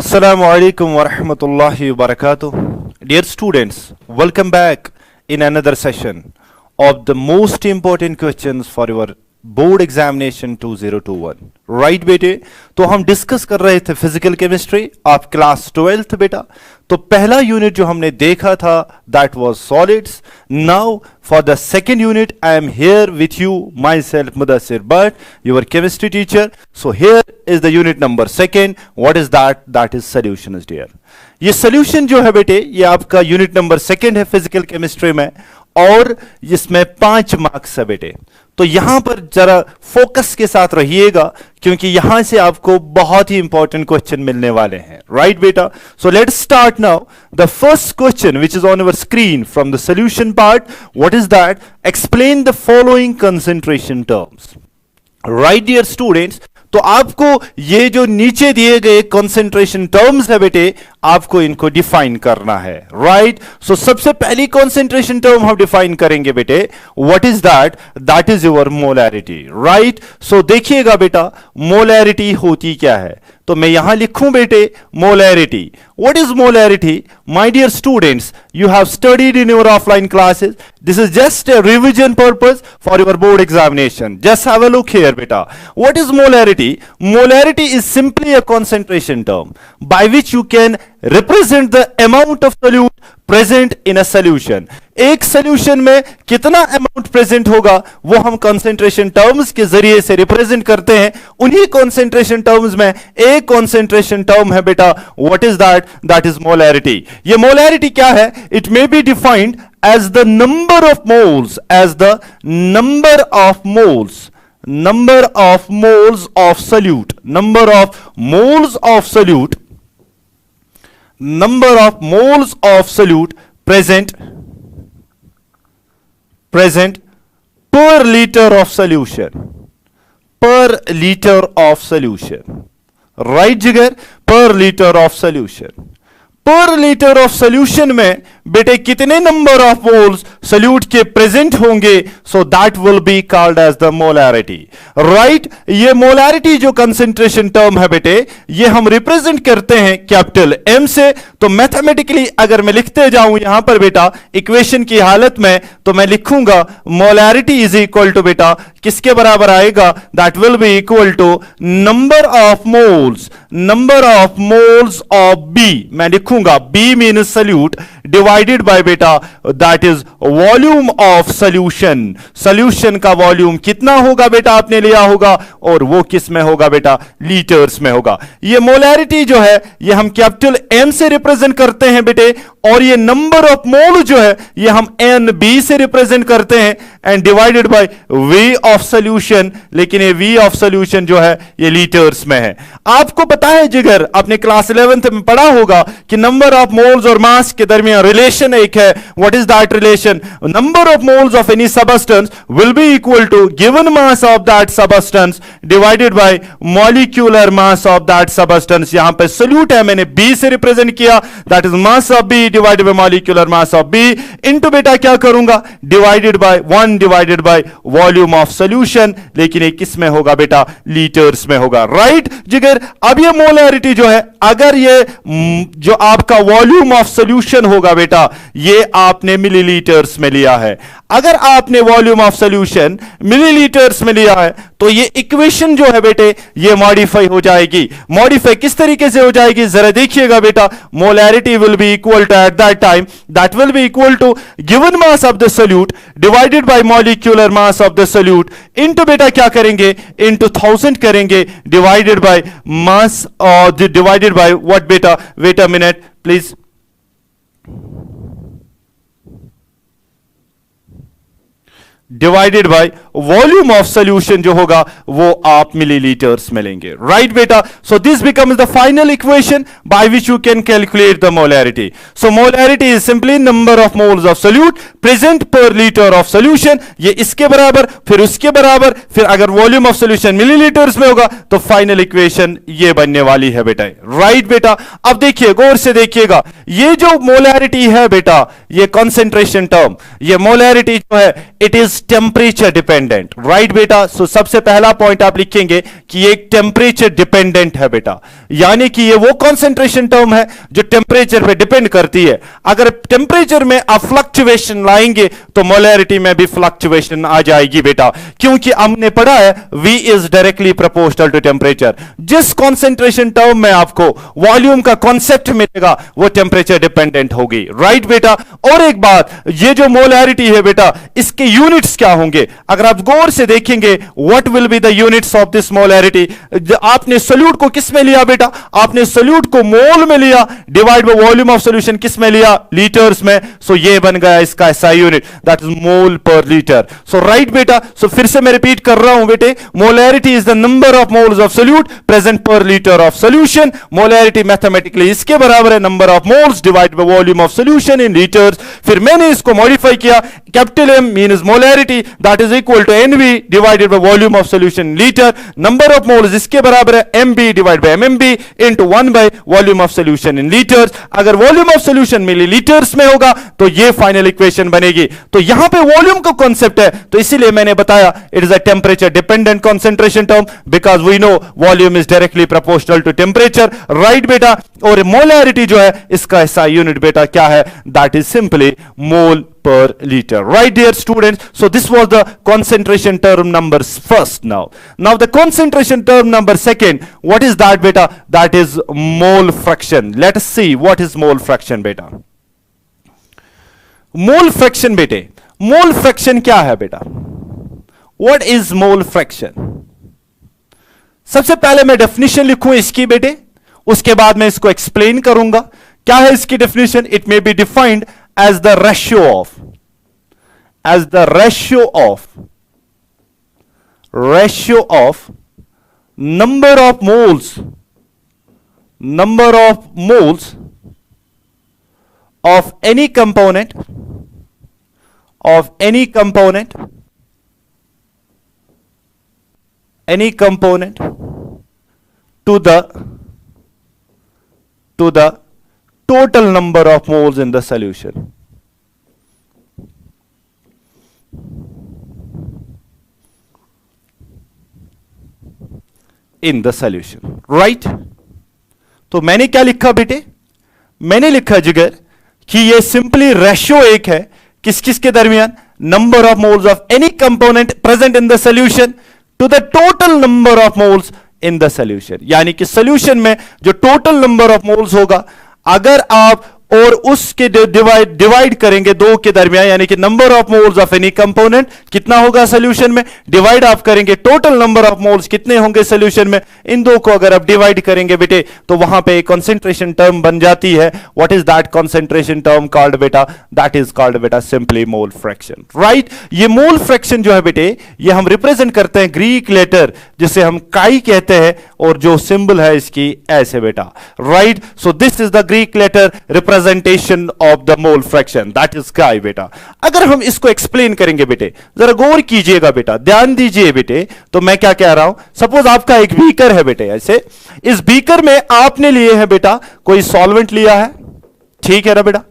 Assalamu alaikum wa rahmatullahi wa barakatuh. Dear students, welcome back in another session of the most important questions for your board examination 2021 right बेटे। तो हम discuss कर रहे थे physical chemistry, आप class 12th बेटा। तो पहला यूनिट जो हमने देखा था that was solids. Now for the second unit I am here with you myself Mudassir Bhatt, your chemistry teacher. So here is the unit number second. What is that? That is solution is dear. ये solution जो है बेटे ये आपका unit number second है physical chemistry में, और इसमें 5 मार्क्स है बेटे। तो यहां पर जरा फोकस के साथ रहिएगा क्योंकि यहां से आपको बहुत ही इंपॉर्टेंट क्वेश्चन मिलने वाले हैं राइट बेटा। So let's start now the first question which is on your screen from the solution part. What is that? Explain the following concentration terms. Right dear students, तो आपको ये जो नीचे दिए गए कंसंट्रेशन टर्म्स है बेटे आपको इनको डिफाइन करना है राइट। सो सबसे पहली कंसंट्रेशन टर्म हम डिफाइन करेंगे बेटे। What is that? That is your molarity right. So देखिएगा बेटा मोलैरिटी होती क्या है, तो मैं यहां लिखूं बेटे molarity. What is molarity? My dear students, you have studied in your offline classes. This is just a revision purpose for your board examination. Just have a look here beta. What is molarity? Molarity is simply a concentration term by which you can represent the amount of solute present in a solution. एक solution में कितना amount present होगा वो हम concentration terms के जरिए से represent करते हैं। उन्हीं कंसंट्रेशन टर्म्स में एक कंसंट्रेशन टर्म है बेटा, what is that? That is molarity. ये मोलैरिटी क्या है? It may be defined as the number of moles, as the number of moles, number of moles of solute, number of moles of solute, number of moles of solute present per liter of solution, per liter of solution, right जिगर? per liter of solution, per litre of solution में बेटे कितने number of moles solute के present होंगे, so that will be called as the molarity right. ये molarity जो concentration term है बेटे ये हम रिप्रेजेंट करते हैं कैपिटल एम से। तो मैथमेटिकली अगर मैं लिखते जाऊं यहां पर बेटा इक्वेशन की हालत में, तो मैं लिखूंगा मोलैरिटी इज इक्वल टू बेटा किसके बराबर आएगा? That will be equal to number of moles, number of moles of B. मैं लिखूंगा B means solute divided by बेटा that is volume of solution. Solution का वॉल्यूम कितना होगा बेटा आपने लिया होगा, और वो किस में होगा बेटा? लीटर्स में होगा। ये मोलैरिटी जो है ये हम कैपिटल एम से रिप्रेजेंट करते हैं बेटे, और ये नंबर ऑफ मोल जो है ये हम एन बी से रिप्रेजेंट करते हैं and divided by V of solution. लेकिन ये वी ऑफ सोल्यूशन जो है ये लीटर्स में है। आपको पता है जिगर आपने क्लास 11th में पढ़ा होगा कि नंबर ऑफ मोल्स और मास के दरमियान रिलेशन एक है। What is that relation? Number of moles of any substance will be equal to given mass of that substance divided by molecular mass of that substance. यहां पे सोल्यूट है मैंने B से रिप्रेजेंट किया, that is mass of B divided by molecular mass of B into बेटा क्या करूंगा? Divided by 1 divided by volume of solution. लेकिन ये किस में होगा बेटा? लीटर्स में होगा राइट जिगर। अब ये मोलैरिटी जो है अगर ये जो आपका वॉल्यूम ऑफ सोल्यूशन होगा बेटा ये आपने मिलीलीटर्स में लिया है। अगर आपने वॉल्यूम ऑफ सोल्यूशन मिलीलीटर्स में लिया है तो ये इक्वेशन जो है बेटे ये मॉडिफाई हो जाएगी। मॉडिफाई किस तरीके से हो जाएगी जरा देखिएगा बेटा। Molarity will be equal to at that time that will be equal to given mass of the solute divided by molecular mass of the solute into बेटा क्या करेंगे? इनटू 1000 करेंगे डिवाइडेड बाय मास और डिवाइडेड बाय व्हाट बेटा? Wait a minute please. Divided by volume of solution जो होगा वो आप मिलीलीटर्स में लेंगे राइट बेटा। So this becomes the final equation by which you can calculate the molarity. So molarity is simply number of moles of solute present per litre of solution. ये इसके बराबर फिर उसके बराबर, फिर अगर वॉल्यूम ऑफ सोल्यूशन मिलीलीटर्स में होगा तो फाइनल इक्वेशन ये बनने वाली है बेटा राइट बेटा। अब देखिए गौर से देखिएगा ये जो मोलैरिटी है बेटा ये कंसंट्रेशन टर्म, ये मोलैरिटी जो है it is is temperature dependent, right बेटा। सो सबसे पहला पॉइंट आप लिखेंगे कि ये एक टेम्परेचर डिपेंडेंट है बेटा, यानी कि ये वो कॉन्सेंट्रेशन टर्म है जो टेम्परेचर पे डिपेंड करती है। अगर टेम्परेचर में आप फ्लक्चुएशन लाएंगे तो मोलैरिटी में भी फ्लक्चुएशन आ जाएगी बेटा, क्योंकि हमने पढ़ा है V is directly proportional to temperature. जिस कॉन्सेंट्रेशन टर्म में आपको वॉल्यूम का कॉन्सेप्ट मिलेगा वो टेम्परेचर डिपेंडेंट होगी, राइट बेटा। और एक बात, ये जो मोलैरिटी है बेटा, इसके यूनिट्स क्या होंगे? अगर आप गौर से देखेंगे, what will be the units of this molarity. आपने सोल्यूट को किस में लिया बेटा? आपने सोल्यूट को मोल में लिया, divide by volume of solution किस में लिया? लीटर्स में। सो ये बन गया इसका SI unit, that is mole पर लीटर। सो राइट बेटा। सो फिर से मैं रिपीट कर रहा हूं बेटे, molarity is the number of moles of solute present per litre of solution. Molarity mathematically इसके बराबर है number of moles divide by volume of solution in litres. फिर मैंने इसको मॉडिफाई किया, capital M means molarity that is equal to NV divided by volume of solution in litre. Number of moles इसके बराबर है MB divide by MMB into 1 by volume of solution in litres. अगर volume of solution millilitres में होगा तो ये final equation बनेगी। तो यहां पे वॉल्यूम का कांसेप्ट है, तो इसीलिए मैंने बताया it is a temperature dependent concentration term, because we know volume is directly proportional to temperature, right बेटा। और मोलैरिटी जो है इसका एसआई यूनिट बेटा क्या है? That is simply mole per liter, right dear students? So this was the concentration term number first. Now the concentration term number second, what is that beta? That is mole fraction. Let us see what is mole fraction beta. Mole fraction बेटे, mole fraction क्या है बेटा? What is mole fraction? सबसे पहले मैं definition लिखूं इसकी बेटे, उसके बाद मैं इसको एक्सप्लेन करूंगा। क्या है इसकी definition? It may be defined as the ratio of number of moles of any component to the total number of moles in the solution. In the solution, right? तो मैंने क्या लिखा बेटे? मैंने लिखा जिगर कि ये सिंपली रेशियो एक है किस किस के दरमियान? Number of moles of any component present in the solution to the total number of moles in the solution. यानी कि सॉल्यूशन में जो टोटल नंबर ऑफ मोल्स होगा, अगर आप और उसके डिवाइड करेंगे दो के दरमियान, यानी कि number of moles of any component कितना होगा सॉल्यूशन में, डिवाइड आप करेंगे टोटल नंबर ऑफ मोल्स कितने होंगे सॉल्यूशन में, इन दो को अगर आप डिवाइड करेंगे बेटे तो वहां पे एक कंसंट्रेशन टर्म बन जाती है। What is that concentration term called बेटा? दैट इज कॉल्ड बेटा सिंपली मोल फ्रैक्शन, राइट। ये मोल फ्रैक्शन जो है बेटे, ये हम रिप्रेजेंट करते हैं ग्रीक लेटर जिसे हम काई कहते हैं, और जो सिंबल है इसकी ऐसे बेटा, right. So this is the Greek letter representation of the mole fraction, that is chi बेटा। अगर हम इसको एक्सप्लेन करेंगे बेटे, जरा गौर कीजिएगा बेटा, ध्यान दीजिए बेटे, तो मैं क्या कह रहा हूं, सपोज आपका एक बीकर है बेटे, ऐसे इस बीकर में आपने लिए है बेटा कोई सॉल्वेंट लिया है, ठीक है ना बेटा,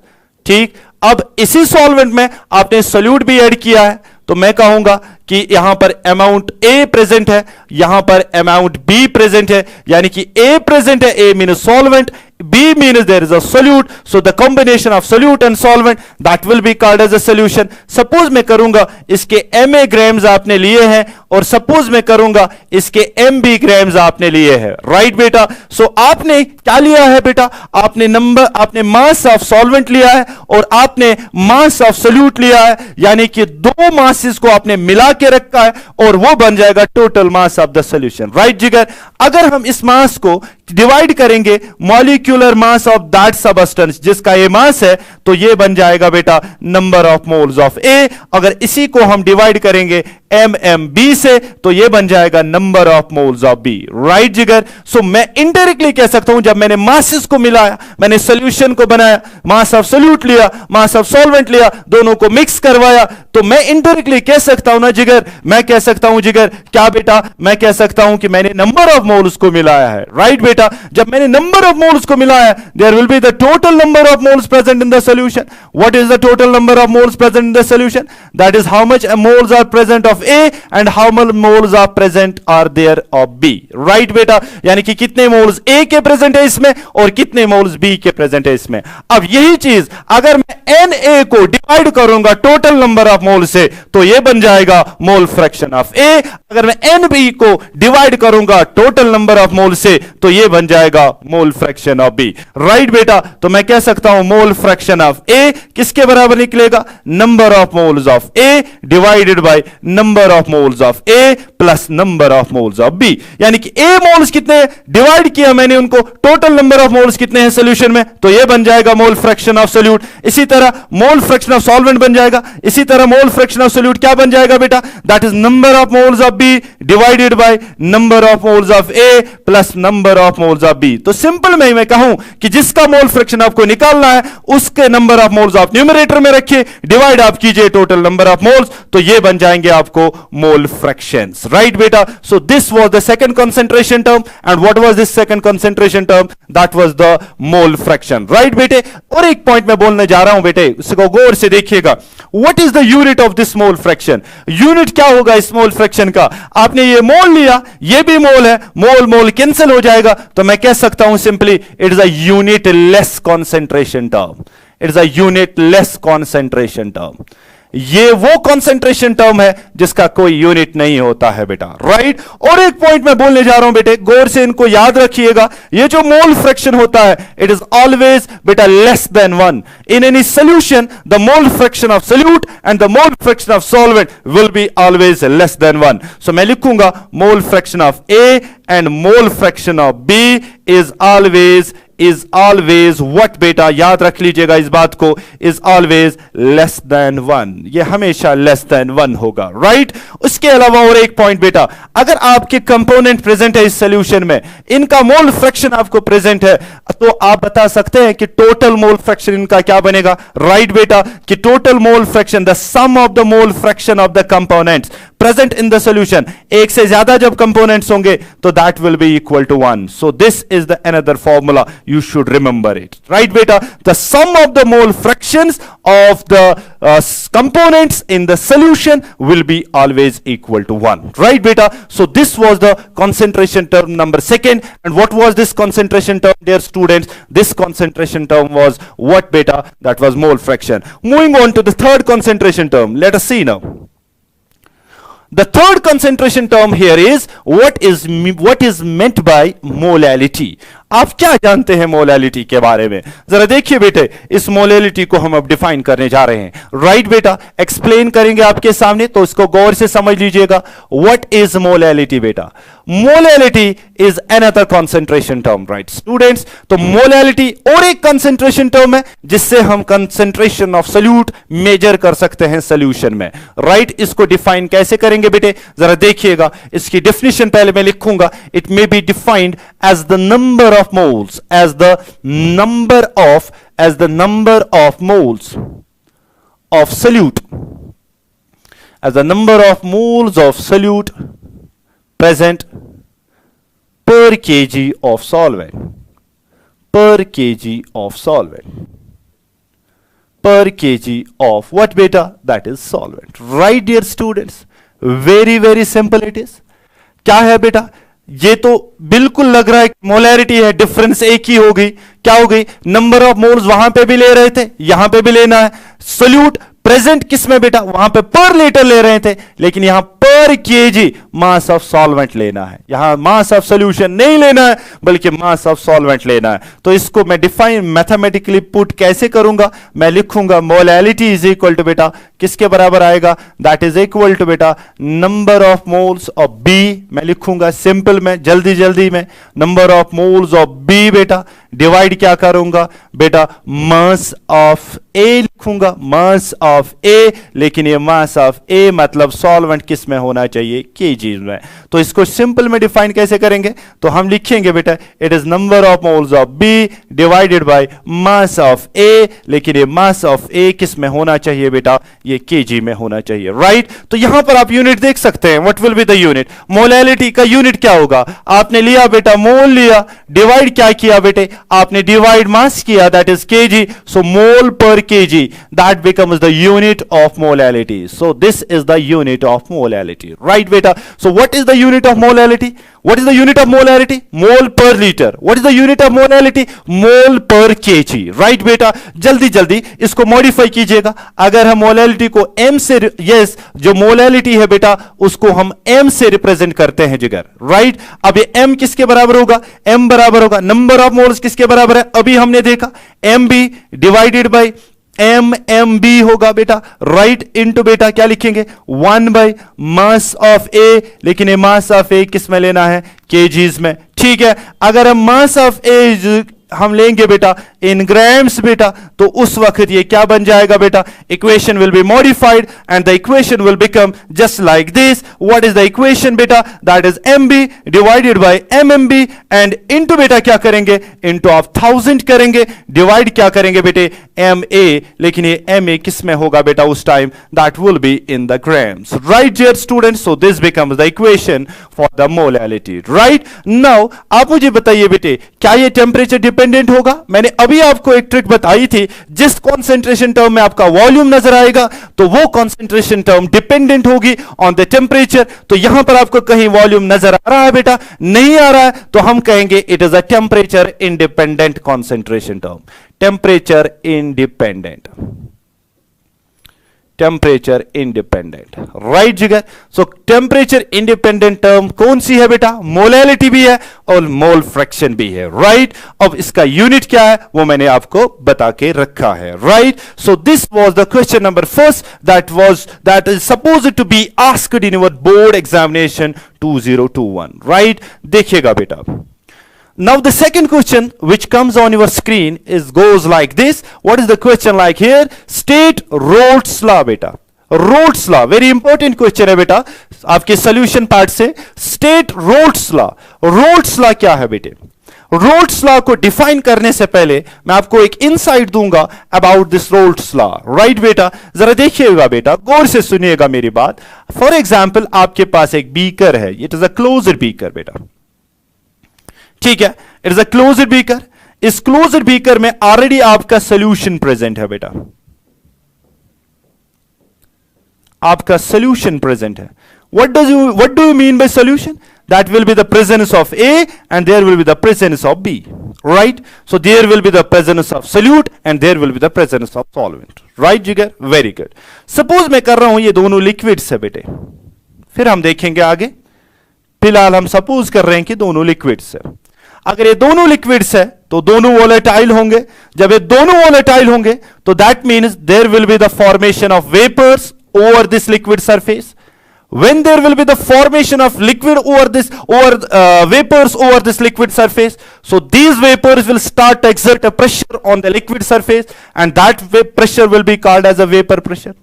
ठीक। अब इसी सॉल्वेंट में आपने सोल्यूट भी ऐड किया है, तो मैं कहूंगा कि यहां पर अमाउंट ए प्रेजेंट है, यहां पर अमाउंट बी प्रेजेंट है, यानी कि ए प्रेजेंट है, A mean solvent, B means there is a solute, so the combination of solute and solvent that will be called as a solution. Suppose मैं करूंगा इसके MA ग्राम्स आपने लिए हैं, और सपोज मैं करूंगा इसके MB ग्राम्स आपने लिए हैं, राइट बेटा। सो आपने क्या लिया है बेटा? आपने मास ऑफ सॉल्वेंट लिया है और आपने मास ऑफ सोल्यूट लिया है, यानी कि दो मासेस को आपने मिला के रखा है और वो बन जाएगा total mass of the solution, right जिगर। अगर हम इस मास को डिवाइड करेंगे molecular mass of that substance जिसका ये मास है, तो ये बन जाएगा बेटा नंबर ऑफ मोल्स ऑफ ए। अगर इसी को हम डिवाइड करेंगे MMB से, तो ये बन जाएगा number of moles of B, right जिगर। सो मैं इनडायरेक्टली कह सकता हूं, जब मैंने मासेस को मिलाया, मैंने सॉल्यूशन को बनाया, मास ऑफ सॉल्यूट लिया, मास ऑफ सॉल्वेंट लिया, दोनों को मिक्स करवाया, तो मैं इनडायरेक्टली कह सकता हूं ना जिगर, मैं कह सकता हूं जिगर क्या बेटा, मैं कह सकता हूं कि मैंने नंबर ऑफ मोल्स को मिलाया है, राइट बेटा। जब मैंने नंबर ऑफ मोल्स को मिलाया, there will be the total number of moles present in the solution. What is the total number of moles present in the solution? That is how much moles are present of A and how much moles are present are there of B, right बेटा। यानी कि कितने moles A के present है इसमें और कितने moles B के प्रेजेंट है इसमें। अब यही चीज अगर मैं Na को डिवाइड करूंगा टोटल नंबर ऑफ मोल से, तो यह बन जाएगा मोल फ्रैक्शन ऑफ A। अगर मैं Nb को डिवाइड करूंगा टोटल नंबर ऑफ मोल से, तो यह बन जाएगा मोल फ्रैक्शन ऑफ B, राइट बेटा। तो मैं कह सकता हूं मोल फ्रैक्शन ऑफ A किसके बराबर निकलेगा? Number of moles of A divided by number of moles of A plus number of moles of B। यानी कि A मोल्स कितने डिवाइड किया मैंने उनको, टोटल नंबर ऑफ मोल्स कितने हैं सॉल्यूशन में, तो यह बन जाएगा मोल फ्रैक्शन ऑफ सॉल्यूट। इसी तरह मोल फ्रैक्शन ऑफ सॉल्वेंट बन जाएगा, इसी तरह मोल फ्रैक्शन ऑफ सॉल्यूट क्या बन जाएगा बेटा? That is number of moles of B divided by number of moles of A plus number of moles of B। तो सिंपल में मैं कहूं कि जिसका मोल फ्रैक्शन आपको निकालना है, उसके नंबर ऑफ मोल्स आप न्यूमरेटर में रखिए, डिवाइड आप कीजिए टोटल नंबर ऑफ मोल्स, तो ये बन जाएंगे आपको मोल फ्रैक्शंस, राइट बेटा। So this was the second concentration term, and what was this second concentration term? That was the mole fraction, right बेटे। और एक पॉइंट मैं बोलने जा रहा हूं बेटे, इसको गौर से देखिएगा। What is the unit of this mole fraction? Unit क्या होगा इस मोल फ्रैक्शन का? आपने ये मोल लिया, ये भी मोल है, मोल मोल कैंसिल हो जाएगा, तो मैं कह सकता हूं simply it is a unit less concentration term. It is a unit less concentration term. ये वो कंसंट्रेशन टर्म है जिसका कोई यूनिट नहीं होता है बेटा, राइट। और एक पॉइंट मैं बोलने जा रहा हूं बेटे, गौर से इनको याद रखिएगा। ये जो मोल फ्रैक्शन होता है, इट इज ऑलवेज बेटा less than 1 in any solution. The mole fraction of solute and the mole fraction of solvent will be always less than 1। So मैं लिखूंगा मोल fraction of A and mole fraction of B is always what बेटा, याद रख लीजिएगा इस बात को, is always less than 1। ये हमेशा less than 1 होगा, राइट। उसके अलावा और एक पॉइंट बेटा, अगर आपके कंपोनेंट प्रेजेंट है इस सॉल्यूशन में, इनका मोल फ्रैक्शन आपको प्रेजेंट है, तो आप बता सकते हैं कि टोटल मोल फ्रैक्शन इनका क्या बनेगा, राइट बेटा। कि total mole fraction, the sum of the mole fraction of the components present in the solution, एक से ज्यादा जब कंपोनेंट्स होंगे तो that will be equal to 1। So this is the another formula, you should remember it, right beta? The sum of the mole fractions of the components in the solution will be always equal to 1, right beta? So this was the concentration term number second. And what was this concentration term, dear students? This concentration term was what beta? That was mole fraction. Moving on to the third concentration term, let us see now. The third concentration term here is what is meant by molality. आप क्या जानते हैं molality के बारे में? जरा देखिए बेटे, इस मोलैलिटी को हम अब डिफाइन करने जा रहे हैं, राइट बेटा। एक्सप्लेन करेंगे आपके सामने, तो इसको गौर से समझ लीजिएगा। व्हाट इज मोलैलिटी बेटा? Molality is another concentration term, right students. तो मोलैलिटी और एक कंसंट्रेशन टर्म है जिससे हम कंसंट्रेशन ऑफ सॉल्यूट मेजर कर सकते हैं सॉल्यूशन में, राइट। इसको डिफाइन कैसे करेंगे बेटे, जरा देखिएगा। इसकी डेफिनेशन पहले मैं लिखूंगा। It may be defined as the number of moles, as the number of moles of solute, as the number of moles of solute present per kg of solvent, per kg of solvent, per kg of what beta? That is solvent, right dear students? Very very simple it is. क्या है बेटा? ये तो बिल्कुल लग रहा है molarity है, डिफरेंस एक ही हो गई। क्या हो गई? नंबर ऑफ मोल्स वहां पे भी ले रहे थे, यहां पे भी लेना है। सोल्यूट प्रेजेंट किस में बेटा? वहां पे पर लीटर ले रहे थे, लेकिन यहां पर केजी मास ऑफ सॉल्वेंट लेना है। यहां मास ऑफ सॉल्यूशन नहीं लेना है, बल्कि मास ऑफ सॉल्वेंट लेना है। तो इसको मैं डिफाइन मैथमेटिकली पुट कैसे करूंगा? मैं लिखूंगा मोलैलिटी इज इक्वल टू बेटा किसके बराबर आएगा? दैट इज इक्वल टू बेटा number of moles of B. मैं लिखूंगा सिंपल में, जल्दी जल्दी में, number of moles of B बेटा डिवाइड क्या करूंगा बेटा? मास ऑफ ए लिखूंगा, मास ऑफ ए, लेकिन ये मास ऑफ ए मतलब सॉल्वेंट किस में होना चाहिए, केजीज में। तो इसको सिंपल में डिफाइन कैसे करेंगे, तो हम लिखेंगे बेटा it is number of moles of B divided by mass of A, लेकिन ये मास ऑफ ए किस में होना चाहिए बेटा, ये केजी में होना चाहिए, राइट। तो यहां पर आप यूनिट देख सकते हैं, what will be the unit, molality का यूनिट क्या होगा, आपने लिया बेटा मोल लिया, डिवाइड क्या किया बेटे, आपने डिवाइड मास किया, that is KG, so mole per KG, that becomes the unit of molality. So this is the unit of molality, right बेटा। So what is the unit of molality, what is the unit of molality, mole per liter, what is the unit of molality, mole per kg, right बेटा। जल्दी जल्दी इसको modify कीजिएगा, अगर हम molality को m से, यस जो मोलैलिटी है बेटा उसको हम m से रिप्रेजेंट करते हैं जिगर, राइट। अब ये m किसके बराबर होगा, m बराबर होगा नंबर ऑफ मोल्स किसके बराबर है, अभी हमने देखा mb divided by M B होगा बेटा, राइट इनटू बेटा क्या लिखेंगे 1 बाय मास ऑफ ए, लेकिन ये मास ऑफ ए किस में लेना है, केजीज में, ठीक है। अगर हम मास ऑफ ए हम लेंगे बेटा इन ग्राम्स बेटा, तो उस वक्त ये क्या बन जाएगा बेटा, equation will be modified and the equation will become just like this. What is the equation बेटा, that is M B divided by M M B and into बेटा क्या करेंगे, इनटू ऑफ 1000 करेंगे, डिवाइड क्या करेंगे बेटे एम ए, लेकिन ये एम ए किस में होगा बेटा उस time, that will be in the grams, right dear students. So this becomes the equation for the molality, right. Now आप मुझे बताइए बेटे क्या ये टेम्परेचर डिपेंडेंट होगा, मैंने अभी आपको एक ट्रिक बताई थी, जिस कॉन्सेंट्रेशन टर्म में आपका वॉल्यूम नजर आएगा तो वो कॉन्सेंट्रेशन टर्म डिपेंडेंट होगी ऑन द टेम्परेचर। तो यहां पर आपको कहीं वॉल्यूम नजर आ रहा है बेटा, नहीं आ रहा है, तो हम कहेंगे it is a temperature independent concentration term, temperature independent, temperature independent, right जिगर। सो टेम्परेचर इंडिपेंडेंट टर्म कौन सी है बेटा, मोलैलिटी भी है और मोल फ्रैक्शन भी है, राइट। अब इसका यूनिट क्या है वो मैंने आपको बता के रखा है, right. So this was the question number first that is supposed to be asked in your board examination 2021, right. देखिएगा बेटा, now the second question which comes on your screen goes like this. What is the question like here, state Rolle's law beta, Rolle's law very important question है बेटा आपके solution part से, state Rolle's law, Rolle's law क्या है बेटे, Rolle's law को define करने से पहले मैं आपको एक इनसाइट दूंगा about this Rolle's law, right बेटा। जरा देखिएगा बेटा, गौर से सुनिएगा मेरी बात। फॉर एग्जाम्पल आपके पास एक बीकर है, it is a closed beaker बेटा, ठीक है, it is a closed beaker. इस क्लोज्ड बीकर में ऑलरेडी आपका सॉल्यूशन प्रेजेंट है बेटा, आपका सॉल्यूशन प्रेजेंट है। What do you mean by solution, that will be the presence of A and there will be the presence of B, right. So there will be the presence of solute and there will be the presence of solvent, right जिगर, very good. Suppose मैं कर रहा हूं ये दोनों liquids है बेटे, फिर हम देखेंगे आगे, फिलहाल हम सपोज कर रहे हैं कि दोनों लिक्विड्स है। अगर ये दोनों लिक्विड्स है तो दोनों वोलेटाइल होंगे, जब ये दोनों वोलेटाइल होंगे तो that means there will be the formation of vapours over this liquid surface. when there will be the formation of liquid vapors over this liquid surface, so these vapors will start to exert a pressure on the liquid surface and that pressure will be called as a vapor pressure.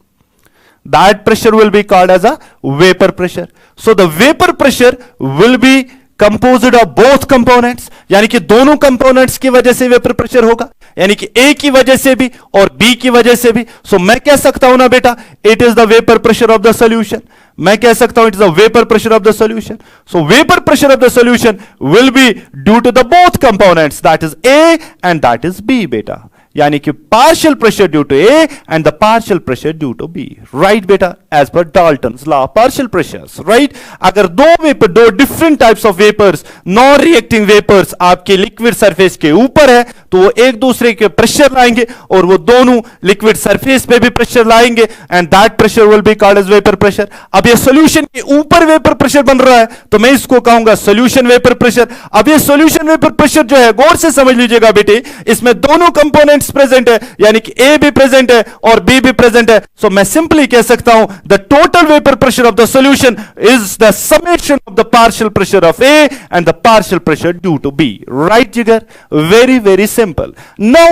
That pressure will be called as a vapor pressure. So the vapor pressure will be composed of both components, यानी कि दोनों components की वजह से vapour pressure होगा, यानी कि ए की वजह से भी और बी की वजह से भी। सो मैं कह सकता हूं ना बेटा, it is the vapour pressure of the solution, मैं कह सकता हूं it is the vapour pressure of the solution. So vapour pressure of the solution will be due to the both components, that is A and that is B बेटा, यानी कि partial pressure due to A and the partial pressure due to B, right बेटा, as per Dalton's law partial pressures, right. अगर दो different types of vapours, non reacting vapours आपके liquid surface के ऊपर है तो वो एक दूसरे के प्रेशर लाएंगे और वो दोनों लिक्विड सरफेस पे भी प्रेशर लाएंगे and that pressure will be called as vapour pressure. अब ये सॉल्यूशन के ऊपर वेपर प्रेशर बन रहा है तो मैं इसको कहूंगा सॉल्यूशन वेपर प्रेशर। अब ये सॉल्यूशन वेपर प्रेशर जो है, गौर से समझ लीजिएगा बेटे, इसमें दोनों कंपोनेंट्स प्रेजेंट है, यानी कि ए भी प्रेजेंट है और बी भी प्रेजेंट है। सो मैं सिंपली कह सकता हूं the total vapour pressure of the solution is the summation of the partial pressure of A and the partial pressure due to B, right जिगर, very very simple. simple. Now,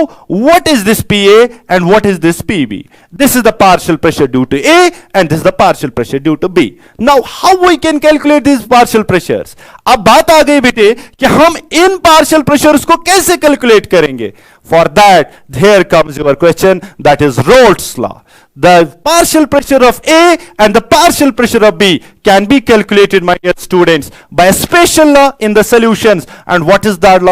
what is this PA and what is this PB? This is the partial pressure due to A and this is the partial pressure due to B. Now, how we can calculate these partial pressures? अब बात आ गई बेटे कि हम इन partial pressures को कैसे calculate करेंगे? For that, here comes your question, that is Rolle's law. The partial pressure of A and the partial pressure of B can be calculated, my dear students, by a special law in the solutions. And what is that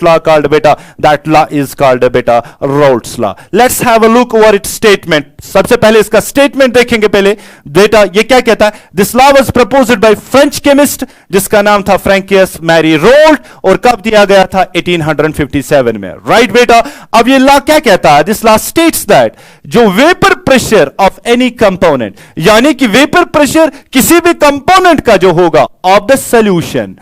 law called, beta? That law is called, beta, Rolle's law. Let's have a look over its statement. सबसे पहले इसका statement देखेंगे पहले. बेटा ये क्या कहता है? This law was proposed by French chemist जिसका नाम था Francois Marie Rolle और कब दिया गया था? 1857 में. Right बेटा? अब ये लॉ क्या कहता है? This law states that जो vapour pressure of any component, यानी कि वेपर प्रेशर किसी भी कंपोनेंट का जो होगा ऑफ द सॉल्यूशन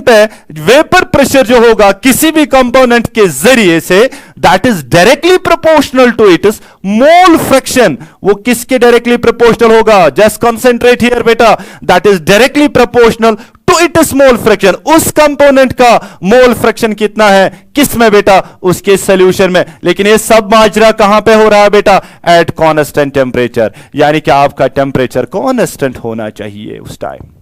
पे वेपर प्रेशर जो होगा किसी भी कंपोनेंट के जरिए से, that is directly proportional to its mole fraction. वो किसके डायरेक्टली प्रोपोर्शनल होगा? जस्ट कंसंट्रेट हियर बेटा. That is directly proportional to its mole fraction. उस कंपोनेंट का मोल फ्रैक्शन कितना है? किस में बेटा? उसके सॉल्यूशन में. लेकिन ये सब माजरा कहां पे हो रहा है बेटा? एट कांस्टेंट टेम्परेचर, यानी कि आपका टेम्परेचर कांस्टेंट होना चाहिए उस टाइम.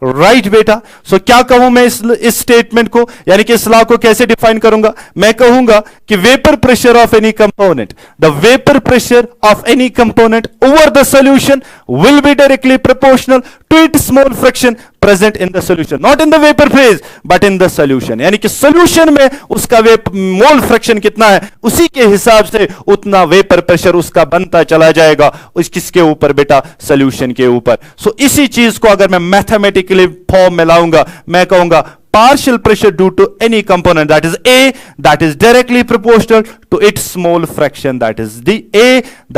राइट बेटा. सो क्या कहूं मैं इस स्टेटमेंट को, यानी कि इस लॉ को कैसे डिफाइन करूंगा? मैं कहूंगा कि vapour pressure of any component, the vapour pressure of any component over the solution will be directly proportional to its mole fraction present in the solution, not in the vapour phase but in the solution. यानी कि solution में उसका mole fraction कितना है, उसी के हिसाब से उतना वेपर प्रेशर उसका बनता चला जाएगा. उस किसके ऊपर बेटा? सॉल्यूशन के ऊपर. सो इसी चीज को अगर मैं मैथमेटिकली फॉर्म में लाऊंगा, मैं कहूंगा partial pressure due to any component, that is A, that is directly proportional to its mole fraction, that is the A,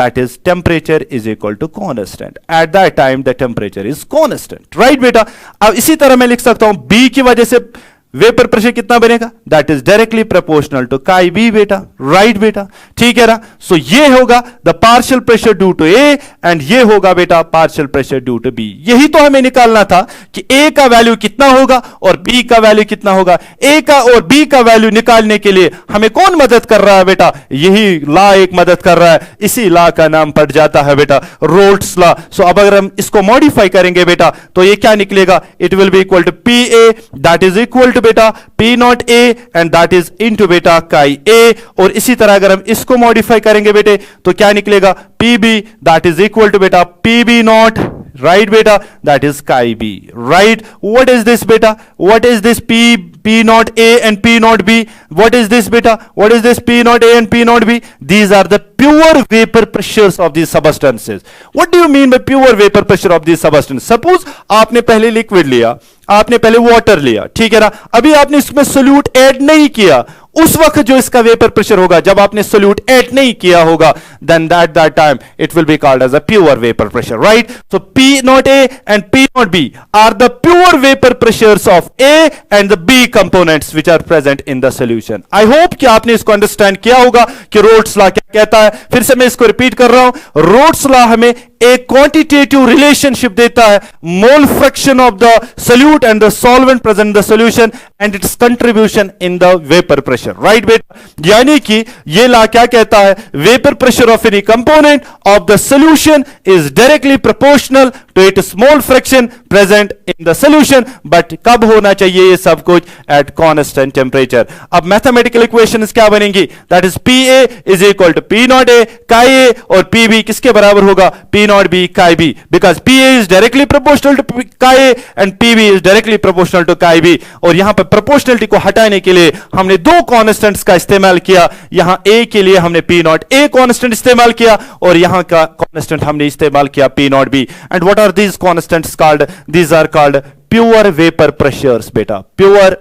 that is temperature is equal to constant. At that time the temperature is constant. Right beta? अब इसी तरह मैं लिख सकता हूं B की वजह से वेपर प्रेशर कितना बनेगा? That is directly proportional to chi B बेटा. राइट बेटा? ठीक है ना. सो ये होगा the partial pressure due to A and ये होगा बेटा partial pressure due to B. यही तो हमें निकालना था कि ए का वैल्यू कितना होगा और बी का वैल्यू कितना होगा. ए का और बी का वैल्यू निकालने के लिए हमें कौन मदद कर रहा है बेटा? यही लॉ एक मदद कर रहा है. इसी लॉ का नाम पड़ जाता है बेटा रोल्स लॉ. सो अब अगर हम इसको मॉडिफाई करेंगे बेटा तो ये क्या निकलेगा? It will be equal to P A, that is equal to बेटा P naught A and that is into बेटा काई A. और इसी तरह अगर हम इसको मॉडिफाई करेंगे बेटे तो क्या निकलेगा? PB that is equal to बेटा PB naught. Right beta? That is chi B. Right? What is this beta? What is this P naught A and P naught B? What is this beta? What is this P naught A and P naught B? These are the pure vapor pressures of these substances. What do you mean by pure vapor pressure of these substances? Suppose आपने पहले liquid लिया, आपने पहले water लिया, ठीक है ना. अभी आपने इसमें सोल्यूट ऐड नहीं किया. उस वक्त जो इसका वेपर प्रेशर होगा जब आपने सोल्यूट ऐड नहीं किया होगा, then at that time it will be called as a pure vapor pressure. Right? So P naught A and P naught B are the pure vapor pressures of A and the B components which are present in the solution. I hope कि आपने इसको understand किया होगा कि roads law क्या कहता है. फिर से मैं इसको रिपीट कर रहा हूं. रोड्स लॉ हमें एक क्वांटिटेटिव रिलेशनशिप देता है, mole fraction of the solute and the solvent present in the solution and its contribution in the vapour pressure. Right बेटा? यानी कि ये लॉ क्या कहता है? Vapour pressure of any component of the solution is directly proportional to its mole fraction present in the solution. But कब होना चाहिए ये सब कुछ? At constant temperature. अब मैथमेटिकल इक्वेशंस क्या बनेंगी? That is P A is equal to P naught A chi A और पी बी किसके बराबर होगा? P naught B chi B, because P A is directly proportional to chi A and P B is directly proportional to chi B. और यहां पर proportionality को हटाने के लिए हमने दो कांस्टेंट्स का इस्तेमाल किया. यहां ए के लिए हमने पी नॉट ए कांस्टेंट इस्तेमाल किया और यहां का कांस्टेंट हमने इस्तेमाल किया P naught B. And what are these constants called? These are called pure vapor pressures beta. Pure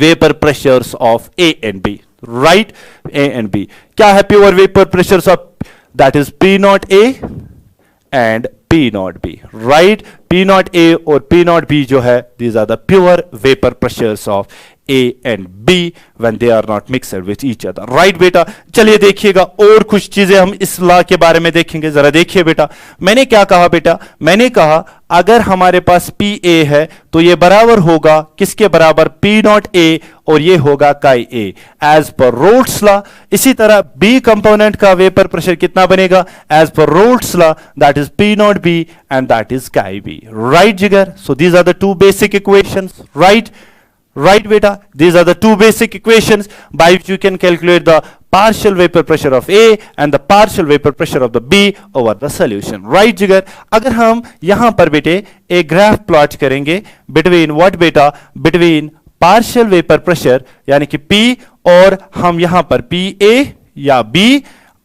vapor pressures of A and B. Right? A and B. क्या है pure vapor pressures of? That is P naught A and P naught B. Right? P naught A और P naught B जो है, these are the pure vapor pressures of A and B when they are not mixed with each other. Right बेटा? चलिए देखिएगा और कुछ चीजें हम इस लॉ के बारे में देखेंगे. जरा देखिए बेटा, मैंने क्या कहा बेटा? मैंने कहा अगर हमारे पास पी ए है तो ये बराबर होगा किसके बराबर, पी नॉट ए, और ये होगा chi A as per Raoult's law. इसी तरह बी कंपोनेंट का वेपर प्रेशर कितना बनेगा, as per Raoult's law that is P naught B and that is chi B. Right जिगर, so these are the two basic equations, right? Right beta, these are the two basic equations by which you can calculate the partial vapor pressure of A and the partial vapor pressure of the B over the solution. Right जिगर, अगर हम यहां पर बेटे एक graph plot करेंगे between what बेटा, between partial vapor pressure यानी कि P और हम यहां पर PA या B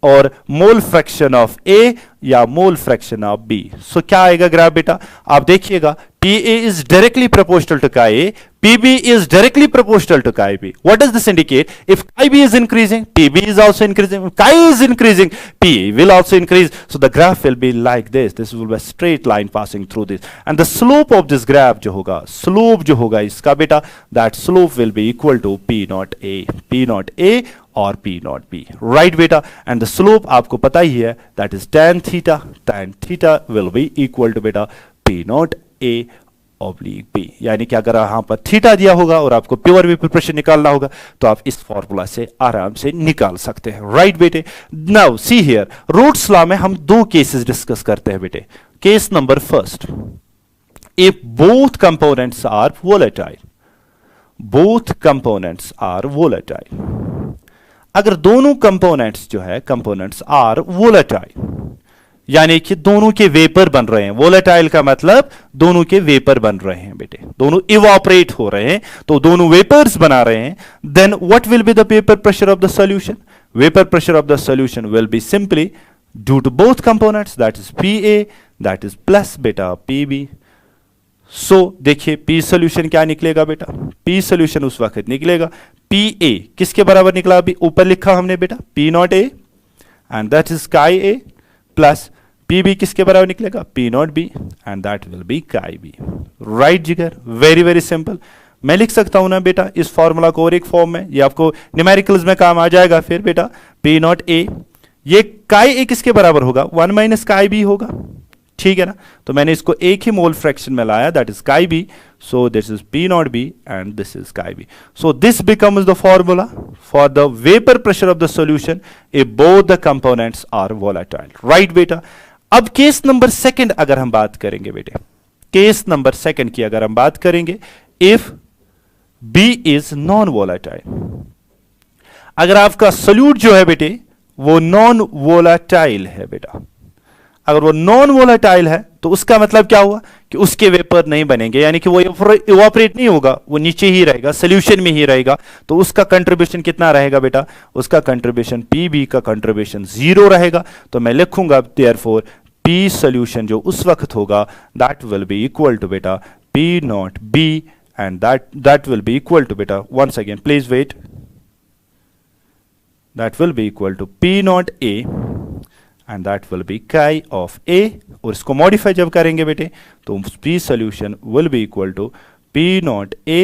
और मोल फ्रैक्शन ऑफ A या मोल फ्रैक्शन ऑफ B। सो क्या आएगा ग्राफ बेटा, आप देखिएगा PA is directly proportional to Chi A, PB is directly proportional to Chi B. What does this indicate? If Chi B is increasing, PB is also increasing. If Chi A is increasing, PA will also increase. So the graph will be like this. This will be a straight line passing through this. And the slope of this graph जो होगा, slope जो होगा इसका बेटा, that slope will be equal to P naught A, P naught A और P naught B. Right बेटा? And the slope आपको पता ही है, that is tan theta. Tan theta will be equal to बेटा P naught A oblique B. यानी कि अगर यहां पर थीटा दिया होगा और आपको प्योर वेपर प्रेशर निकालना होगा तो आप इस फॉर्मूला से आराम से निकाल सकते हैं। राइट बेटे? Now see here, Raoult's law में हम दो केसेस डिस्कस करते हैं बेटे। Case number first, if both components are volatile, both components are volatile, अगर दोनों कंपोनेंट्स जो है कंपोनेंट्स आर वोलेटाइल यानी कि दोनों के वेपर बन रहे हैं, वोलेटाइल का मतलब दोनों के वेपर बन रहे हैं बेटे, दोनों इवापोरेट हो रहे हैं, तो दोनों वेपर्स बना रहे हैं, then what will be the vapour pressure of the solution? Vapour pressure of the solution will be simply due to both components that is PA that is plus बेटा PB। सो देखिए P solution क्या निकलेगा बेटा, P solution उस वक्त निकलेगा PA किसके बराबर निकला, अभी ऊपर लिखा हमने बेटा P naught A and that is Chi A plus PB किसके बराबर निकलेगा, P naught B and that will B Chi B। Right जिगर, वेरी वेरी सिंपल। मैं लिख सकता हूं ना बेटा इस फॉर्मूला को और एक फॉर्म में, ये आपको न्यूमेरिकल्स में काम आ जाएगा फिर बेटा, P नॉट A, ये Chi A किसके बराबर होगा, 1 माइनस Chi B होगा, ठीक है ना? तो मैंने इसको एक ही मोल फ्रैक्शन में लाया that is Chi B, so this is P naught B and this is Chi B। So this becomes the formula for the vapour pressure of the solution if both the components are volatile. Right बेटा? अब case number second अगर हम बात करेंगे बेटे, case number second की अगर हम बात करेंगे, if B is non volatile, अगर आपका सोल्यूट जो है बेटे वो नॉन वोलेटाइल है बेटा, अगर वो नॉन वोलेटाइल है तो उसका मतलब क्या हुआ कि उसके वेपर नहीं बनेंगे, यानी कि वो इवापोरेट नहीं होगा, वो नीचे ही रहेगा, सोल्यूशन में ही रहेगा, तो उसका कंट्रीब्यूशन कितना रहेगा बेटा, उसका कंट्रीब्यूशन PB का कंट्रीब्यूशन 0 रहेगा। तो मैं लिखूंगा देयरफॉर P सोल्यूशन जो उस वक्त होगा that will be equal to बेटा P naught B and that will be equal to बेटा, once again please wait, that will be equal to P naught A and that will be Chi of A, और इसको modify जब करेंगे बेटे तो P solution will be equal to P naught A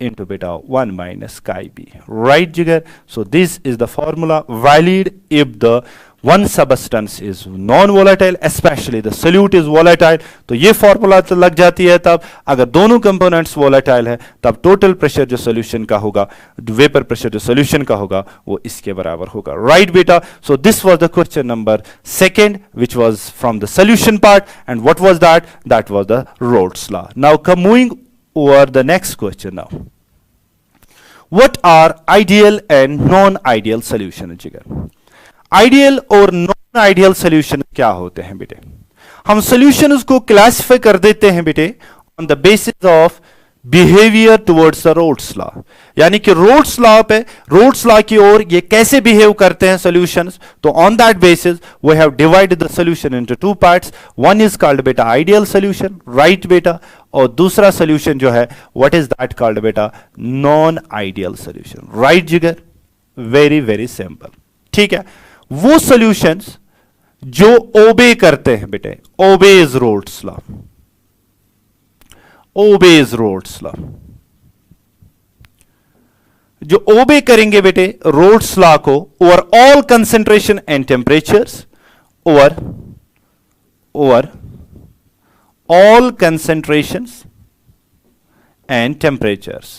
into beta 1 minus Chi B। Right जिगर? So this is the formula valid if the one substance is non-volatile, especially the solute is volatile। तो ये formula तो लग जाती है तब अगर दोनों कंपोनेंट्स volatile है, तब टोटल प्रेशर जो सोल्यूशन का होगा, वेपर प्रेशर जो सोल्यूशन का होगा वो इसके बराबर होगा। राइट बेटा? So this was the question number second which was from the solution part, and what was that? That was the Rolle's law। Now come moving over the next question now, what are ideal and non-ideal solution जिगर? Ideal और non ideal solution क्या होते हैं बेटे? हम solution उसको classify कर देते हैं बेटे on the basis of behaviour towards the Raoult's law, यानी कि रोल्स लॉ पे, रोल्स लॉ की ओर ये कैसे बिहेव करते हैं सॉल्यूशंस, तो on that basis we have divided the solution into two parts. One is called बेटा आइडियल सॉल्यूशन, राइट बेटा, और दूसरा सॉल्यूशन जो है व्हाट इज दैट कॉल्ड बेटा, नॉन आइडियल सॉल्यूशन। राइट जिगर? वेरी वेरी सिंपल, ठीक है। वो सॉल्यूशंस जो ओबे करते हैं बेटे, obeys roles law, obeys roles law, जो ओबे करेंगे बेटे रोल्स लॉ को over all concentration and temperatures, over all concentrations and temperatures.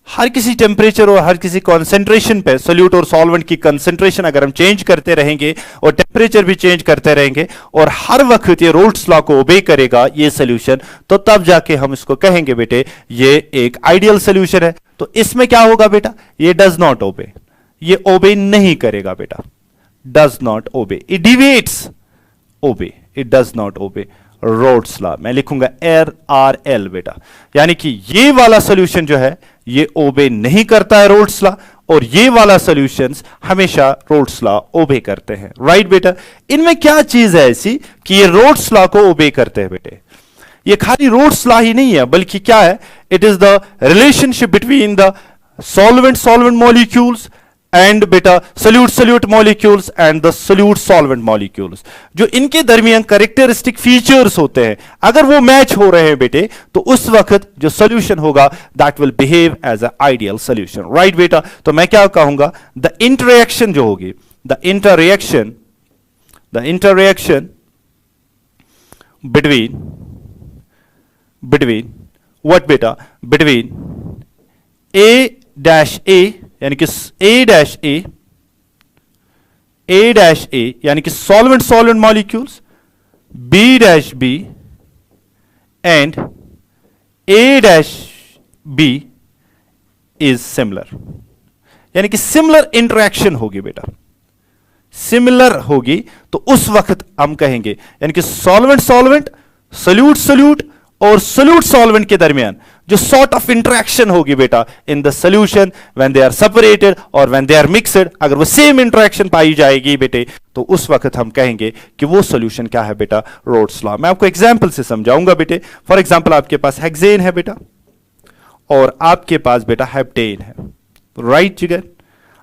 हर किसी टेम्परेचर और हर किसी कॉन्सेंट्रेशन पे सोल्यूट और सॉल्वेंट की कंसेंट्रेशन अगर हम चेंज करते रहेंगे और टेम्परेचर भी चेंज करते रहेंगे और हर वक्त ये रोल्स लॉ को ओबे करेगा ये सोल्यूशन, तो तब जाके हम इसको कहेंगे बेटे ये एक आइडियल सोल्यूशन है। तो इसमें क्या होगा बेटा, ये डज नॉट ओबे, ये ओबे नहीं करेगा बेटा, does not obey, it deviates obey, it does not obey Raoult's law. मैं लिखूंगा RRL बेटा, यानी कि ये वाला सोल्यूशन जो है ये ओबे नहीं करता है रोल्स लॉ, और ये वाला सॉल्यूशंस हमेशा रोल्स लॉ ओबे करते हैं। राइट बेटा, इनमें क्या चीज है ऐसी कि ये रोल्स लॉ को ओबे करते हैं बेटे? ये खाली रोल्स लॉ ही नहीं है, बल्कि क्या है, it is the relationship between the solvent molecules and बेटा solute molecules and the solute solvent molecules, जो इनके दरमियान कैरेक्टरिस्टिक फीचर्स होते हैं, अगर वो मैच हो रहे हैं बेटे, तो उस वक्त जो सोल्यूशन होगा that will behave as a ideal solution. Right बेटा, तो मैं क्या कहूंगा, द इंटररिएक्शन जो होगी, द इंटररिएक्शन बिटवीन व्हाट बेटा, बिटवीन A-A यानी कि A डैश ए यानी कि solvent molecules, B and A-B is similar, यानी कि सिमिलर इंटरेक्शन होगी बेटा, सिमिलर होगी, तो उस वक्त हम कहेंगे, यानी कि सॉल्वेंट सोल्यूट और सोल्यूट सॉल्वेंट के दरमियान जो सॉर्ट ऑफ इंटरेक्शन होगी बेटा in the solution when they are separated और व्हेन दे आर मिक्सड, अगर वो सेम इंटरेक्शन पाई जाएगी बेटे, तो उस वक्त हम कहेंगे कि वो सोल्यूशन क्या है बेटा, रोल्स लॉ। मैं आपको एग्जांपल से समझाऊंगा बेटे। फॉर एग्जांपल आपके पास हेक्सेन है बेटा और आपके पास बेटा हेप्टेन है। राइट जिगर,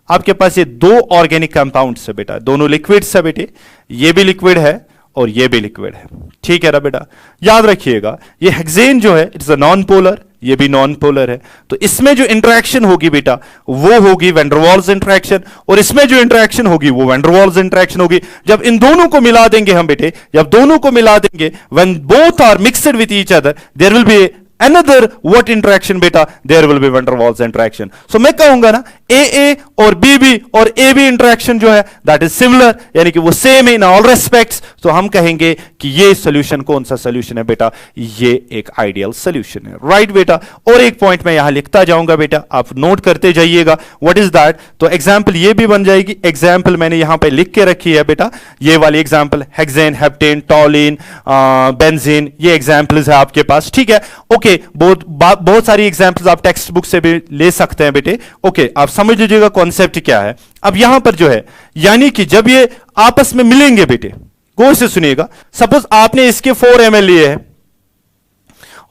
आपके पास ये दो ऑर्गेनिक कंपाउंड्स है बेटा, दोनों लिक्विड्स है बेटे, ये भी लिक्विड है और ये भी लिक्विड है। ठीक है ना बेटा, याद रखिएगा ये हेक्सेन जो है इट्स अ नॉन पोलर, ये भी नॉन पोलर है, तो इसमें जो इंटरेक्शन होगी बेटा वो होगी वैन डर वाल्स इंटरेक्शन, और इसमें जो इंटरेक्शन होगी वो वैन डर वाल्स इंटरेक्शन होगी। जब इन दोनों को मिला देंगे हम बेटे, जब दोनों को मिला देंगे, when both are mixed with each other, there will be another what interaction बेटा, there will be van der Waals interaction। so मैं कहूंगा ना AA और BB और AB interaction जो है that is similar, यानी कि वो same in all respects, तो हम कहेंगे कि ये solution कौन सा solution है बेटा, ये एक ideal solution है। right बेटा, और एक point मैं यहां लिखता जाऊंगा बेटा, आप नोट करते जाइएगा what is that। तो example ये भी बन जाएगी, example मैंने यहां पे लिख के रखी है बेटा, ये वाली example हेक्सेन, हेप्टेन, टॉलिन, बेंजीन, ये examples है आपके पास। ठीक है, ओके, बहुत सारी एग्जांपल्स आप टेक्स्ट बुक से भी ले सकते हैं बेटे। ओके, आप समझ लीजिएगा कॉन्सेप्ट क्या है। अब यहां पर जो है, यानी कि जब ये आपस में मिलेंगे बेटे, गौर से सुनिएगा, सपोज आपने इसके 4 ml लिए हैं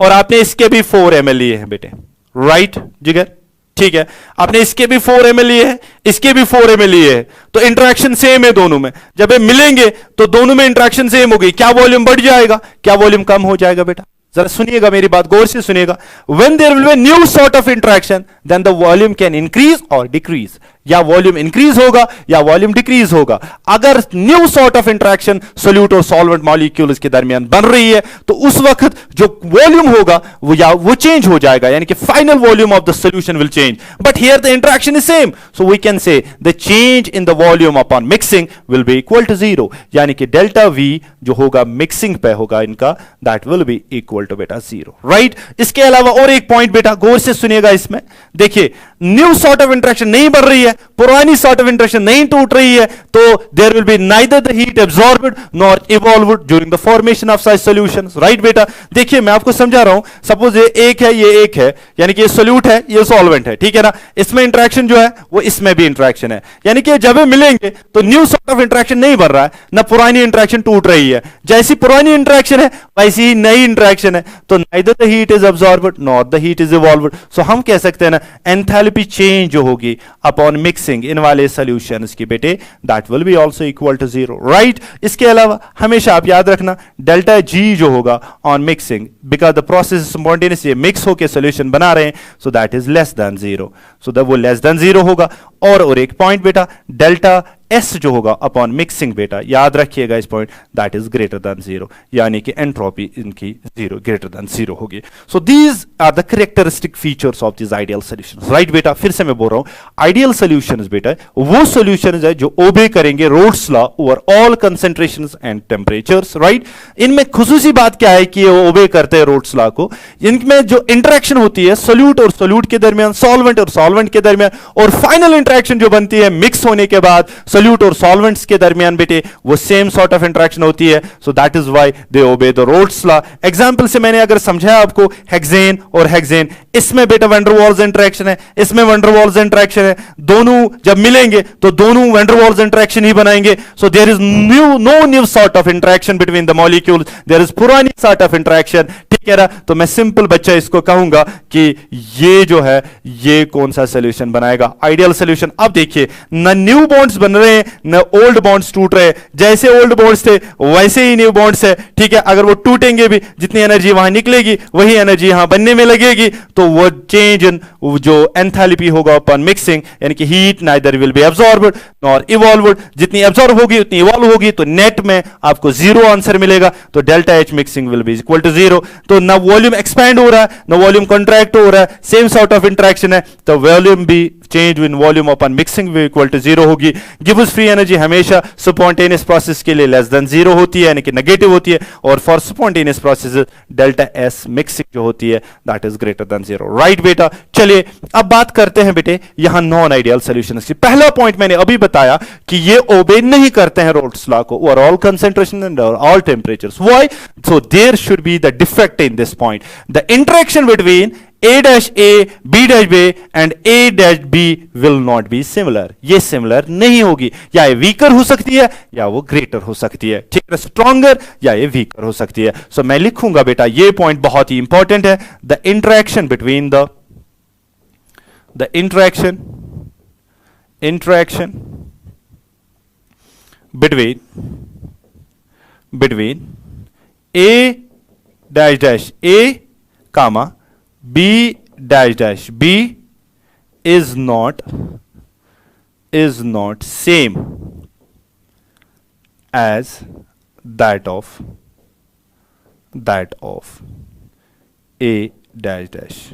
और आपने इसके भी 4 ml लिए हैं बेटे। राइट जिगर, ठीक है, आपने इसके भी 4 ml लिए हैं, इसके भी 4 ml लिए हैं, तो इंटरेक्शन सेम है दोनों में। जब ये मिलेंगे तो दोनों में इंटरेक्शन सेम होगी, क्या वॉल्यूम बढ़ जाएगा, क्या वॉल्यूम कम हो जाएगा बेटा? जरा सुनिएगा मेरी बात, गौर से सुनिएगा। When there will be a new sort of interaction, then the volume can increase or decrease, या वॉल्यूम इंक्रीज होगा या वॉल्यूम डिक्रीज होगा। अगर new sort of interaction solute और सॉल्वेंट मॉलिक्यूल्स के दरमियान बन रही है, तो उस वक्त जो वॉल्यूम होगा वो चेंज हो जाएगा, यानी कि final volume of the solution will change, but here the interaction is same, so we can say the change in the volume upon mixing will be equal to 0, यानी कि डेल्टा V जो होगा mixing पे होगा इनका, that will be equal to बेटा 0। Right, इसके अलावा और एक पॉइंट बेटा गौर से सुनिएगा, इसमें देखिए न्यू सॉर्ट ऑफ इंटरेक्शन नहीं बढ़ रही है, पुरानी सॉर्ट ऑफ इंटरेक्शन नहीं टूट रही है, तो there will be neither the heat absorbed nor evolved during the formation of such solutions. Right बेटा, देखिए मैं आपको समझा रहा हूं, सपोज ये एक है, ये एक है, यानी कि ये सोल्यूट है, ये सॉल्वेंट है, ठीक है ना, इसमें इंटरेक्शन जो है वो इसमें भी इंटरेक्शन है, यानी कि जब ये मिलेंगे तो न्यू सॉर्ट ऑफ इंटरेक्शन नहीं बढ़ रहा है, ना पुरानी इंटरेक्शन टूट रही है, जैसी पुरानी इंटरेक्शन है वैसी ही नई इंटरेक्शन है, तो neither the heat is absorbed nor the heat is evolved. So हम कह सकते हैं ना एंथैल्पी चेंज जो होगी अपॉन मिक्सिंग इन वाले सॉल्यूशंस की बेटे, that will be also equal to 0। Right, इसके अलावा हमेशा आप याद रखना डेल्टा G जो होगा on mixing, because the process spontaneous, ये मिक्स होकर सॉल्यूशन बना रहे हैं, so that is less than 0, so that वो लेस देन 0 होगा। और एक पॉइंट बेटा, डेल्टा एस जो होगा अपॉन मिक्सिंग बेटा, याद रखिएगा इस point, that is greater than zero, यानी कि एंट्रोपी इनकी जीरो ग्रेटर देन जीरो होगी. So these are the characteristic features of this ideal solutions. Right बेटा, फिर से मैं बोल रहा हूं, आइडियल सॉल्यूशंस बेटा वो सॉल्यूशंस है जो ओबे करेंगे Raoult's law over all concentrations and temperatures. Right, इनमें खुसूसी बात क्या है कि ये ओबे करते हैं रोड्स लॉ को. इनमें जो इंटरेक्शन होती है सोल्यूट और सोल्यूट के दरमियान, सॉल्वेंट और सॉल्वेंट के दरमियान, और फाइनल इंटरेक्शन जो बनती है मिक्स होने के बाद सोल्यूट और सॉल्वेंट्स के दरमियान बेटे, वो सेम सॉर्ट ऑफ इंटरेक्शन होती है. So that is why they obey the roads law. Example से मैंने अगर समझाया आपको, हेक्सेन और हेक्सेन, इसमें बेटा वैन डर वाल्स इंटरेक्शन है, इसमें वैन डर वाल्स इंटरेक्शन है, दोनों जब मिलेंगे तो दोनों वैन डर वाल्स इंटरेक्शन ही बनाएंगे. So there is no new sort of interaction between the molecules, there is पुरानी सॉर्ट ऑफ इंटरेक्शन. ठीक है ना, तो मैं सिंपल बच्चा इसको कहूंगा कि ये जो है ये कौन सा सॉल्यूशन बनाएगा, आइडियल सॉल्यूशन. अब देखिए, न न्यू बॉन्ड्स बन रहे हैं न ओल्ड बॉन्ड्स टूट रहे हैं, जैसे ओल्ड बॉन्ड्स थे वैसे ही न्यू बॉन्ड्स है. ठीक है, अगर वो टूटेंगे भी, जितनी एनर्जी वहां निकलेगी वही एनर्जी यहां बनने में लगेगी. तो वो चेंज इन जो एंथैल्पी होगा अपॉन मिक्सिंग, यानी कि heat neither will be absorbed nor evolved, जितनी एब्जॉर्ब होगी उतनी इवॉल्व होगी, तो नेट में आपको जीरो आंसर मिलेगा. तो delta H mixing will be equal to zero. तो ना वॉल्यूम एक्सपैंड हो रहा है ना वॉल्यूम कॉन्ट्रैक्ट हो रहा है, सेम सॉर्ट ऑफ इंटरेक्शन है, तो वॉल्यूम भी change in volume upon mixing भी इक्वल टू जीरो होगी. गिब्स फ्री एनर्जी हमेशा स्पॉन्टेनियस प्रोसेस के लिए लेस देन जीरो होती है, यानी कि नेगेटिव होती है, और for spontaneous process delta S mixing जो होती है that is greater than zero. Right बेटा, चलिए अब बात करते हैं बेटे यहां नॉन आइडियल सॉल्यूशंस की. पहला पॉइंट मैंने अभी बताया कि ये ओबे नहीं करते हैं रोल्स लॉ को over all concentration and all temperatures. Why? So there should be the defect in this point. The interaction between A dash A, B dash B and A dash B will not be similar. ये similar नहीं होगी, या ये weaker हो सकती है या वो ग्रेटर हो सकती है. ठीक है, स्ट्रॉन्गर या ये वीकर हो सकती है. सो मैं लिखूंगा बेटा, ये पॉइंट बहुत ही इंपॉर्टेंट है. The interaction between the interaction between A dash dash A comma B dash dash B is not same as that of A dash dash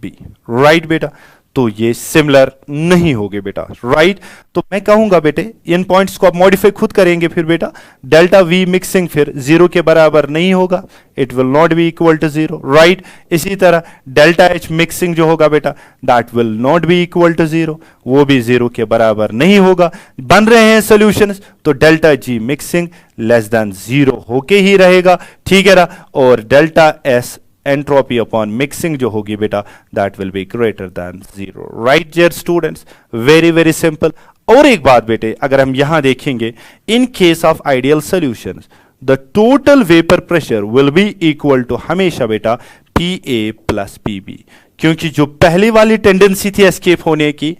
B. right बेटा, तो ये सिमिलर नहीं होगे बेटा. राइट, तो मैं कहूंगा बेटे इन पॉइंट्स को आप मॉडिफाई खुद करेंगे. फिर बेटा डेल्टा वी मिक्सिंग फिर जीरो के बराबर नहीं होगा, it will not be equal to zero. Right, इसी तरह डेल्टा एच मिक्सिंग जो होगा बेटा that will not be equal to zero, वो भी जीरो के बराबर नहीं होगा. बन रहे हैं सॉल्यूशंस, तो delta G mixing less than zero होके ही रहेगा. ठीक है ना, और delta S entropy upon mixing जो होगी बेटा that will be greater than zero. Right dear students, very very simple. और एक बात बेटे, अगर हम यहां देखेंगे, in case of ideal solutions the total vapour pressure will be equal to हमेशा बेटा PA प्लस PB, क्योंकि जो पहली वाली टेंडेंसी थी एस्केप होने की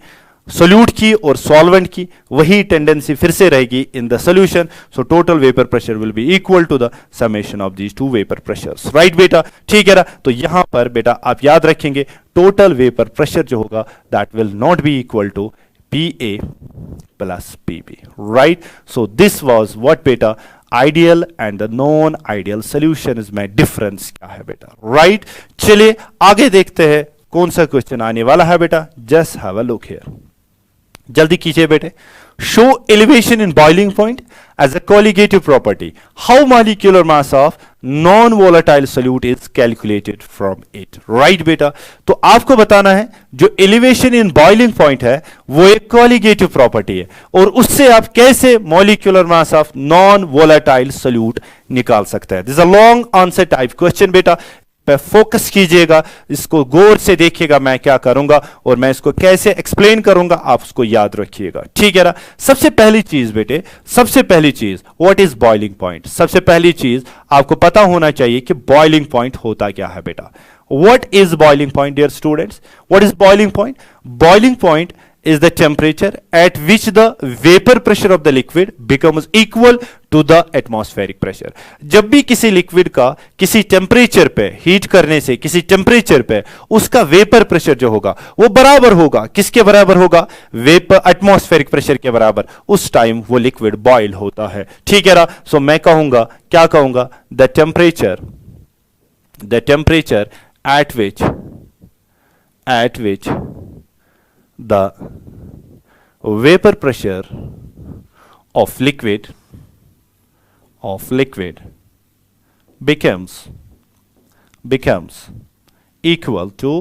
सोल्यूट की और सॉल्वेंट की, वही टेंडेंसी फिर से रहेगी in the solution. So total vapour pressure will be equal to the summation of these two vapour pressures. Right बेटा, ठीक है ना. तो यहां पर बेटा आप याद रखेंगे टोटल वेपर प्रेशर जो होगा that will not be equal to PA plus PB. Right, so this was what बेटा ideal and the non ideal solution में डिफरेंस क्या है बेटा. राइट, चलिए आगे देखते हैं कौन सा क्वेश्चन आने वाला है बेटा. Just have a look here, जल्दी कीजिए बेटे. Show elevation in boiling point as a colligative property. How molecular mass of non volatile solute is calculated from it. Right बेटा, तो आपको बताना है जो एलिवेशन इन बॉइलिंग पॉइंट है वो एक कोलिगेटिव प्रॉपर्टी है, और उससे आप कैसे molecular mass of non volatile solute निकाल सकते हैं. This a long answer type question बेटा, पे फोकस कीजिएगा, इसको गौर से देखिएगा मैं क्या करूंगा और मैं इसको कैसे एक्सप्लेन करूंगा, आप उसको याद रखिएगा. ठीक है ना. सबसे पहली चीज बेटे, सबसे पहली चीज व्हाट इज बॉइलिंग पॉइंट. सबसे पहली चीज आपको पता होना चाहिए कि बॉइलिंग पॉइंट होता क्या है बेटा. What is boiling point dear students, what is boiling point. Boiling point is the temperature at which the vapor pressure of the liquid becomes equal to the atmospheric pressure. जब भी किसी liquid का किसी temperature पे heat करने से किसी temperature पे उसका वेपर प्रेशर जो होगा वो बराबर होगा, किसके बराबर होगा? वेपर एटमॉस्फेरिक प्रेशर के बराबर, उस टाइम वो लिक्विड बॉयल होता है। ठीक है ना? सो मैं कहूंगा, क्या कहूंगा? The temperature at which the vapor pressure of liquid becomes equal to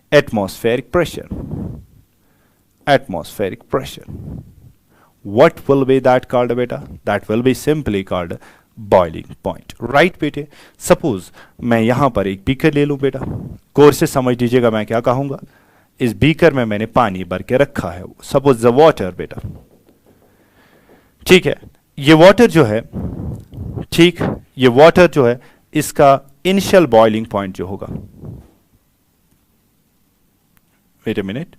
atmospheric pressure. What will be that called, beta? That will be simply called boiling point. Right बेटे, सपोज मैं यहां पर एक बीकर ले लूं बेटा, गौर से समझ लीजिएगा मैं क्या कहूंगा। इस बीकर में मैंने पानी भर के रखा है, सपोज द वाटर बेटा। ठीक है, ये वाटर जो है, ठीक, ये वाटर जो है इसका इनिशियल बॉइलिंग पॉइंट जो होगा, वेट अ मिनट,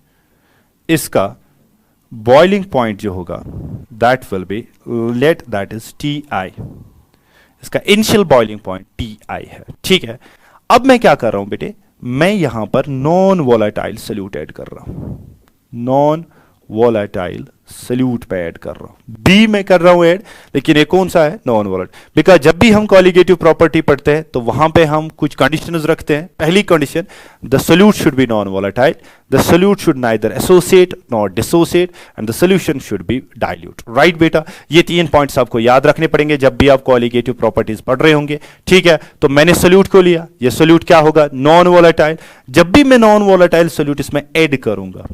इसका बॉइलिंग पॉइंट जो होगा that will B, let that is Ti। इसका इनिशियल बॉइलिंग पॉइंट Ti है। ठीक है, अब मैं क्या कर रहा हूं बेटे, मैं यहां पर नॉन वोलेटाइल सॉल्यूट ऐड कर रहा हूं, नॉन वोलेटाइल सॉल्यूट पे ऐड कर रहा हूं, बी में कर रहा हूं ऐड, लेकिन ये कौन सा है? Non volatile. बिकॉज जब भी हम कॉलिगेटिव प्रॉपर्टी पढ़ते हैं तो वहां पे हम कुछ कंडीशंस रखते हैं। पहली condition, the solute should be non volatile, the solute should neither associate nor dissociate, and the solution should be dilute. Right बेटा, ये 3 पॉइंट्स आपको याद रखने पड़ेंगे जब भी आप कॉलिगेटिव प्रॉपर्टीज पढ़ रहे होंगे। ठीक है, तो मैंने सॉल्यूट को लिया, ये सॉल्यूट क्या होगा? Non volatile. जब भी मैं नॉन वोलेटाइल सॉल्यूट इसमें ऐड करूंगा,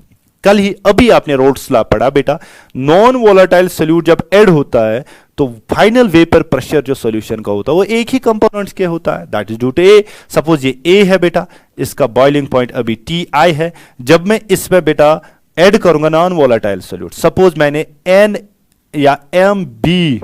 कल ही अभी आपने रोड्स लॉ पढ़ा बेटा, नॉन वोलेटाइल सॉल्यूट जब ऐड होता है तो फाइनल वेपर प्रेशर जो सॉल्यूशन का होता है वो एक ही कंपोनेंट्स के होता है, that is due to A. Suppose ये ए है बेटा, इसका बॉइलिंग पॉइंट अभी Ti है। जब मैं इसमें बेटा ऐड करूंगा नॉन वोलेटाइल सॉल्यूट, सपोज मैंने N या MB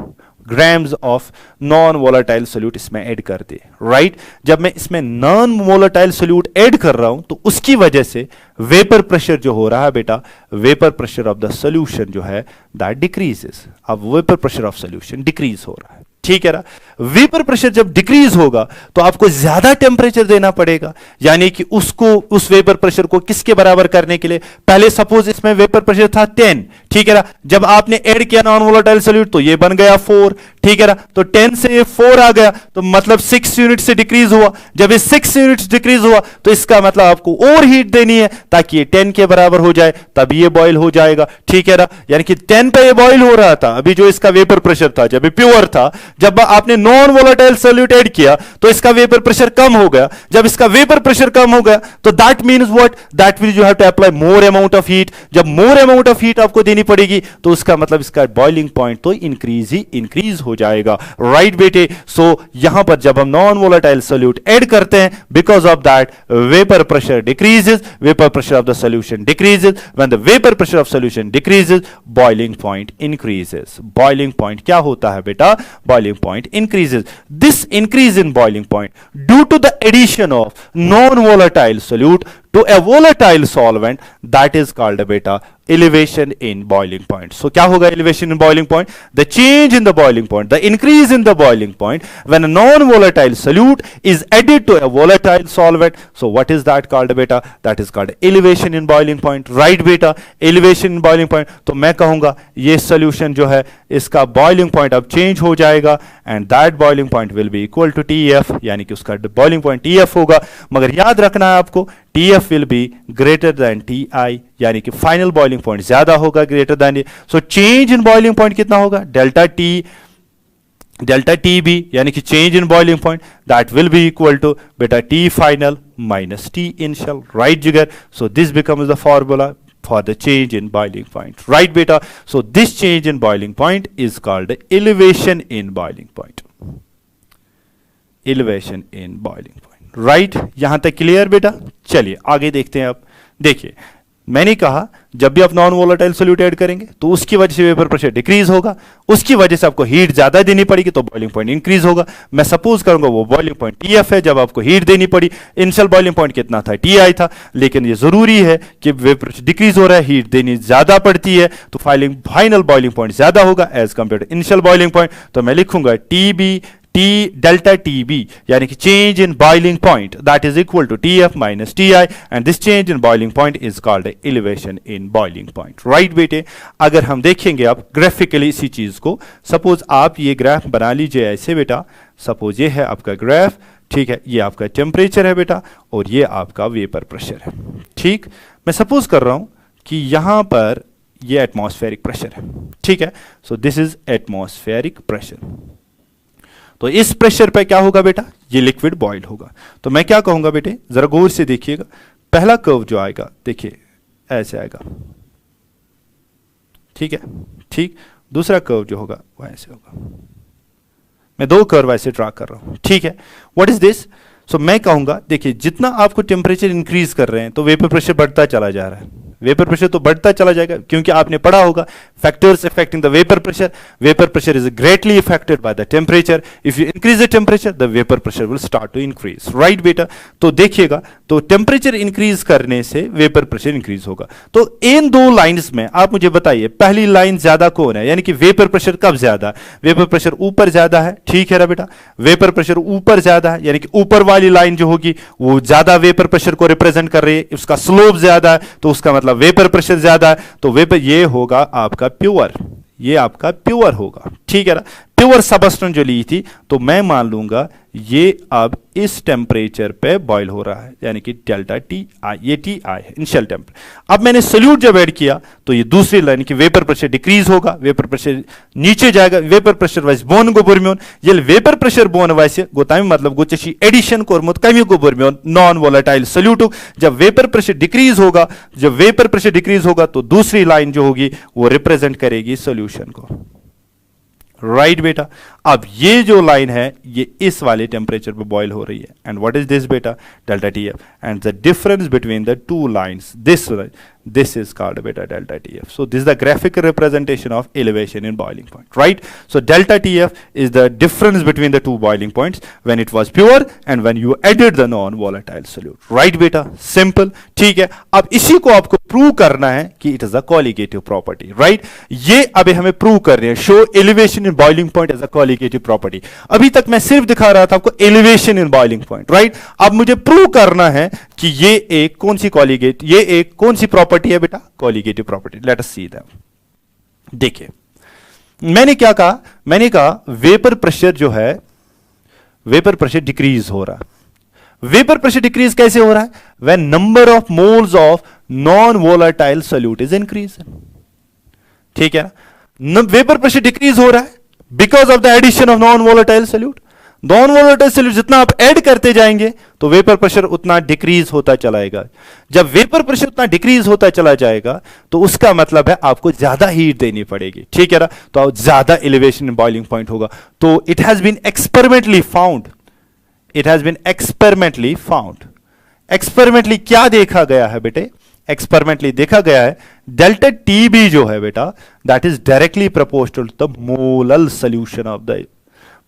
grams of non volatile solute इसमें ऐड कर दे। राइट, जब मैं इसमें नॉन वोलेटाइल सॉल्यूट ऐड कर रहा हूं तो उसकी वजह से वेपर प्रेशर जो हो रहा है बेटा, vapour pressure of the solution जो है दैट डिक्रीजेस। अब vapour pressure of solution decrease हो रहा है। ठीक है ना? वेपर प्रेशर जब डिक्रीज होगा तो आपको ज्यादा टेम्परेचर देना पड़ेगा, यानी कि उसको, उस वेपर प्रेशर को किसके बराबर करने के लिए, पहले सपोज इसमें वेपर प्रेशर था 10, ठीक है ना? जब आपने ऐड किया नॉन वोलेटाइल सॉल्यूट तो ये बन गया 4, ठीक है ना? तो 10 से 4 आ गया तो मतलब 6 यूनिट से डिक्रीज हुआ। जब ये 6 यूनिट डिक्रीज हुआ तो इसका मतलब आपको और हीट देनी है ताकि ये 10 के बराबर हो जाए, तभी ये बॉयल हो जाएगा। ठीक है ना? यानी कि 10 पे ये बॉयल हो रहा था, अभी जो इसका वेपर प्रेशर था जब ये प्योर था, जब आपने नॉन वोलेटाइल सॉल्यूट ऐड किया तो इसका वेपर प्रेशर कम हो गया। जब इसका वेपर प्रेशर कम हो गया तो that means what, that means you have to apply more amount of heat. जब मोर अमाउंट ऑफ हीट आपको देनी पड़ेगी तो उसका मतलब इसका बॉइलिंग पॉइंट तो इंक्रीज हो जाएगा। राइट बेटे, सो यहां पर जब हम नॉन वोलेटाइल सॉल्यूट ऐड करते हैं, because of that vapour pressure decreases, vapour pressure of the solution decreases. When the vapour pressure of solution decreases, boiling point increases. Boiling point क्या होता है बेटा? Boiling point increases. This increase in boiling point due to the addition of non-volatile solute to a volatile solvent, that is called a beta elevation in boiling point. So क्या होगा elevation in boiling point? The change in the boiling point, the increase in the boiling point when a non-volatile solute is added to a volatile solvent. So what is that called beta? That is called elevation in boiling point. Right beta, elevation in boiling point. तो मैं कहूंगा ये solution जो है इसका boiling point अब change हो जाएगा and that boiling point will be equal to TF, यानी कि उसका boiling point TF होगा। मगर याद रखना है आपको, TF will be greater than Ti, यानी कि फाइनल बॉइलिंग पॉइंट ज्यादा होगा, greater than. So change in boiling point कितना होगा? डेल्टा टी बी, यानी कि change in boiling point that will be equal to बेटा T final minus T initial. Right जिगर, so this becomes the formula for the change in boiling point. Right beta, so this change in boiling point is called elevation in boiling point. Elevation in boiling point. Right, यहां तक clear बेटा? चलिए आगे देखते हैं। अब देखिए मैंने कहा जब भी आप नॉन वोलेटाइल सोल्यूट ऐड करेंगे तो उसकी वजह से वेपर प्रेशर डिक्रीज होगा, उसकी वजह से आपको हीट ज्यादा देनी पड़ेगी तो बॉइलिंग पॉइंट इंक्रीज होगा। मैं सपोज करूंगा वो बॉइलिंग पॉइंट टीएफ है, जब आपको हीट देनी पड़ी इनिशियल बॉइलिंग पॉइंट कितना था, टीआई था, लेकिन ये जरूरी है कि वेपर प्रेशर डिक्रीज हो रहा है, हीट देनी ज्यादा पड़ती है तो फाइनल बॉइलिंग पॉइंट ज्यादा होगा as compare to initial boiling point. तो मैं लिखूंगा टीबी T delta TB यानी कि change in boiling point that is equal to TF minus TI and this change in boiling point is called elevation in boiling point, right बेटे। अगर हम देखेंगे आप ग्राफिकली इसी चीज को, सपोज आप ये ग्राफ बना लीजिए ऐसे बेटा, सपोज ये है आपका ग्राफ, ठीक है, ये आपका टेम्परेचर है बेटा और ये आपका वेपर प्रेशर है, ठीक। मैं सपोज कर रहा हूं कि यहां पर ये एटमॉस्फेरिक प्रेशर है, ठीक है, so this is atmospheric pressure. तो इस प्रेशर पे क्या होगा बेटा, ये लिक्विड बॉईल होगा। तो मैं क्या कहूंगा बेटे, जरा गौर से देखिएगा, पहला कर्व जो आएगा देखिए ऐसे आएगा, ठीक है, ठीक। दूसरा कर्व जो होगा वो ऐसे होगा। मैं दो कर्व ऐसे ड्रा कर रहा हूं, ठीक है। What is this? सो मैं कहूंगा देखिए जितना आपको टेम्परेचर इंक्रीज कर रहे हैं तो वेपर प्रेशर बढ़ता चला जा रहा है, वेपर प्रेशर तो बढ़ता चला जाएगा क्योंकि आपने पढ़ा होगा factors affecting the vapour pressure is greatly affected by the temperature, if you increase the temperature the vapour pressure will start to increase, right बेटा। तो देखिएगा, तो टेम्परेचर इंक्रीज करने से वेपर प्रेशर इंक्रीज होगा। तो इन दो लाइंस में आप मुझे बताइए पहली लाइन ज्यादा कौन है, यानी कि वेपर प्रेशर कब ज्यादा है, वेपर प्रेशर ऊपर ज्यादा है, ठीक है ना बेटा, वेपर प्रेशर ऊपर ज्यादा है, यानी कि ऊपर वाली लाइन जो होगी वो ज्यादा वेपर प्रेशर को रिप्रेजेंट कर रही है, उसका स्लोप ज्यादा है तो उसका मतलब वेपर प्रेशर ज्यादा है, तो वेपर ये होगा आपका प्योर, ये आपका प्योर होगा, ठीक है ना। प्योर सबस्टेंस जो ली थी तो मैं मान लूंगा ये अब इस टेम्परेचर पे बॉईल हो रहा है, यानी कि डेल्टा टी आई, ये टी आई है इनिशियल टेम्परेचर। अब मैंने सोल्यूट जब ऐड किया तो ये दूसरी लाइन की वेपर प्रेशर डिक्रीज होगा, वेपर प्रेशर नीचे जाएगा, वेपर प्रेशर वाइज बोन गो बुरमियोन, ये vapour pressure bone wise Gotami मतलब गोचेशी एडिशन कोरमुत कमी गो बुरमियोन नॉन वोलेटाइल सोल्यूट। जब वेपर प्रेशर डिक्रीज होगा, जब वेपर प्रेशर डिक्रीज होगा तो दूसरी लाइन जो होगी वो रिप्रेजेंट करेगी सोल्यूशन को, राइट बेटा। अब ये जो लाइन है ये इस वाले टेम्परेचर पे बॉईल हो रही है, एंड व्हाट इज दिस बेटा, delta T F, and the difference between the two lines this is called beta delta TF. So this is the graphical representation of elevation in boiling point, right? So delta TF is the difference between the two boiling points when it was pure and when you added the non-volatile solute, right beta? Simple, ठीक है। अब इसी को आपको prove करना है कि it is a colligative property, right? ये अभी हमें प्रूव कर रहे हैं, show elevation in boiling point as a colligative property। अभी तक मैं सिर्फ दिखा रहा था आपको elevation in boiling point, right? अब मुझे प्रूव करना है कि ये एक कौन सी colligate, ये एक कौन सी प्रॉपर्टी है बेटा, colligative property. Let us see that. देखिए मैंने क्या कहा, मैंने कहा वेपर प्रेशर जो है, वेपर प्रेशर डिक्रीज हो रहा है। वेपर प्रेशर डिक्रीज कैसे हो रहा है, when number of moles of non volatile solute is increase, ठीक है ना। वेपर प्रेशर डिक्रीज हो रहा है because of the addition of non volatile solute. Non volatile solute जितना आप ऐड करते जाएंगे तो वेपर प्रेशर उतना डिक्रीज होता चलाएगा। जब वेपर प्रेशर उतना डिक्रीज होता चला जाएगा तो उसका मतलब है आपको ज्यादा हीट देनी पड़ेगी, ठीक है ना। तो ज्यादा एलिवेशन इन बॉइलिंग पॉइंट होगा। तो it has been experimentally found, it has been experimentally found. Experimentally क्या देखा गया है बेटे, एक्सपेरिमेंटली देखा गया है डेल्टा टीबी जो है बेटा that is directly proportional to the molal solution of the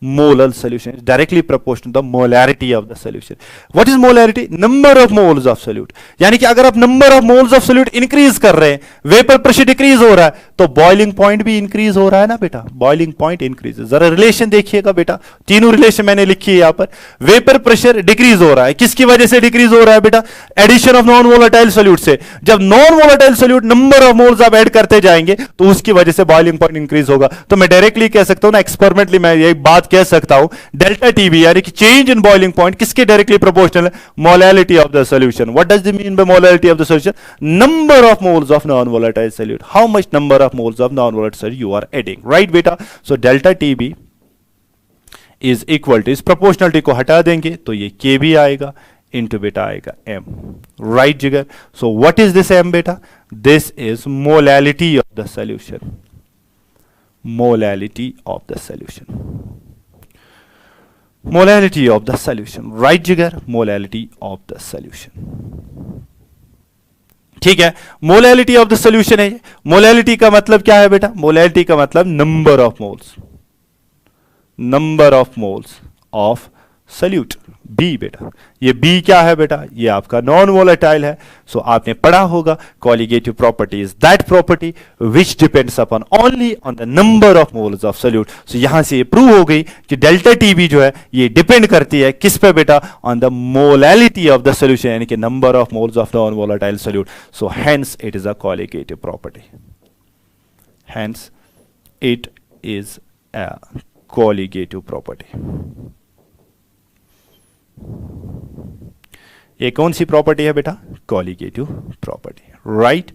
molar solution is directly proportional to the molarity of the solution. What is molarity? Number of moles of solute. यानी कि अगर आप number of moles of solute increase कर रहे हैं, vapor pressure decrease हो रहा है, तो boiling point भी increase हो रहा है ना बेटा, boiling point increases। जरा relation देखिएगा बेटा, तीनों relation मैंने लिखी है यहाँ पर। vapor pressure decrease हो रहा है, किसकी वजह से decrease हो रहा है बेटा, addition of non volatile solute से। जब non volatile solute number of moles आप add करते जाएंगे तो उसकी वजह से boiling point increase होगा। तो मैं directly कह सकता हूँ ना, experimentally मैं ये बात कह सकता हूं डेल्टा टीबी यानी कि चेंज इन बॉइलिंग पॉइंट किसके डायरेक्टली प्रोपोर्शनल है, molality of the solution. What does it mean by molality of the solution, number of moles of non volatile solute, how much number of moles of non volatile solute you are adding, right बेटा। So delta TB is equal to, इस proportionality को हटा देंगे तो ये के भी आएगा इंटू बेटा आएगा एम, राइट जिगर। So what is this M बेटा, this is molality of the solution, molality of the solution, molality of the solution, right जिगर, molality of the solution, ठीक है, मोलैलिटी ऑफ द सोल्यूशन है। Molality का मतलब क्या है बेटा? मोलैलिटी का मतलब number of moles, number of moles of solute, B बेटा। ये बी क्या है बेटा? ये आपका नॉन वोलेटाइल है। सो आपने पढ़ा होगा colligative property is that property which depends upon only on the number of moles of solute. So यहां से ये प्रूव हो गई कि डेल्टा टीबी जो है ये डिपेंड करती है किस पे बेटा? On the molality of the solution, यानी कि number of moles of non volatile solute. So hence it is a colligative property, hence it is a colligative property. ये कौन सी प्रॉपर्टी है बेटा? Colligative property, right.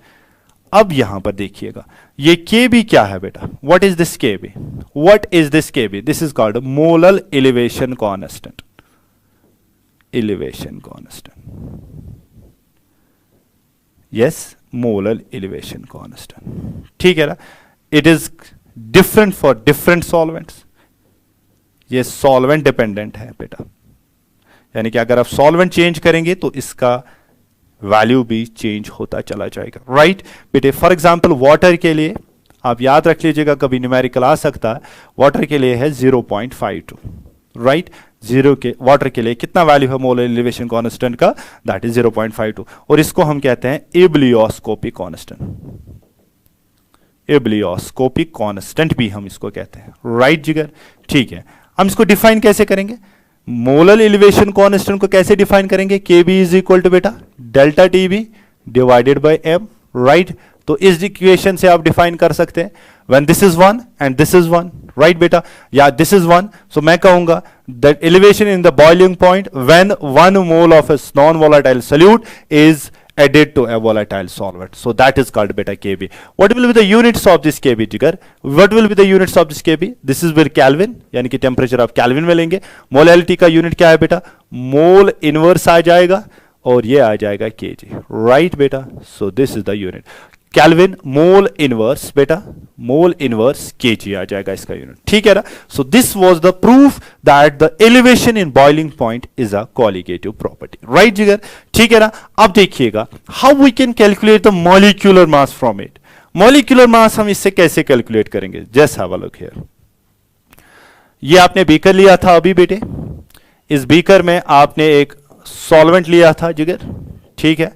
अब यहां पर देखिएगा ये के बी क्या है बेटा? What is this K B? What is this K B? This is called molal elevation constant, elevation constant, yes, molal elevation constant, ठीक है ना। It is different for different solvents, ये सॉल्वेंट डिपेंडेंट है बेटा, यानी कि अगर आप सॉल्वेंट चेंज करेंगे तो इसका वैल्यू भी चेंज होता चला जाएगा, राइट बेटे। फॉर एग्जांपल वाटर के लिए आप याद रख लीजिएगा, कभी न्यूमेरिकल आ सकता है, वाटर के लिए है 0.52, राइट। जीरो के वाटर के लिए कितना वैल्यू है मोलर एलिवेशन कांस्टेंट का? दैट इज 0.52, और इसको हम कहते हैं एब्लियोस्कोपिक कांस्टेंट, एब्लियोस्कोपिक कांस्टेंट भी हम इसको कहते हैं, राइट जिगर, ठीक है। हम इसको डिफाइन कैसे करेंगे? मोलर एलिवेशन कांस्टेंट को कैसे डिफाइन करेंगे? K B is equal to बेटा delta T B divided by M, right. तो इस इक्वेशन से आप डिफाइन कर सकते हैं when this is 1 and this is 1, right बेटा, या दिस इज 1, सो मैं कहूंगा that elevation in the boiling point when 1 mole of a non volatile solute is added to a volatile solvent, so that is called beta kb. What will be the units of this kb jigar? What will be the units of this kb? This is with Kelvin, यानी कि temperature आप kelvin में लेंगे। Molality का unit क्या है बेटा? Mole inverse आ जाएगा और ये आ जाएगा kg, राइट बेटा। So this is the unit kelvin mole inverse बेटा, मोल इनवर्स kg आ जाएगा इसका यूनिट, ठीक है ना। So this was the proof that the elevation in boiling point is a colligative property, right जिगर, ठीक है ना। अब देखिएगा how we can calculate the molecular mass from it. Molecular mass हम इससे कैसे कैलकुलेट करेंगे? Just have a look here. ये आपने बीकर लिया था अभी बेटे, इस बीकर में आपने एक सॉल्वेंट लिया था जिगर, ठीक है।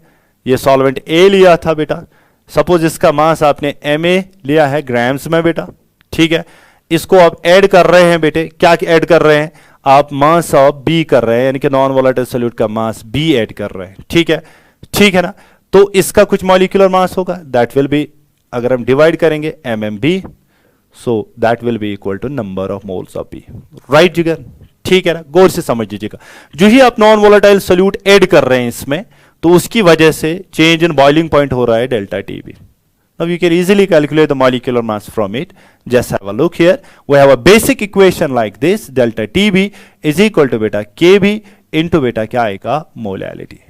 ये सॉल्वेंट ए लिया था बेटा, सपोज इसका मास आपने एम ए लिया है ग्राम्स में बेटा, ठीक है। इसको आप ऐड कर रहे हैं बेटे, क्या ऐड कर रहे हैं आप? मास ऑफ बी कर रहे हैं, यानी कि नॉन वोलेटाइल सॉल्यूट का मास बी ऐड कर रहे हैं, ठीक है, ठीक है ना। तो इसका कुछ मॉलिक्यूलर मास होगा, दैट विल बी, अगर हम डिवाइड करेंगे M M B, so that will be equal to number of moles of B, right जिगर, ठीक है ना। गौर से समझ लीजिएगा, जो ही आप नॉन वोलेटाइल सॉल्यूट ऐड कर रहे हैं इसमें, तो उसकी वजह से चेंज इन बॉइलिंग पॉइंट हो रहा है delta TB. Now you can easily calculate the molecular mass from it. Just have a look here. We have a basic equation like this. Delta TB is equal to beta KB into beta क्या आएगा? Molality.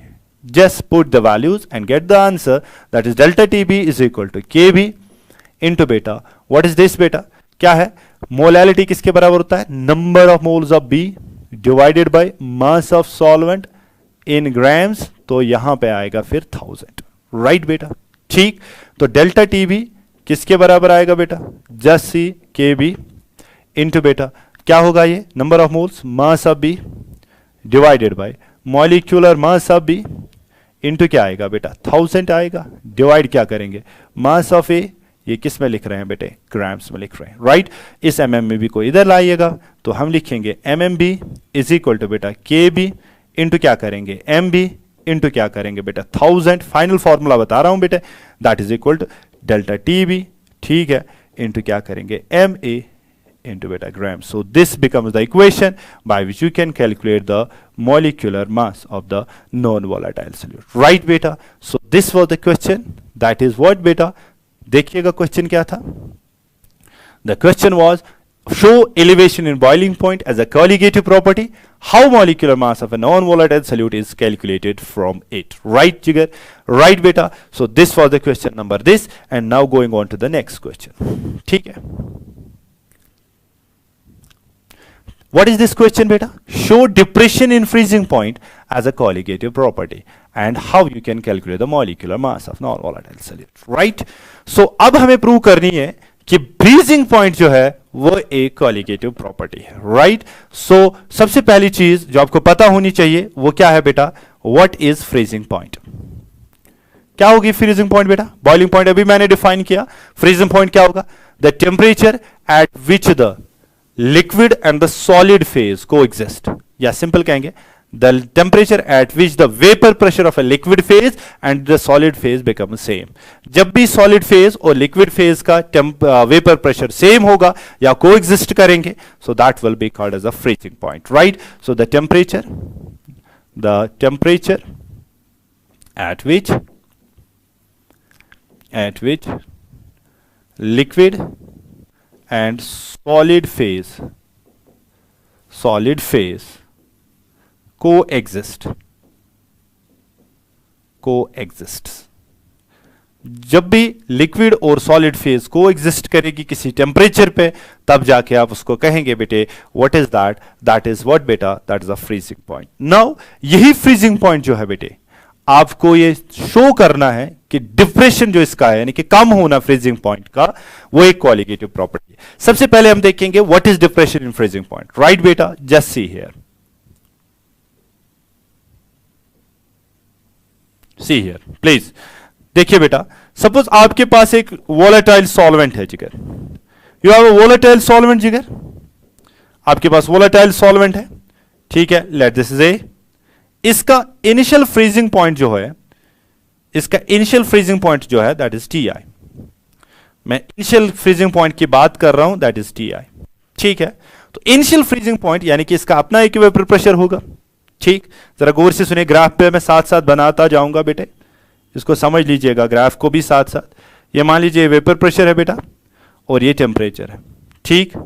Just put the values and get the answer. That is delta TB is equal to KB into beta. What is this beta? क्या है? Molality किसके बराबर होता है? Number of moles of B divided by mass of solvent in grams. तो यहां पे आएगा फिर 1000. राइट बेटा, ठीक। तो डेल्टा टीबी किसके बराबर आएगा बेटा? जस्ट सी के बी इंटू बेटा क्या होगा? ये number of moles mass of B divided by molecular mass of B into क्या आएगा बेटा? 1000 आएगा। डिवाइड क्या करेंगे? मास ऑफ ए, ये किस में लिख रहे हैं बेटे? ग्राम्स में लिख रहे हैं, राइट। इस एम में भी को इधर लाइएगा तो हम लिखेंगे M M B is equal to बेटा के बी इंटू क्या करेंगे? एम बी इंटू क्या करेंगे बेटा? 1000। फाइनल फॉर्मूला बता रहा हूं बेटे, that is equal to delta T B, ठीक है, इंटू क्या करेंगे? M A into beta grams. So this becomes the equation by which you can calculate the molecular mass of the non-volatile solute. Right beta? So this was the question. That is what beta? देखिएगा question क्या था? The question was show elevation in boiling point as a colligative property. How molecular mass of a non-volatile solute is calculated from it. Right Jigar? Right beta? So this was the question number this, and now going on to the next question. ठीक है? What is this question, beta? Show depression in freezing point as a colligative property and how you can calculate the molecular mass of non-volatile solute, right? So अब हमें prove करनी है कि freezing point जो है वो एक colligative property है, right? So सबसे पहली चीज जो आपको पता होनी चाहिए वो क्या है बेटा? What is freezing point? क्या होगी freezing point बेटा? Boiling point अभी मैंने डिफाइन किया. Freezing point क्या होगा? The temperature at which the liquid and the solid phase coexist. या सिंपल कहेंगे the temperature at which the vapor pressure of a liquid phase and the solid phase become same. जब भी solid phase और liquid phase का vapor pressure same होगा या coexist करेंगे, so that will be called as a freezing point, right? So the temperature at which liquid and solid phase coexists. जब भी liquid और सॉलिड फेज को exist करेगी किसी टेम्परेचर पे, तब जाके आप उसको कहेंगे बेटे what is that is what बेटा, that is a freezing point. Now यही फ्रीजिंग पॉइंट जो है बेटे आपको ये शो करना है कि डिप्रेशन जो इसका है यानी कि कम होना फ्रीजिंग पॉइंट का, वो एक कॉलिगेटिव प्रॉपर्टी है. सबसे पहले हम देखेंगे what is depression in freezing point, right बेटा? Just see here, see here please. देखिए बेटा, सपोज आपके पास एक वोलेटाइल सॉल्वेंट है जिगर, you have a volatile solvent जिगर, आपके पास वोलेटाइल सॉल्वेंट है, ठीक है. लेट दिस इज ए, इसका इनिशियल फ्रीजिंग पॉइंट जो है, दैट इज टी आई. मैं इनिशियल फ्रीजिंग पॉइंट की बात कर रहा हूं, दैट इज टी आई, ठीक है. तो इनिशियल फ्रीजिंग पॉइंट यानी कि इसका अपना एक वेपर प्रेशर होगा, ठीक. जरा गौर से सुनिए, ग्राफ पे मैं साथ साथ बनाता जाऊंगा बेटे, इसको समझ लीजिएगा, ग्राफ को भी साथ साथ. ये मान लीजिए वेपर प्रेशर है बेटा और ये टेम्परेचर है, ठीक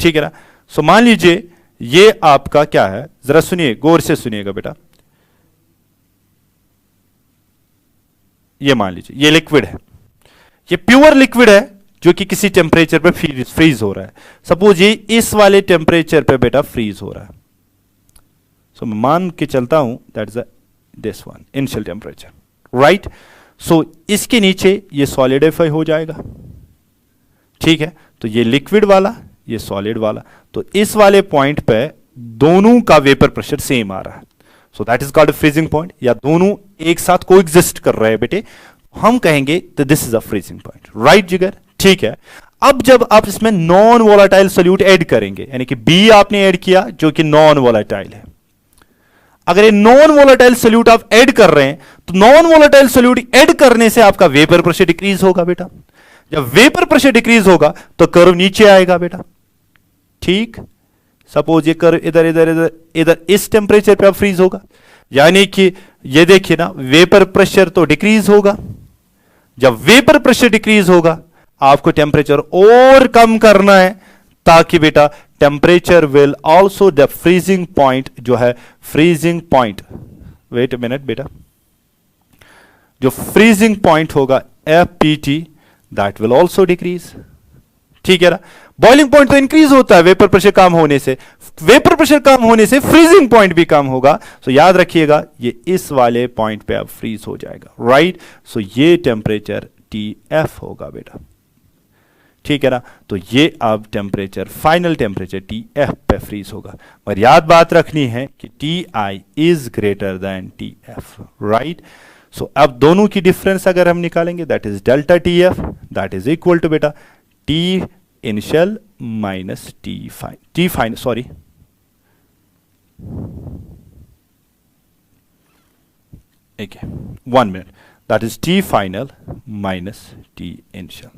है ना. सो मान लीजिए ये आपका क्या है, जरा सुनिए, गौर से सुनिएगा बेटा. ये मान लीजिए ये लिक्विड है, ये प्योर लिक्विड है जो कि किसी टेम्परेचर पे फ्रीज हो रहा है. सपोज ये इस वाले टेम्परेचर पे बेटा फ्रीज हो रहा है. सो मैं मान के चलता हूं that is this one initial temperature, right. So इसके नीचे ये सॉलिडिफाई हो जाएगा, ठीक है. तो ये लिक्विड वाला, ये सॉलिड वाला, तो इस वाले पॉइंट पे दोनों का वेपर प्रेशर सेम आ रहा है. So that is called freezing point, या दोनों एक साथ कोएग्जिस्ट कर रहे हैं बेटे, हम कहेंगे तो this is a freezing point, right जिगर, ठीक है. अब जब आप इसमें नॉन वोलाटाइल सोल्यूट ऐड करेंगे, यानी कि बी आपने ऐड किया जो कि नॉन वोलाटाइल है. अगर ये नॉन वोलाटाइल सोल्यूट आप ऐड कर रहे हैं तो नॉन वोलाटाइल सोल्यूट ऐड करने से आपका वेपर प्रेशर डिक्रीज होगा बेटा. जब वेपर प्रेशर डिक्रीज होगा तो कर्व नीचे आएगा बेटा, ठीक. सपोज ये कर्व इधर इधर इधर इधर इस टेम्परेचर पे अब फ्रीज होगा, यानी कि ये देखिए ना, वेपर प्रेशर तो डिक्रीज होगा. जब वेपर प्रेशर डिक्रीज होगा आपको टेम्परेचर और कम करना है ताकि बेटा temperature will also, the freezing point जो है, freezing point, wait a minute बेटा, जो फ्रीजिंग पॉइंट होगा F P T, that will also decrease, ठीक है ना. बॉइलिंग पॉइंट तो इंक्रीज होता है वेपर प्रेशर कम होने से, वेपर प्रेशर कम होने से फ्रीजिंग पॉइंट भी कम होगा. सो याद रखिएगा ये इस वाले पॉइंट पे अब फ्रीज हो जाएगा, राइट. सो ये टेम्परेचर टी एफ होगा बेटा, ठीक है ना. तो ये अब temperature, final temperature T F पे फ्रीज होगा. पर याद बात रखनी है कि T I is greater than T F, right. So अब दोनों की डिफरेंस अगर हम निकालेंगे, that is delta T F, that is equal to बेटा T initial minus T final, sorry, okay, 1 minute, that is T final minus T initial,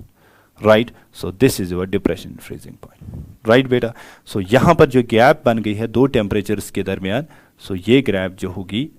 right. So this is your depression freezing point, right बेटा. So यहां पर जो gap बन गई है दो temperatures के दरमियान, so ये गैप जो होगी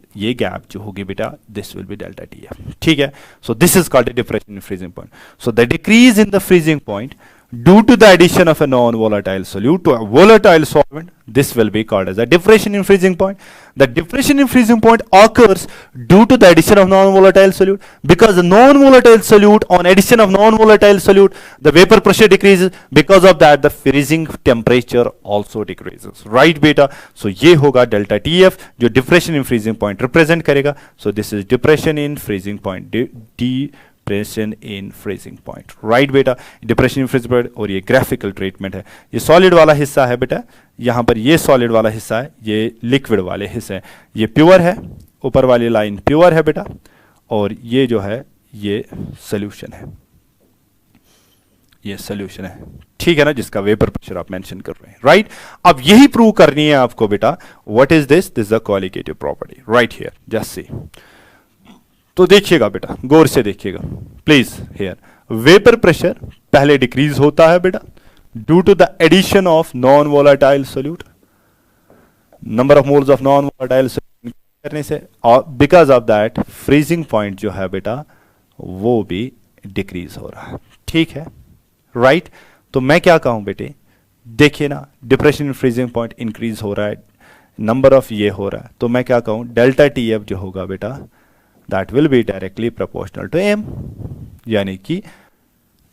बेटा, this will be delta TF, ठीक है. So this is called a depression freezing point. So the decrease in the freezing point due to the addition of a non-volatile solute to a volatile solvent, this will be called as a depression in freezing point. The depression in freezing point occurs due to the addition of non-volatile solute. Because the non-volatile solute, on addition of non-volatile solute, the vapor pressure decreases. Because of that, the freezing temperature also decreases. Right, beta? So ये होगा delta TF जो depression in freezing point represent करेगा. So this is depression in freezing point. Depression in freezing point. Right, बेटा? Depression in freezing point. और ये graphical treatment है. ये solid वाला हिस्सा है बेटा. यहाँ पर ये solid वाला हिस्सा है. ये liquid वाले हिस्से हैं. ये pure है. ऊपर वाली लाइन pure है बेटा. और ये जो है ये solution है. ये solution है. ठीक है ना, जिसका वेपर प्रेशर आप मेंशन कर रहे हैं. राइट, अब यही प्रूव करनी है आपको बेटा. What is this? This is a qualitative property. Right here, just see. तो देखिएगा बेटा, गौर से देखिएगा प्लीज. हियर वेपर प्रेशर पहले डिक्रीज होता है बेटा due to the addition of non volatile solute. Number of moles of non volatile solute करने से, और because of that freezing point जो है बेटा वो भी डिक्रीज हो रहा है. ठीक है, राइट. तो मैं क्या कहूं बेटे, देखिए ना, depression in freezing point increase हो रहा है, नंबर ऑफ ये हो रहा है. तो मैं क्या कहूं, डेल्टा TF जो होगा बेटा that will be directly proportional to M. यानी कि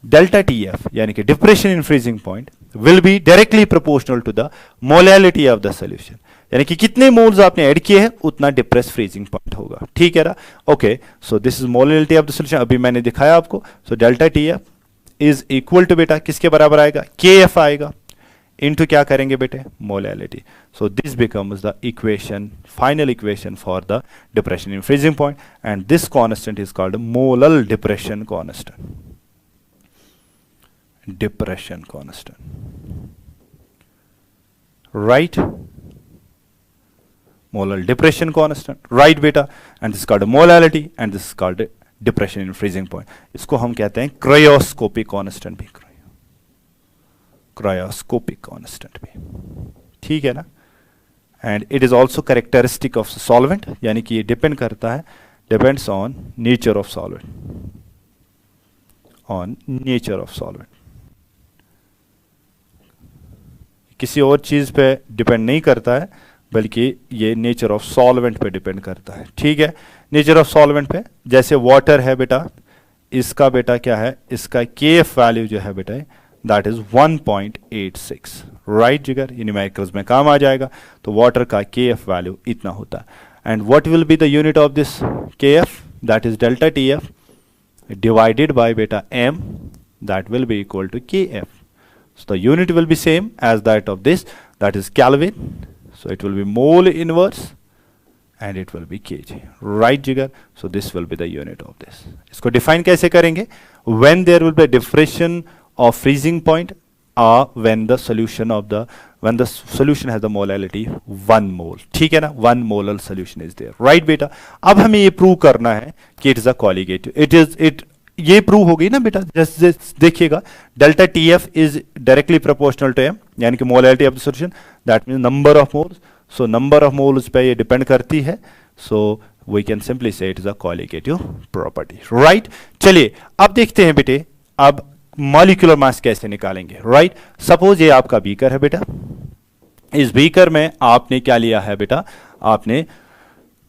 डेल्टा TF यानी कि depression in freezing point will be directly proportional to the molality of the solution. यानी कि कितने मोल्स आपने ऐड किए हैं उतना डिप्रेस फ्रीजिंग पॉइंट होगा. ठीक है ना. Okay, so this is molality of the solution. अभी मैंने दिखाया आपको. So delta TF is equal to बेटा किसके बराबर आएगा, KF आएगा, इनटू क्या करेंगे बेटे, molality. So this becomes the equation, final equation for the depression in freezing point, and this constant is called molal depression constant. Depression constant. Right, molal depression constant. Right बेटा, and this called molality and this called depression in freezing point. इसको हम कहते हैं cryoscopic constant भी, cryoscopic constant भी. ठीक है ना. And it is also characteristic of solvent, यानी कि ये डिपेंड करता है, depends on nature of solvent, on nature of solvent. किसी और चीज पे डिपेंड नहीं करता है, बल्कि ये नेचर ऑफ सॉल्वेंट पे डिपेंड करता है. ठीक है, नेचर ऑफ सॉल्वेंट पे. जैसे वाटर है बेटा, इसका बेटा क्या है, इसका KF वैल्यू जो है बेटा दैट इज 1.86. राइट जिगर, ये न्यूमेरिकल्स में काम आ जाएगा. तो वाटर का KF वैल्यू इतना होता है. And what will be the unit of this KF, that is delta TF divided by बेटा M, that will be equal to KF. So the unit will be same as that of this, that is Kelvin. So it will be mole inverse and it will be kg. Right jigar? So this will be the unit of this. इसको define कैसे करेंगे? When there will be a depression of freezing point, when the solution has the molality 1 mole. ठीक है ना, 1 molar solution is there. Right बेटा? अब हमें ये prove करना है कि it is a colligative. ये प्रूव हो गई ना बेटा. जस्ट देखिएगा, delta TF is directly proportional to M, यानी कि molality of the solution, that means number of moles. So number of moles पे ये डिपेंड करती है. So we can simply say it is a colligative property. Right, चलिए अब देखते हैं बेटे, अब मॉलिक्यूलर मास कैसे निकालेंगे. राइट, सपोज ये आपका बीकर है बेटा. इस बीकर में आपने क्या लिया है बेटा, आपने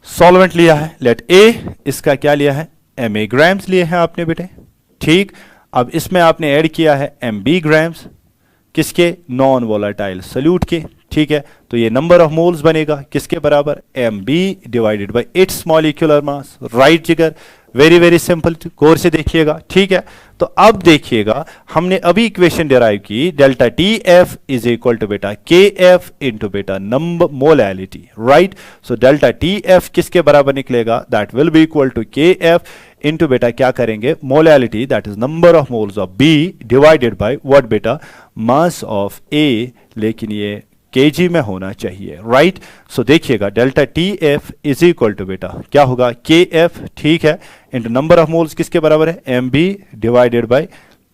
सॉल्वेंट लिया है, लेट A. इसका क्या लिया है, MA ग्राम्स लिए हैं आपने बेटे. ठीक, अब इसमें आपने ऐड किया है MB ग्राम्स, किसके, नॉन वोलेटाइल सोल्यूट के. ठीक है, तो ये नंबर ऑफ मोल्स बनेगा किसके बराबर, MB divided by its molecular mass. Right जिगर, वेरी वेरी सिंपल, गौर से देखिएगा. ठीक है, तो अब देखिएगा, हमने अभी इक्वेशन डिराइव की, delta TF is equal to बेटा KF इंटू बेटा number molality. Right, so delta TF किसके बराबर निकलेगा, that will be equal to KF into बेटा क्या करेंगे, molality, that is number of moles of B divided by what बेटा, mass of A, लेकिन ये kg में होना चाहिए. राइट, सो देखिएगा, delta TF is equal to बेटा क्या होगा, KF. ठीक है, इंटू नंबर ऑफ मोल्स किसके बराबर है, MB divided bye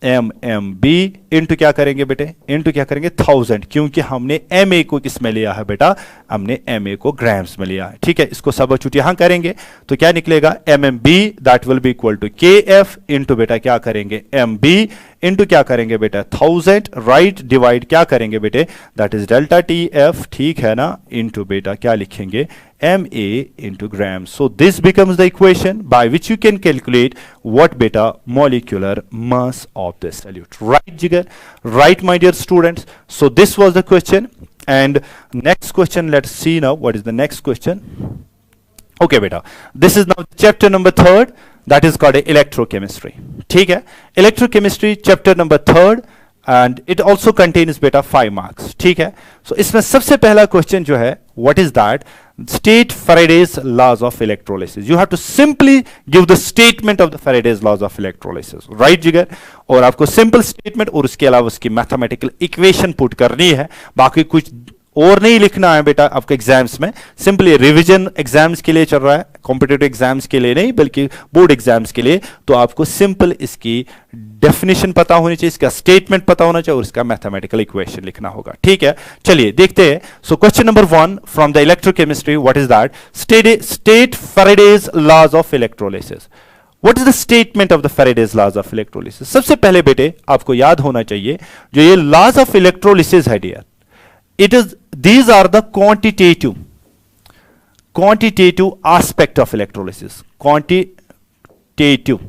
MMB into क्या करेंगे बेटे, इंटू क्या करेंगे 1000, क्योंकि हमने MA को किस में लिया है बेटा, हमने MA को ग्राम्स में लिया है। ठीक है, इसको सबस्टिट्यूट यहां करेंगे तो क्या निकलेगा, MMB that will be equal to KF into बेटा क्या करेंगे MB इंटू क्या करेंगे बेटा 1000, राइट, डिवाइड क्या करेंगे बेटे, दैट इज डेल्टा TF, ठीक है ना, इंटू बेटा क्या लिखेंगे MA into grams. So this becomes the equation by which you can calculate what beta molecular mass of this solute. Right, Jigar? Right, my dear students. So this was the question. And next question, let's see now what is the next question. Okay, beta. This is now chapter number 3rd. That is called electrochemistry. ठीक है? Electrochemistry chapter number 3rd. And it also contains beta 5 marks. ठीक है? So इसमें सबसे पहला question जो है, what is that? State Faraday's laws of electrolysis. You have to simply give the statement of the Faraday's laws of electrolysis. Right, जिगर? और आपको simple statement और उसके अलावा उसकी mathematical equation put करनी है, बाकी कुछ और नहीं लिखना है बेटा आपके एग्जाम्स में, सिंपली रिवीजन एग्जाम्स के लिए चल रहा है, कॉम्पिटिटिव एग्जाम्स के लिए नहीं बल्कि बोर्ड एग्जाम्स के लिए। तो आपको सिंपल इसकी डेफिनेशन पता होनी चाहिए, इसका स्टेटमेंट पता होना चाहिए और इसका मैथमेटिकल इक्वेशन लिखना होगा। ठीक है, चलिए देखते हैं। So question number 1 from the electrochemistry, what is that? State Faraday's laws of electrolysis. What is the statement of the Faraday's laws of electrolysis? सबसे पहले बेटे आपको याद होना चाहिए जो ये laws of electrolysis है dear, these are the quantitative aspect of electrolysis. Quantitative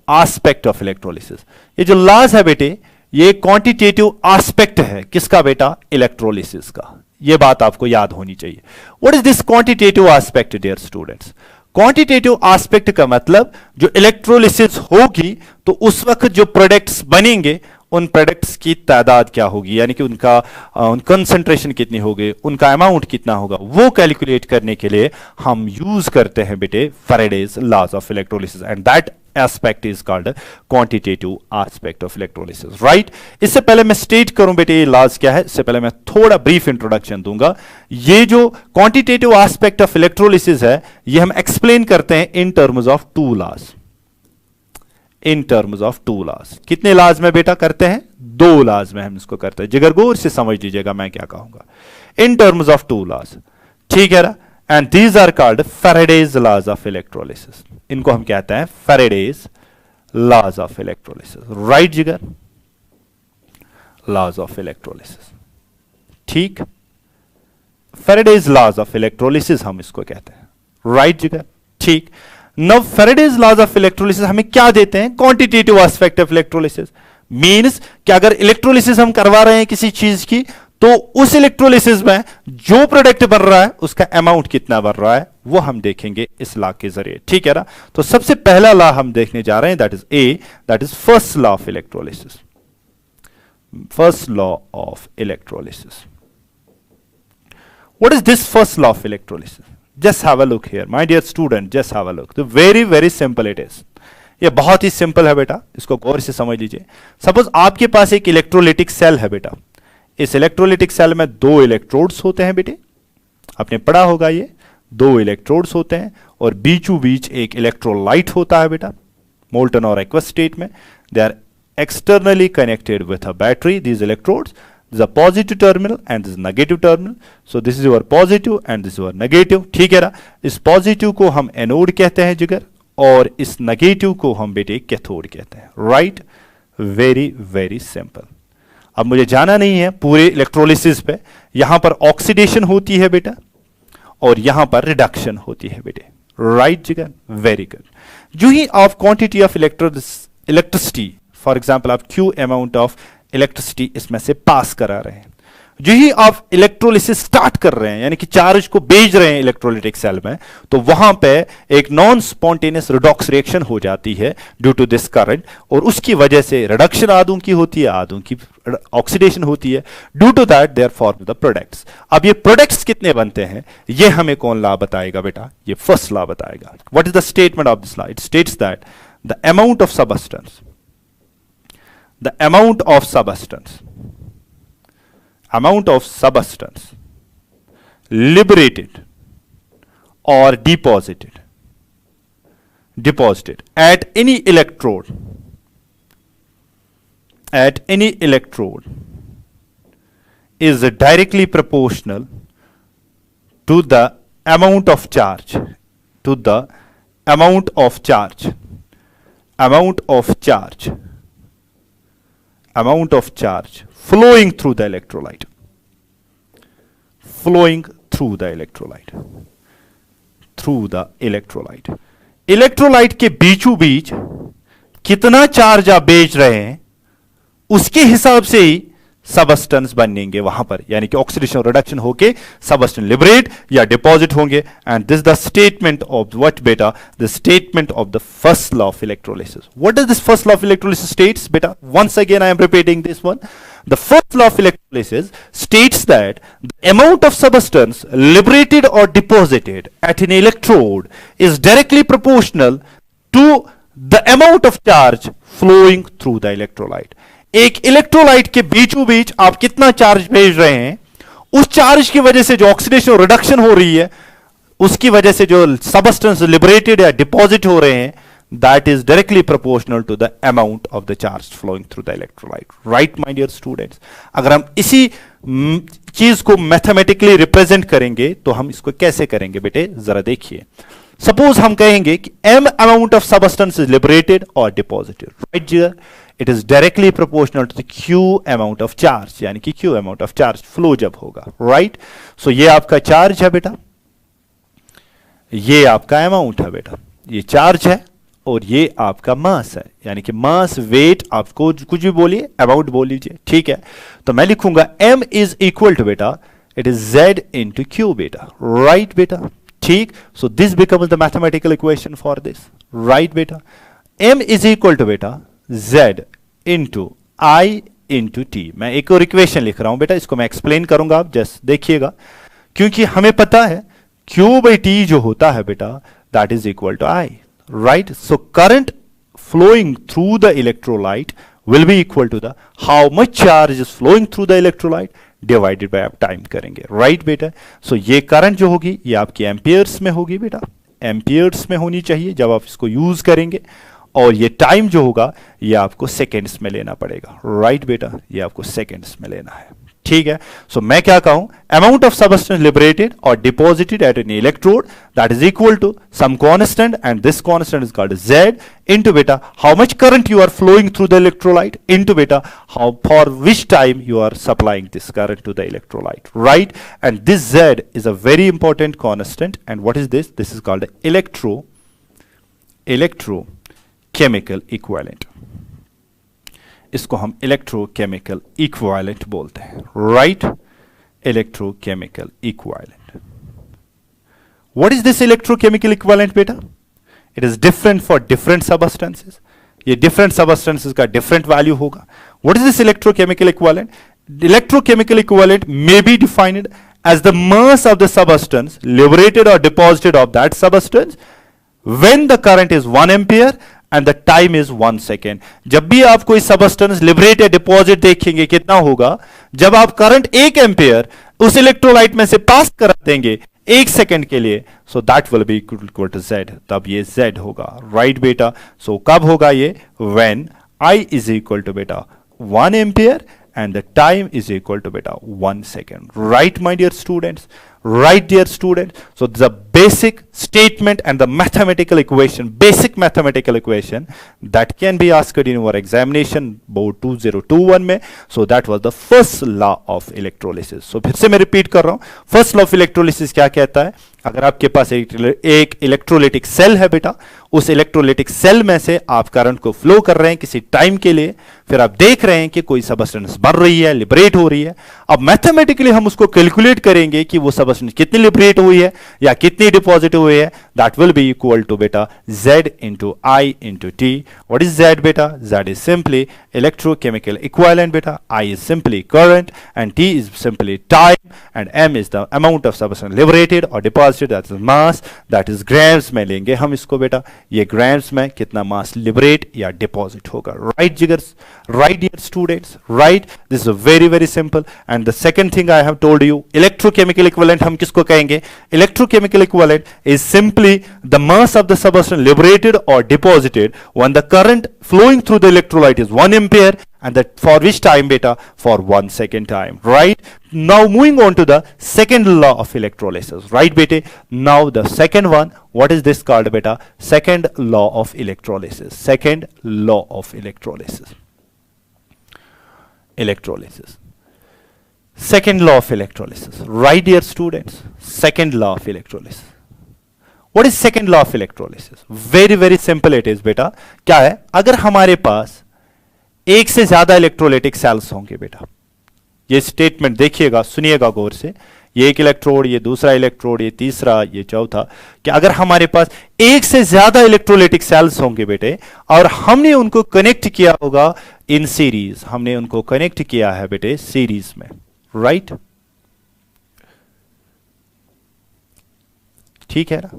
aspect of electrolysis. ये जो laws है बेटे, ये quantitative aspect है किसका बेटा, electrolysis का। ये बात आपको याद होनी चाहिए। What is this quantitative aspect, dear students? Quantitative aspect का मतलब जो इलेक्ट्रोलिसिस होगी तो उस वक्त जो प्रोडक्ट्स बनेंगे उन प्रोडक्ट्स की तादाद क्या होगी, यानी कि उनका कंसंट्रेशन कितनी होगी, उनका अमाउंट कितना होगा, वो कैलकुलेट करने के लिए हम यूज करते हैं बेटे Faraday's laws of electrolysis, and that aspect is called quantitative aspect of electrolysis. Right, इससे पहले मैं स्टेट करूं बेटे ये लॉज क्या है, इससे पहले मैं थोड़ा ब्रीफ इंट्रोडक्शन दूंगा। ये जो क्वांटिटेटिव एस्पेक्ट ऑफ इलेक्ट्रोलिसिस है ये हम एक्सप्लेन करते हैं in terms of two laws. In terms of two laws, कितने लॉज में बेटा करते हैं, दो लॉज में हम इसको करते हैं। जिगर गौर से समझ लीजिएगा मैं क्या कहूंगा, in terms of two laws. ठीक है ना, and these are called Faraday's laws of electrolysis. इनको हम कहते हैं Faraday's laws of electrolysis. Right जिगर, लॉज ऑफ इलेक्ट्रोलिसिस। ठीक, फैराडेज लॉज ऑफ इलेक्ट्रोलिसिस हम इसको कहते हैं। राइट जिगर, ठीक। Now Faraday's laws of electrolysis हमें क्या देते हैं, quantitative aspect of electrolysis. Means कि अगर इलेक्ट्रोलिसिस हम करवा रहे हैं किसी चीज की तो उस इलेक्ट्रोलिसिस में जो प्रोडक्ट बन रहा है उसका अमाउंट कितना बन रहा है वो हम देखेंगे इस लॉ के जरिए। ठीक है ना, तो सबसे पहला लॉ हम देखने जा रहे हैं, that is A, that is first law of electrolysis. First law of electrolysis, what is this first law of electrolysis? Just have a look here, my dear student, just have a look. So very simple it is. ये बहुत ही simple है बेटा, इसको गौर से समझ लीजिए। Suppose आपके पास एक इलेक्ट्रोलिटिक सेल है बेटा, इस इलेक्ट्रोलिटिक सेल में दो इलेक्ट्रोड्स होते हैं बेटे, आपने पढ़ा होगा ये दो इलेक्ट्रोड्स होते हैं और बीचों बीच एक इलेक्ट्रोलाइट होता है बेटा, मोल्टन और एक्वस स्टेट में। They are externally connected with a battery, these electrodes. This is a positive terminal and this is negative terminal. So this is your positive and this is your negative. ठीक है ना, इस positive को हम anode कहते हैं जिगर और इस नेगेटिव को हम बेटे कैथोड कहते हैं। Right, very simple. अब मुझे जाना नहीं है पूरे इलेक्ट्रोलिसिस पे, यहां पर ऑक्सीडेशन होती है बेटा और यहां पर रिडक्शन होती है बेटे। राइट जिगर, वेरी गुड। जो ही आप quantity of electricity, for example आप क्यू अमाउंट ऑफ इलेक्ट्रिसिटी इसमें से पास करा रहे हैं, जो ही आप इलेक्ट्रोलिसिस स्टार्ट कर रहे हैं यानी कि चार्ज को भेज रहे हैं इलेक्ट्रोलिटिक सेल में, तो वहां पे एक नॉन स्पॉन्टेनियस रिडॉक्स रिएक्शन हो जाती है ड्यू टू दिस करंट, और उसकी वजह से रिडक्शन आधों की होती है, आधों की ऑक्सीडेशन होती है। Due to that there form the products. अब ये प्रोडक्ट्स कितने बनते हैं ये हमें कौन लॉ बताएगा बेटा, ये फर्स्ट लॉ बताएगा। What is the statement of this law? It states that the amount of substance, the amount of substance liberated or deposited at any electrode at any electrode is directly proportional to the amount of charge, to the amount of charge, amount of charge, amount of charge flowing through the electrolyte, flowing through the electrolyte, through the electrolyte. Electrolyte के बीचों बीच कितना charge आप भेज रहे हैं उसके हिसाब से ही सबस्टेंस बनेंगे वहां पर, यानी कि ऑक्सीडेशन रिडक्शन होके सबस्टेंस लिबरेट या डिपॉजिट होंगे. And this the statement of what बेटा, the statement of the first law of electrolysis. What does this first law of electrolysis states बेटा? Once again I am repeating this one. The first law of electrolysis states that the amount of substance liberated or deposited at an electrode is directly proportional to the amount of charge flowing through the electrolyte. एक electrolyte के बीचों बीच आप कितना charge भेज रहे हैं, उस charge की वजह से जो ऑक्सीडेशन रिडक्शन हो रही है, उसकी वजह से जो सबस्टेंस लिबरेटेड या डिपॉजिट हो रहे हैं, that is directly proportional to the amount of the charge flowing through the electrolyte. Right, my dear students? अगर हम इसी चीज को मैथमेटिकली रिप्रेजेंट करेंगे तो हम इसको कैसे करेंगे बेटे, जरा देखिए. सपोज हम कहेंगे कि m amount of substance is liberated or deposited. Right, dear? It is directly proportional to the q amount of charge, यानी कि q amount of charge flow जब होगा. Right? So ये आपका चार्ज है बेटा, ये आपका अमाउंट है बेटा, ये चार्ज है और ये आपका मास है, यानी कि मास वेट आपको कुछ भी बोलिए, अबाउट बोल लीजिए. ठीक है, तो मैं लिखूंगा m इज इक्वल टू बेटा, it is z into Q बेटा. राइट बेटा? ठीक. सो this becomes the mathematical equation for this. Right बेटा? m इज इक्वल टू बेटा z into I into T. मैं एक और इक्वेशन लिख रहा हूं बेटा, इसको मैं एक्सप्लेन करूंगा, आप जस्ट देखिएगा, क्योंकि हमें पता है q बाई टी जो होता है बेटा, that is equal to I. Right? So current flowing through the electrolyte will be equal to the how much charge is flowing through the electrolyte divided by आप टाइम करेंगे. Right बेटा? So ये current जो होगी ये आपकी amperes में होगी बेटा, एम्पियर्स में होनी चाहिए जब आप इसको यूज करेंगे, और ये टाइम जो होगा ये आपको सेकेंड्स में लेना पड़ेगा. राइट बेटा? ये आपको सेकेंड्स में लेना है. ठीक है. सो मैं क्या कहूं, अमाउंट ऑफ सबस्टेंस लिबरेटेड और deposited at an electrode that is equal to some constant, and this constant is called z into बेटा how much current you are flowing through the electrolyte into बेटा how for which time you are supplying this current to the electrolyte. Right? And this z is a very important constant, and what is this? This is called electrochemical equivalent. इसको हम electrochemical equivalent बोलते हैं. Right? Electrochemical equivalent. What is this electrochemical equivalent बेटा? It is different for different substances. ये different substances का different value होगा. What is this electrochemical equivalent? Electrochemical equivalent may be defined as the mass of the substance liberated or deposited of that substance when the current is 1 ampere and the time is 1 second. जब भी आप कोई substance liberate या deposit देखेंगे कितना होगा, जब आप करंट 1 एम्पियर उस इलेक्ट्रोलाइट में से पास कर देंगे 1 सेकेंड के लिए, so that will be equal to z. तब ये z होगा. राइट बेटा? सो कब होगा ये? When I is equal to बेटा 1 ampere and the time is equal to beta 1 second. Right, my dear students? Right, dear students? So the basic statement and the mathematical equation, basic mathematical equation that can be asked in your examination board 2021 में. So that was the first law of electrolysis. So फिर से मैं repeat कर रहा हूँ, first law of electrolysis क्या कहता है? अगर आपके पास एक इलेक्ट्रोलिटिक सेल है बेटा, उस इलेक्ट्रोलिटिक सेल में से आप करंट को फ्लो कर रहे हैं किसी टाइम के लिए, फिर आप देख रहे हैं कि कोई सबस्टेंस बढ़ रही है, लिबरेट हो रही है. अब मैथमेटिकली हम उसको कैलकुलेट करेंगे कि वो सबस्टेंस कितनी लिबरेट हुई है या कितनी डिपॉजिट हुई है. That will be equal to बेटा z into I into T. What is z बेटा? z is simply electrochemical equivalent बेटा, I is simply current and T is simply time and M is the amount of substance liberated or deposited, that is mass, that is grams में लेंगे हम इसको बेटा, ये grams में कितना mass liberate या deposit होगा. Right jiggers? Right dear students? Right? This is very very simple. And the second thing I have told you, electrochemical equivalent हम किसको कहेंगे? Electrochemical equivalent is simply the mass of the substance liberated or deposited when the current flowing through the electrolyte is 1 ampere and that for which time beta? For 1 second time, right? Now moving on to the second law of electrolysis, right beta? Now the second one, what is this called beta? Second law of electrolysis. Second law of electrolysis. Electrolysis. Second law of electrolysis, right dear students? Second law of electrolysis. What is second law of electrolysis? Very very simple it is बेटा. क्या है? अगर हमारे पास एक से ज्यादा electrolytic sales होंगे बेटा, ये स्टेटमेंट देखिएगा, सुनिएगा गौर से, ये एक इलेक्ट्रोड, ये दूसरा इलेक्ट्रोड, ये तीसरा, ये चौथा, कि अगर हमारे पास एक से ज्यादा इलेक्ट्रोलाइटिक सेल्स होंगे बेटे और हमने उनको कनेक्ट किया होगा इन सीरीज, हमने उनको कनेक्ट किया है बेटे सीरीज में, राइट? ठीक है ना?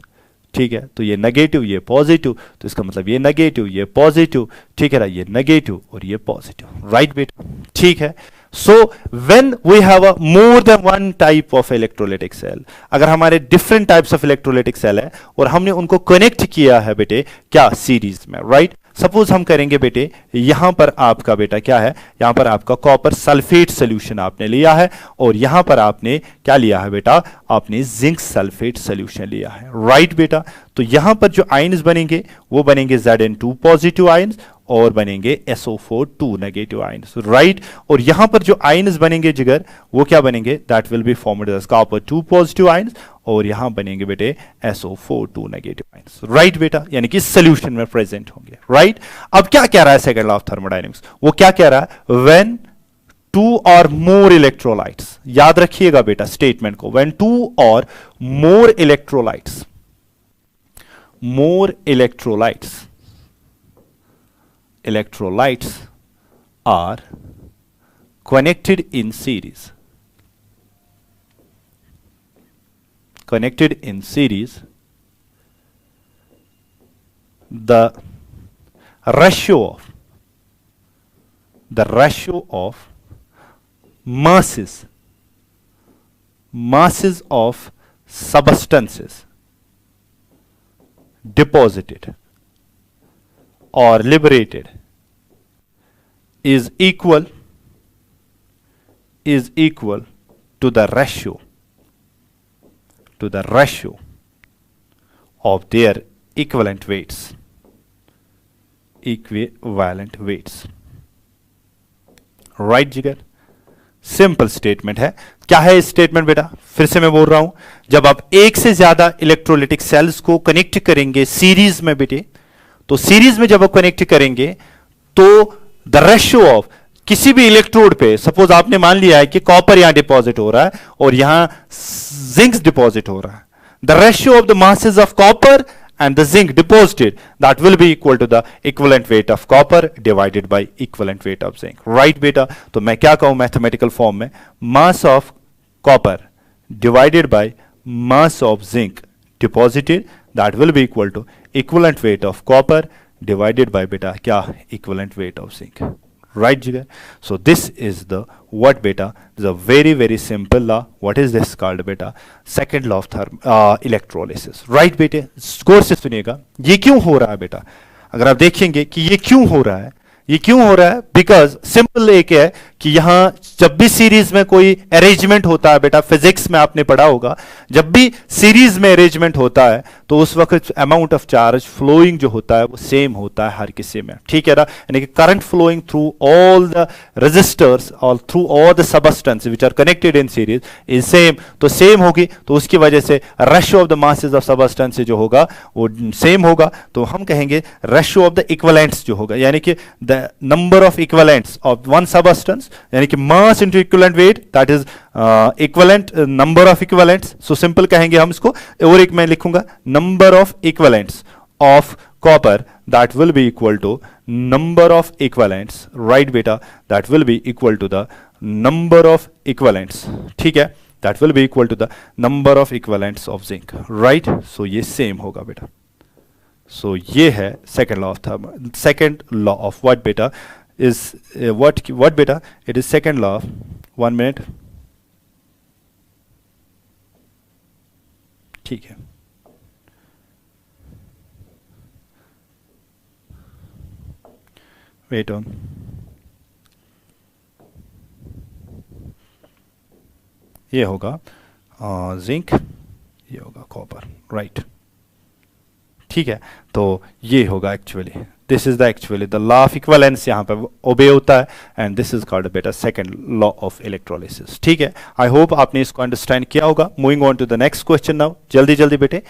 ठीक है, तो ये नेगेटिव, ये पॉजिटिव, तो इसका मतलब ये नेगेटिव, ये पॉजिटिव, ठीक है ना? ये नेगेटिव और ये पॉजिटिव, राइट बेटा? ठीक है. So when we have a more than one type of electrolytic cell, अगर हमारे different types of electrolytic cell है और हमने उनको कनेक्ट किया है बेटे क्या? सीरीज में, राइट? सपोज हम करेंगे बेटे, यहां पर आपका बेटा क्या है? यहां पर आपका कॉपर सल्फेट सोल्यूशन आपने लिया है और यहां पर आपने क्या लिया है बेटा? आपने जिंक सल्फेट सोल्यूशन लिया है, राइट बेटा? तो यहां पर जो आयंस बनेंगे वो बनेंगे Zn2 पॉजिटिव आयंस और बनेंगे SO4 2 नेगेटिव आयंस, राइट? और यहां पर जो आयंस बनेंगे जिगर, वो क्या बनेंगे? That will be formed as copper 2 positive ions और यहां बनेंगे बेटे SO4 2 नेगेटिव आयंस, राइट बेटा? यानी कि सॉल्यूशन में प्रेजेंट होंगे, राइट? अब क्या कह रहा है सेकंड लॉ ऑफ थर्मोडायनेमिक्स? वो क्या कह रहा है? व्हेन टू और मोर इलेक्ट्रोलाइट्स, याद रखिएगा बेटा स्टेटमेंट को, व्हेन टू और मोर electrolytes, more electrolytes are connected in series, the ratio of masses of substances deposited or liberated is equal to the ratio of their equivalent weights, right जिगर? Simple statement है. क्या है statement बेटा? फिर से मैं बोल रहा हूं, जब आप एक से ज्यादा इलेक्ट्रोलाइटिक सेल्स को कनेक्ट करेंगे सीरीज में बेटे, तो सीरीज में जब आप कनेक्ट करेंगे तो द रेशियो ऑफ किसी भी इलेक्ट्रोड पे, सपोज आपने मान लिया है कि कॉपर यहां डिपॉजिट हो रहा है और यहां जिंक डिपॉजिट हो रहा है, the ratio of the masses of copper and the zinc deposited, that will be equal to the equivalent weight of copper divided by equivalent weight of zinc, right beta? तो मैं क्या कहूं mathematical form में, mass of copper divided by mass of zinc deposited, that will be equal to equivalent weight of copper divided by beta क्या? Equivalent weight of zinc, right jigar? So this is the what beta? This is a very very simple law. What is this called beta? Second law of electrolysis, right बेटे? Score से सुनिएगा, ये क्यों हो रहा है बेटा? अगर आप देखेंगे कि ये क्यों हो रहा है, ये क्यों हो रहा है? बिकॉज सिंपल एक है कि यहां जब भी सीरीज में कोई अरेंजमेंट होता है बेटा, फिजिक्स में आपने पढ़ा होगा, जब भी सीरीज में अरेंजमेंट होता है तो उस वक्त अमाउंट ऑफ चार्ज फ्लोइंग जो होता है वो सेम होता है हर किसी में, ठीक है ना? यानी कि current flowing through all the resistors और through all the substance which are connected in series is same. तो सेम होगी तो उसकी वजह से ratio of the masses of substance जो होगा वो सेम होगा. तो हम कहेंगे रेशियो ऑफ द इक्विवेलेंट्स जो होगा, यानी कि the number of equivalents of one substance, यानी कि mass into equivalent weight, that is equivalent number of equivalents. So simple कहेंगे हम इसको, और एक मैं लिखूंगा number of equivalents of copper, that will be equal to number of equivalents, right बेटा? That will be equal to the number of equivalents, ठीक है? That will be equal to the number of equivalents of zinc, right? So ये same होगा बेटा. सो ये है second law of second law of what बेटा is what beta? It is second law of 1 minute. ठीक है, wait on. ये होगा जिंक, ये होगा कॉपर, राइट। ठीक है, तो ये होगा actually, this is the actually the law of equivalence यहाँ पे ओबे होता है, एंड दिस इज कॉल्ड बेटा सेकंड लॉ ऑफ इलेक्ट्रोलिसिस। ठीक है, आई होप आपने इसको अंडरस्टैंड किया होगा। Moving on to the next question now, जल्दी जल्दी बेटे।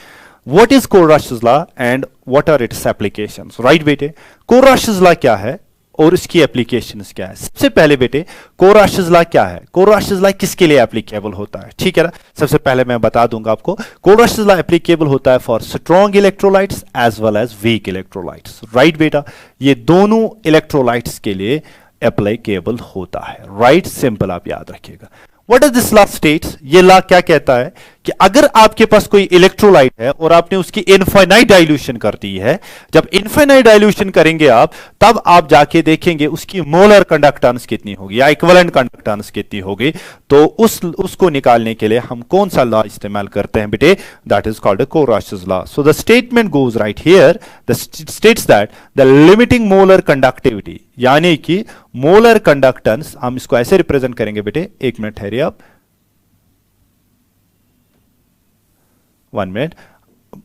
What is Kohlrausch's law and what are its applications? Right बेटे, कोलराशेस लॉ क्या है और इसकी एप्लीकेशंस क्या है? सबसे पहले बेटे कोलराशेस लॉ क्या है, कोलराशेस लॉ किसके लिए एप्लीकेबल होता है? ठीक है ना, सबसे पहले मैं बता दूंगा आपको, कोलराशेस लॉ एप्लीकेबल होता है for strong electrolytes as well as weak electrolytes. Right बेटा, ये दोनों इलेक्ट्रोलाइट्स के लिए एप्लीकेबल होता है। राइट, सिंपल आप याद रखिएगा। What does this law states? ये लॉ क्या कहता है कि अगर आपके पास कोई इलेक्ट्रोलाइट है और आपने उसकी इनफाइनाइट डाइल्यूशन कर दी है, जब इनफाइनाइट डाइल्यूशन करेंगे आप, तब आप जाके देखेंगे उसकी मोलर कंडक्टेंस कितनी होगी या इक्विवेलेंट कंडक्टेंस कितनी होगी। तो उसको निकालने के लिए हम कौन सा लॉ इस्तेमाल करते हैं बेटे? That is called Kohlrausch's law. So the statement goes right here, the states that the limiting molar conductivity, यानी कि मोलर कंडक्टेंस, हम इसको ऐसे रिप्रेजेंट करेंगे बेटे, एक मिनट ठहरिए आप, 1 minute.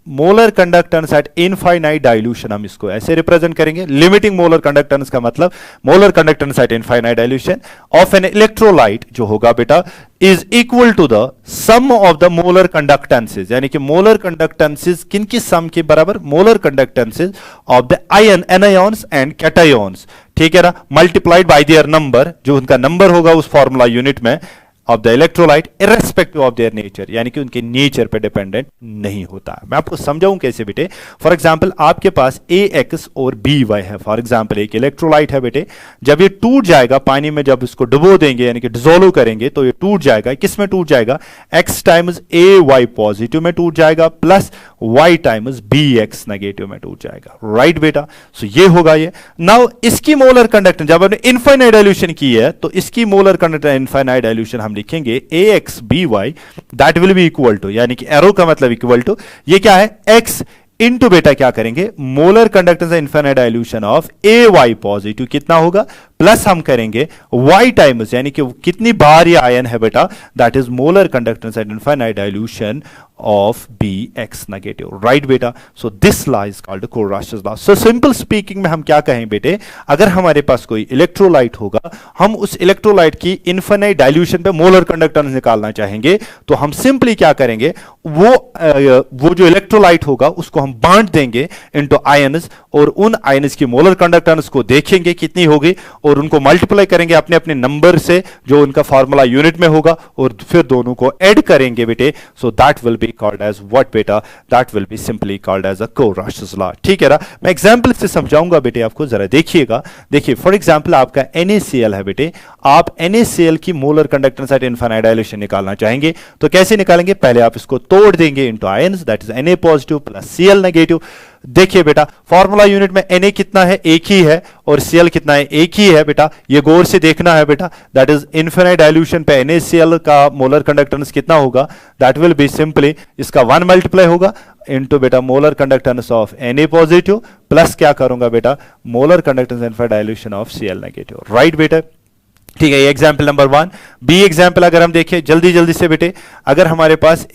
Molar conductance at infinite dilution, हम इसको ऐसे रिप्रेजेंट करेंगे। लिमिटिंग मोलर कंडक्टेंस का मतलब molar conductance at infinite dilution of an electrolyte जो होगा बेटा is equal to the sum of the molar conductances, यानी कि मोलर कंडक्टेंसेस किनकी सम के बराबर? Molar conductances of the ion, anions and cations, ठीक है ना, मल्टीप्लाइड बाय देयर नंबर, जो उनका नंबर होगा उस फॉर्मूला यूनिट में, of the electrolyte irrespective of their nature, यानी कि उनके नेचर पे डिपेंडेंट नहीं होता। मैं आपको समझाऊं कैसे बेटे। फॉर एग्जांपल आपके पास AX और BY है, फॉर एग्जांपल एक इलेक्ट्रोलाइट है बेटे, जब ये टूट जाएगा पानी में, जब इसको डुबो देंगे यानी कि डिसोल्व करेंगे, तो ये टूट जाएगा, किस में टूट जाएगा? X टाइम्स AY पॉजिटिव में टूट जाएगा plus Y times BX negative में टूट जाएगा। राइट बेटा, सो ये होगा ये। नाउ इसकी मोलर कंडक्टेंस, जब हमने इनफाइनाइट डाइल्यूशन की है तो इसकी मोलर कंडक्टेंस इनफाइनाइट डाइल्यूशन हम लिखेंगे AX/BY, that will be equal to, यानी कि एरो का मतलब इक्वल टू, ये क्या है? X इंटू बेटा क्या करेंगे? Molar conductance infinite dilution of AY positive कितना होगा, प्लस हम करेंगे Y टाइम्स, यानी कि कितनी बार ये आयन है बेटा, that is molar conductance at infinite dilution of BX negative. Right बेटा, so this law is called Kohlrausch's law. So simple speaking में हम क्या कहें बेटे, अगर हमारे पास कोई इलेक्ट्रोलाइट होगा, हम उस इलेक्ट्रोलाइट की इनफाइनाइट डाइल्यूशन पे मोलर कंडक्टेंस निकालना चाहेंगे, तो हम सिंपली क्या करेंगे, वो जो इलेक्ट्रोलाइट होगा उसको हम बांट देंगे इनटू आयन्स, और उन आयन्स की मोलर कंडक्टेंस को देखेंगे कितनी होगी, और उनको मल्टीप्लाई करेंगे अपने अपने नंबर से जो उनका फार्मूला यूनिट में होगा, और फिर दोनों को ऐड करेंगे बेटे। सो that will B called as what beta? That will be simply called as a Kohlrausch's law. ठीक है ना, मैं एग्जांपल से समझाऊंगा बेटे आपको, जरा देखिएगा। देखिए फॉर एग्जांपल आपका NaCl है बेटे, आप NaCl की molar conductance at infinite dilution निकालना चाहेंगे, तो कैसे निकालेंगे? पहले आप इसको तोड़ देंगे into ions, that is Na positive plus Cl negative. देखिए बेटा फॉर्मूला यूनिट में Na कितना है? एक ही है, और Cl कितना है? एक ही है बेटा, ये गौर से देखना है बेटा। दैट इज इनफाइनाइट डाइल्यूशन पे NaCl का मोलर कंडक्टेंस कितना होगा? दैट विल बी सिंपली इसका 1 मल्टीप्लाई होगा इनटू बेटा molar conductance of Na positive plus क्या करूंगा बेटा, molar conductance infinite dilution of Cl negative. Right बेटा, ठीक है, ये एग्जाम्पल नंबर 1। बी एग्जाम्पल अगर हम देखें जल्दी जल्दी से बेटे, अगर हमारे पास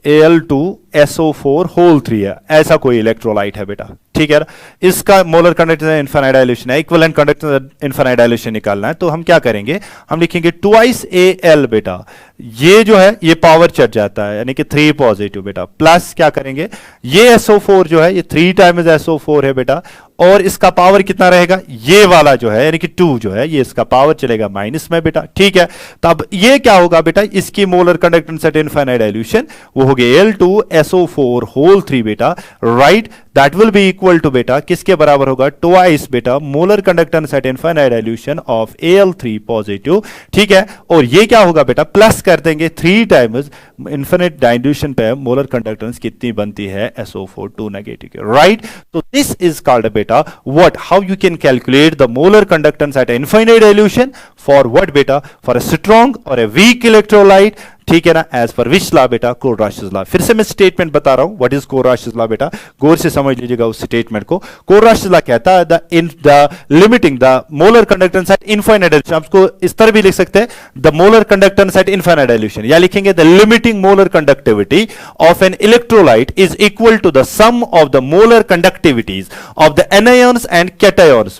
Al2SO4 होल 3 है, ऐसा कोई इलेक्ट्रोलाइट है बेटा, ठीक है ना, इसका मोलर कंडक्टेंस इनफाइनाइट डाइल्यूशन है, इक्विवेलेंट कंडक्टेंस इनफाइनाइट डाइल्यूशन निकालना है, तो हम क्या करेंगे? हम लिखेंगे ट्वाइस Al बेटा, ये जो है ये पावर चढ़ जाता है, यानी कि 3 पॉजिटिव बेटा, प्लस क्या करेंगे, ये SO4 जो है ये 3 टाइम्स SO4 है बेटा, और इसका पावर कितना रहेगा? ये वाला जो है यानी कि 2 जो है, ये इसका पावर चलेगा माइनस में बेटा, ठीक है। तब ये क्या होगा बेटा, इसकी molar conductance at infinite dilution वो हो गया Al2SO4 होल 3 बेटा। Right, that will be equal to बेटा किसके बराबर होगा? ट्वाइस बेटा molar conductance at infinite dilution of Al3 positive, ठीक है। और ये क्या होगा बेटा, प्लस कर देंगे 3 टाइम्स इनफाइनाइट डाइल्यूशन पे मोलर कंडक्टेंस कितनी बनती है? SO4 2 negative. राइट, तो दिस इज कॉल्ड बेटा what, how you can calculate the molar conductance at infinite dilution for what beta, for a strong or a weak electrolyte, ठीक है ना, as per which law बेटा, कोरराशेस law. फिर से मैं statement बता रहा हूं, व्हाट इज कोरराशेस लॉ बेटा, गौर से समझ लीजिएगा उस स्टेटमेंट को। कोरराशेस लॉ कहता है the limiting the molar conductance at infinite dilution, आपको इस तरह भी लिख सकते हैं the molar conductance at infinite dilution, या लिखेंगे the limiting molar conductivity of an electrolyte is equal to the sum of the molar conductivities of the anions and cations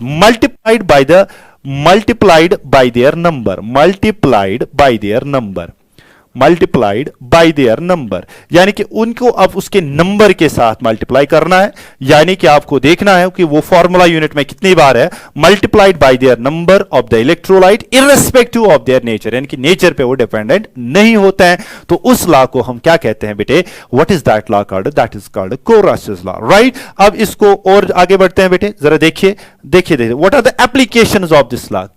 multiplied by their number, यानी कि उनको अब उसके number के साथ multiply करना है, यानी कि आपको देखना है कि वो फॉर्मूला यूनिट में कितनी बार है, multiplied by their number of the electrolyte irrespective of their nature, यानी कि नेचर पे वो डिपेंडेंट नहीं होते हैं। तो उस लॉ को हम क्या कहते हैं बेटे, what is that law called, that is called Kohlrausch's law, right. अब इसको और आगे बढ़ते हैं बेटे, जरा देखिए what are the applications of this law.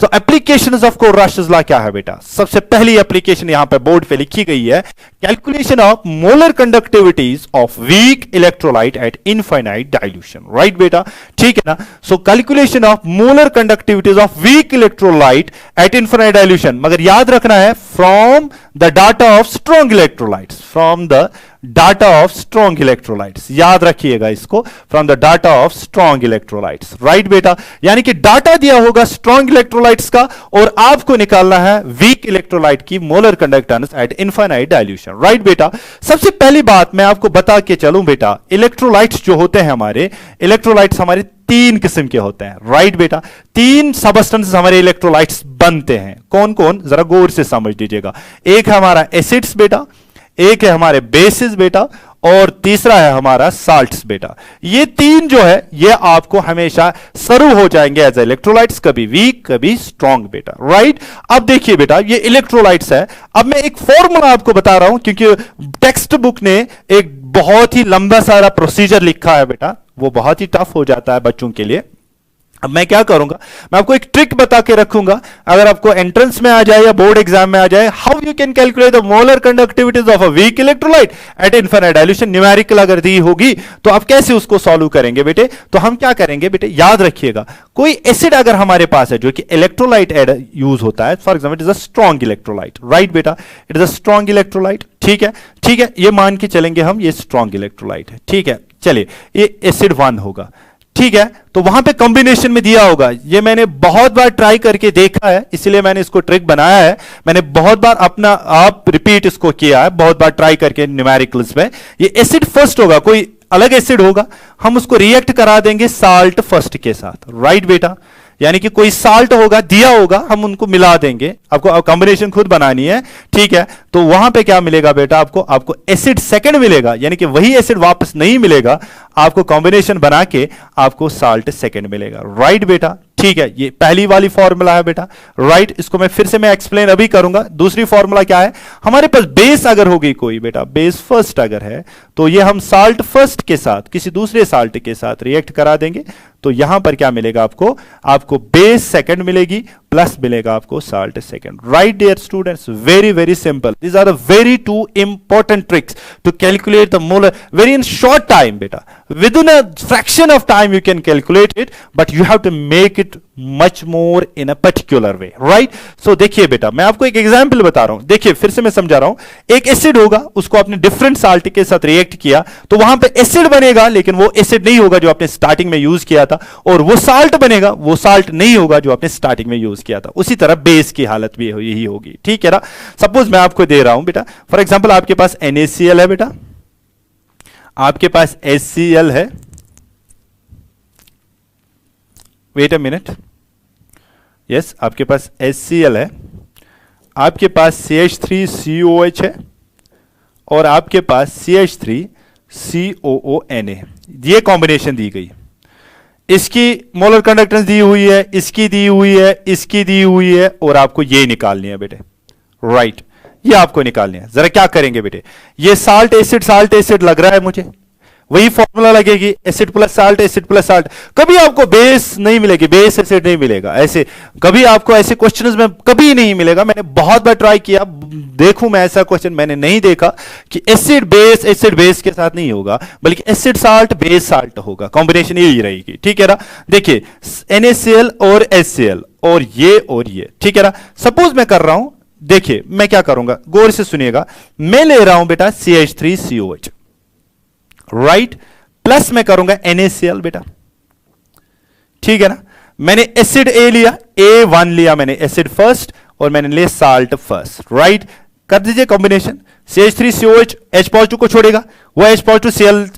तो एप्लीकेशंस ऑफ कोरराशेस लॉ क्या है बेटा, सबसे पहली एप्लीकेशन यहां पे बोर्ड पे लिखी गई है, calculation of molar conductivities of weak electrolyte eight infinite dilution, right बेटा, ठीक है ना। So calculation of molar conductivities of weak electrolyte eight infinite dilution, मगर याद रखना है from the data of strong electrolytes, from the data of strong electrolytes, याद रखिएगा इसको, from the data of strong electrolytes, right बेटा। यानी कि डाटा दिया होगा स्ट्रॉन्ग इलेक्ट्रोलाइट्स का और आपको निकालना है वीक इलेक्ट्रोलाइट की molar conductance at infinite dilution, right बेटा। सबसे पहली बात मैं आपको बता के चलूं बेटा, इलेक्ट्रोलाइट्स जो होते हैं हमारे, इलेक्ट्रोलाइट्स हमारे तीन किस्म के होते हैं, राइट बेटा। तीन सबस्टेंसेस हमारे इलेक्ट्रोलाइट्स बनते हैं, कौन कौन, जरा गौर से समझ लीजिएगा। एक है हमारा एसिड्स बेटा, एक है हमारे बेसिस बेटा, और तीसरा है हमारा साल्ट्स बेटा। ये तीन जो है ये आपको हमेशा सर्व हो जाएंगे एज इलेक्ट्रोलाइट्स, कभी वीक कभी स्ट्रॉन्ग बेटा, राइट। अब देखिए बेटा ये इलेक्ट्रोलाइट्स है, अब मैं एक फॉर्मूला आपको बता रहा हूं क्योंकि टेक्स्ट बुक ने एक बहुत ही लंबा सारा प्रोसीजर लिखा है बेटा, वो बहुत ही टफ हो जाता है बच्चों के लिए। अब मैं क्या करूंगा, मैं आपको एक ट्रिक बता के रखूंगा, अगर आपको एंट्रेंस में आ जाए या बोर्ड एग्जाम में आ जाए, how you can calculate the molar conductivities of a weak electrolyte eight infinite dilution, numerical अगर दी होगी तो आप कैसे उसको सॉल्व करेंगे बेटे। तो हम क्या करेंगे बेटे, याद रखिएगा कोई एसिड अगर हमारे पास है जो कि इलेक्ट्रोलाइट एड यूज होता है, for example it is a strong electrolyte, right बेटा, it is a strong electrolyte, ठीक है, ठीक है, ये मान के चलेंगे हम ये स्ट्रॉन्ग इलेक्ट्रोलाइट है, ठीक है। चलिए ये एसिड 1 होगा, ठीक है, तो वहां पे कॉम्बिनेशन में दिया होगा, ये मैंने बहुत बार ट्राई करके देखा है, इसलिए मैंने इसको ट्रिक बनाया है, मैंने बहुत बार अपना आप रिपीट इसको किया है, बहुत बार ट्राई करके न्यूमेरिकल्स में। ये एसिड फर्स्ट होगा, कोई अलग एसिड होगा, हम उसको रिएक्ट करा देंगे साल्ट फर्स्ट के साथ, राइट बेटा। यानी कि कोई साल्ट होगा दिया होगा, हम उनको मिला देंगे, आपको कॉम्बिनेशन खुद बनानी है, ठीक है। तो वहां पे क्या मिलेगा बेटा, आपको एसिड सेकंड मिलेगा, यानी कि वही एसिड वापस नहीं मिलेगा, आपको कॉम्बिनेशन बना के आपको साल्ट सेकंड मिलेगा, राइट बेटा, ठीक है। ये पहली वाली फॉर्मूला है बेटा, राइट। इसको मैं फिर से मैं एक्सप्लेन अभी करूंगा। दूसरी फॉर्मूला क्या है, हमारे पास बेस अगर होगी कोई बेटा, बेस फर्स्ट अगर है तो ये हम साल्ट फर्स्ट के साथ किसी दूसरे साल्ट के साथ रिएक्ट करा देंगे, तो यहां पर क्या मिलेगा आपको बेस सेकंड मिलेगी प्लस मिलेगा आपको salt second, right dear students, very very simple, these are very to important tricks to calculate the molar very in short time बेटा, within a fraction of time you can calculate it, but you have to make it much more in a particular way, right. So देखिए बेटा मैं आपको एक example बता रहा हूं, देखिए फिर से मैं समझा रहा हूं, एक एसिड होगा उसको आपने डिफरेंट साल्ट के साथ रिएक्ट किया तो वहां पे एसिड बनेगा, लेकिन वो एसिड नहीं होगा जो आपने स्टार्टिंग में यूज किया था, और वो साल्ट बनेगा, वो साल्ट नहीं होगा जो आपने स्टार्टिंग में यूज किया था। उसी तरह बेस की हालत भी यही होगी, ठीक है ना। सपोज मैं आपको दे रहा हूं बेटा, फॉर एग्जांपल आपके पास NaCl है बेटा, आपके पास HCl है, वेट अ मिनट, यस आपके पास HCl है, आपके पास CH3COH है, और आपके पास CH3COONA, ये कॉम्बिनेशन दी गई, इसकी मोलर कंडक्टेंस दी हुई है, इसकी दी हुई है, इसकी दी हुई है, और आपको ये निकालनी है बेटे, राइट, ये आपको निकालनी है। जरा क्या करेंगे बेटे, ये साल्ट एसिड लग रहा है मुझे, वही फॉर्मूला लगेगी, acid plus salt, acid plus salt, कभी आपको बेस नहीं मिलेगी, बेस एसिड नहीं मिलेगा, ऐसे कभी आपको ऐसे क्वेश्चंस में कभी नहीं मिलेगा। मैंने बहुत बार ट्राई किया, देखूं मैं ऐसा क्वेश्चन मैंने नहीं देखा कि एसिड बेस के साथ नहीं होगा, बल्कि एसिड साल्ट बेस साल्ट होगा, कॉम्बिनेशन यही रहेगी, ठीक है ना। देखिए NaCl और HCl और ये, ठीक है ना। सपोज मैं कर रहा हूं, देखिए मैं क्या करूंगा, गौर से सुनिएगा, मैं ले रहा हूं बेटा CH3COH, राइट, प्लस मैं करूंगा NaCl बेटा, ठीक है ना। मैंने एसिड ए लिया, A1 लिया मैंने एसिड फर्स्ट, और मैंने ले साल्ट फर्स्ट, राइट। कर दीजिए कॉम्बिनेशन, CH3COH H पॉजिटिव को छोड़ेगा, वो H पॉजिटिव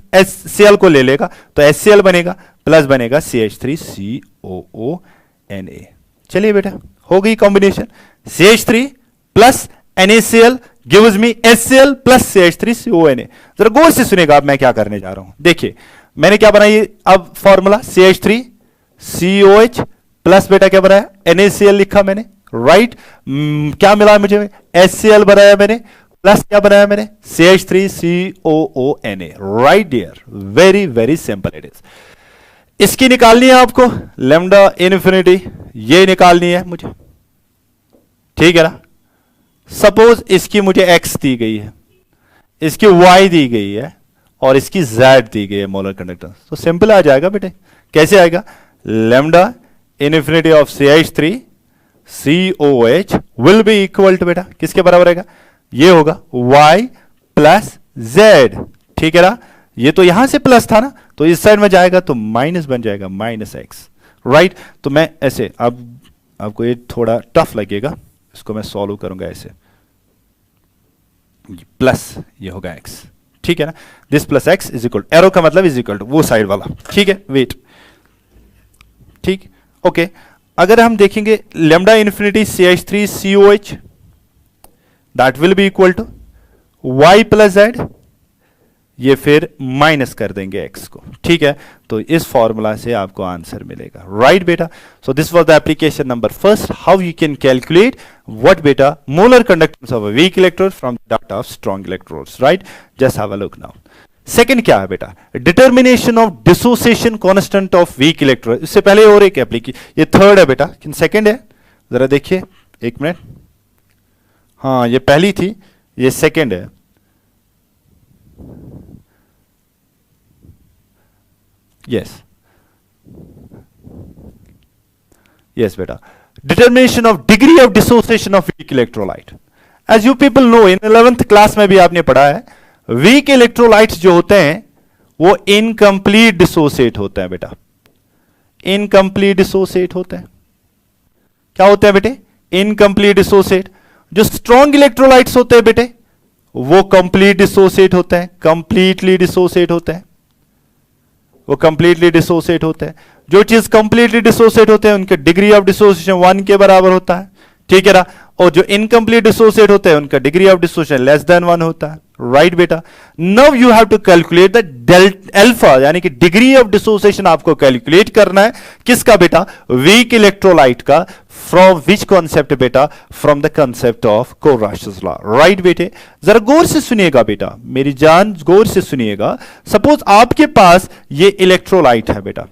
Cl को ले लेगा, तो HCl बनेगा, प्लस बनेगा CH3COONA। चलिए बेटा, हो गई combination, CH3 plus NaCl gives me HCl plus CH3CONA। जरा गौर से सुनिएगा, अब मैं क्या करने जा रहा हूं। देखिए मैंने क्या बनाई अब फॉर्मूला, CH3COH प्लस बेटा क्या बनाया, NaCl लिखा मैंने, राइट। क्या मिला मुझे, HCl बनाया मैंने, प्लस क्या बनाया मैंने, CH3COONA, right dear, very very simple it is. इसकी निकालनी है आपको लैम्डा इन्फिनिटी, ये निकालनी है मुझे, ठीक है ना। सपोज इसकी मुझे x दी गई है, इसकी y दी गई है, और इसकी z दी गई है मोलर कंडक्टेंस, तो सिंपल आ जाएगा बेटे। कैसे आएगा, lambda infinity of CH3COH will be equal to बेटा किसके बराबर आएगा, ये होगा y प्लस z, ठीक है ना। ये तो यहां से प्लस था ना, तो इस साइड में जाएगा तो माइनस बन जाएगा, -x, राइट। तो मैं ऐसे, अब आपको ये थोड़ा टफ लगेगा, इसको मैं सॉल्व करूंगा ऐसे, प्लस ये होगा x, ठीक है ना। This plus x is equal, arrow का मतलब इज इक्वल टू वो साइड वाला, ठीक है, वेट, ठीक, ओके। अगर हम देखेंगे lambda infinity CH3COH that will be equal to y plus z, ये फिर माइनस कर देंगे x को, ठीक है। तो इस फॉर्मूला से आपको आंसर मिलेगा, राइट बेटा। So this was the application number first, how you can calculate what बेटा molar conductance of a weak electrode from the data of strong electrodes, right. Just have a look now. Second क्या है बेटा, determination of dissociation constant of weak electrode. इससे पहले और एक application, ये third है बेटा, सेकंड है, जरा देखिए एक मिनट, हाँ ये पहली थी, ये सेकंड है। yes beta, determination of degree of dissociation of weak electrolyte. as you people know in 11th class में भी आपने पढ़ा है, weak electrolytes जो होते हैं वो incomplete dissociate होते हैं बेटा, incomplete dissociate होते हैं। क्या होते हैं बेटे, incomplete dissociate। जो strong electrolytes होते हैं बेटे वो complete dissociate होते हैं, completely dissociate होते हैं, वो कंप्लीटली डिसोसिएट होते हैं। जो चीज कंप्लीटली डिसोसिएट होते हैं उनके डिग्री ऑफ डिसोसिएशन 1 के बराबर होता है, ठीक है ना। और जो इनकम्प्लीट डिसोसिएट होते हैं उनका degree of dissociation less than 1 होता है, राइट बेटा। Now you have to calculate the alpha, यानी कि डिग्री ऑफ डिसोसिएशन आपको कैलकुलेट करना है किसका बेटा, वीक इलेक्ट्रोलाइट का। फ्रॉम विच कॉन्सेप्ट बेटा, from the concept of Kohlrausch's law, right बेटे। जरा गौर से सुनिएगा बेटा, मेरी जान गौर से सुनिएगा। सपोज आपके पास ये इलेक्ट्रोलाइट है बेटा,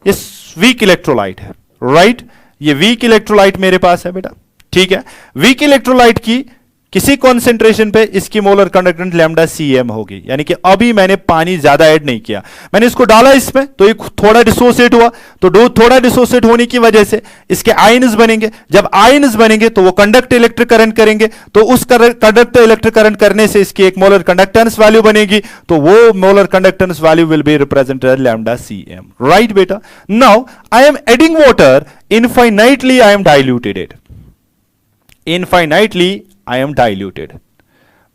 ये वीक इलेक्ट्रोलाइट है, राइट। ये वीक इलेक्ट्रोलाइट मेरे पास है बेटा, ठीक है। वीक इलेक्ट्रोलाइट की किसी कॉन्सेंट्रेशन पे इसकी मोलर कंडक्टेंस लैम्डा Cm होगी, यानी कि अभी मैंने पानी ज्यादा ऐड नहीं किया, मैंने इसको डाला इसमें तो ये थोड़ा डिसोसिएट हुआ, तो थोड़ा डिसोसिएट होने की वजह से इसके आयन्स बनेंगे। जब आयन्स बनेंगे तो वो कंडक्ट इलेक्ट्रिक करंट करेंगे, तो उस कंडक्ट इलेक्ट्रिक करंट करने से इसकी एक मोलर कंडक्टेंस वैल्यू बनेगी, तो वो molar conductance value will be represented lambda Cm, right बेटा। Now I am adding water infinitely, I am diluted it, infinitely I am diluted,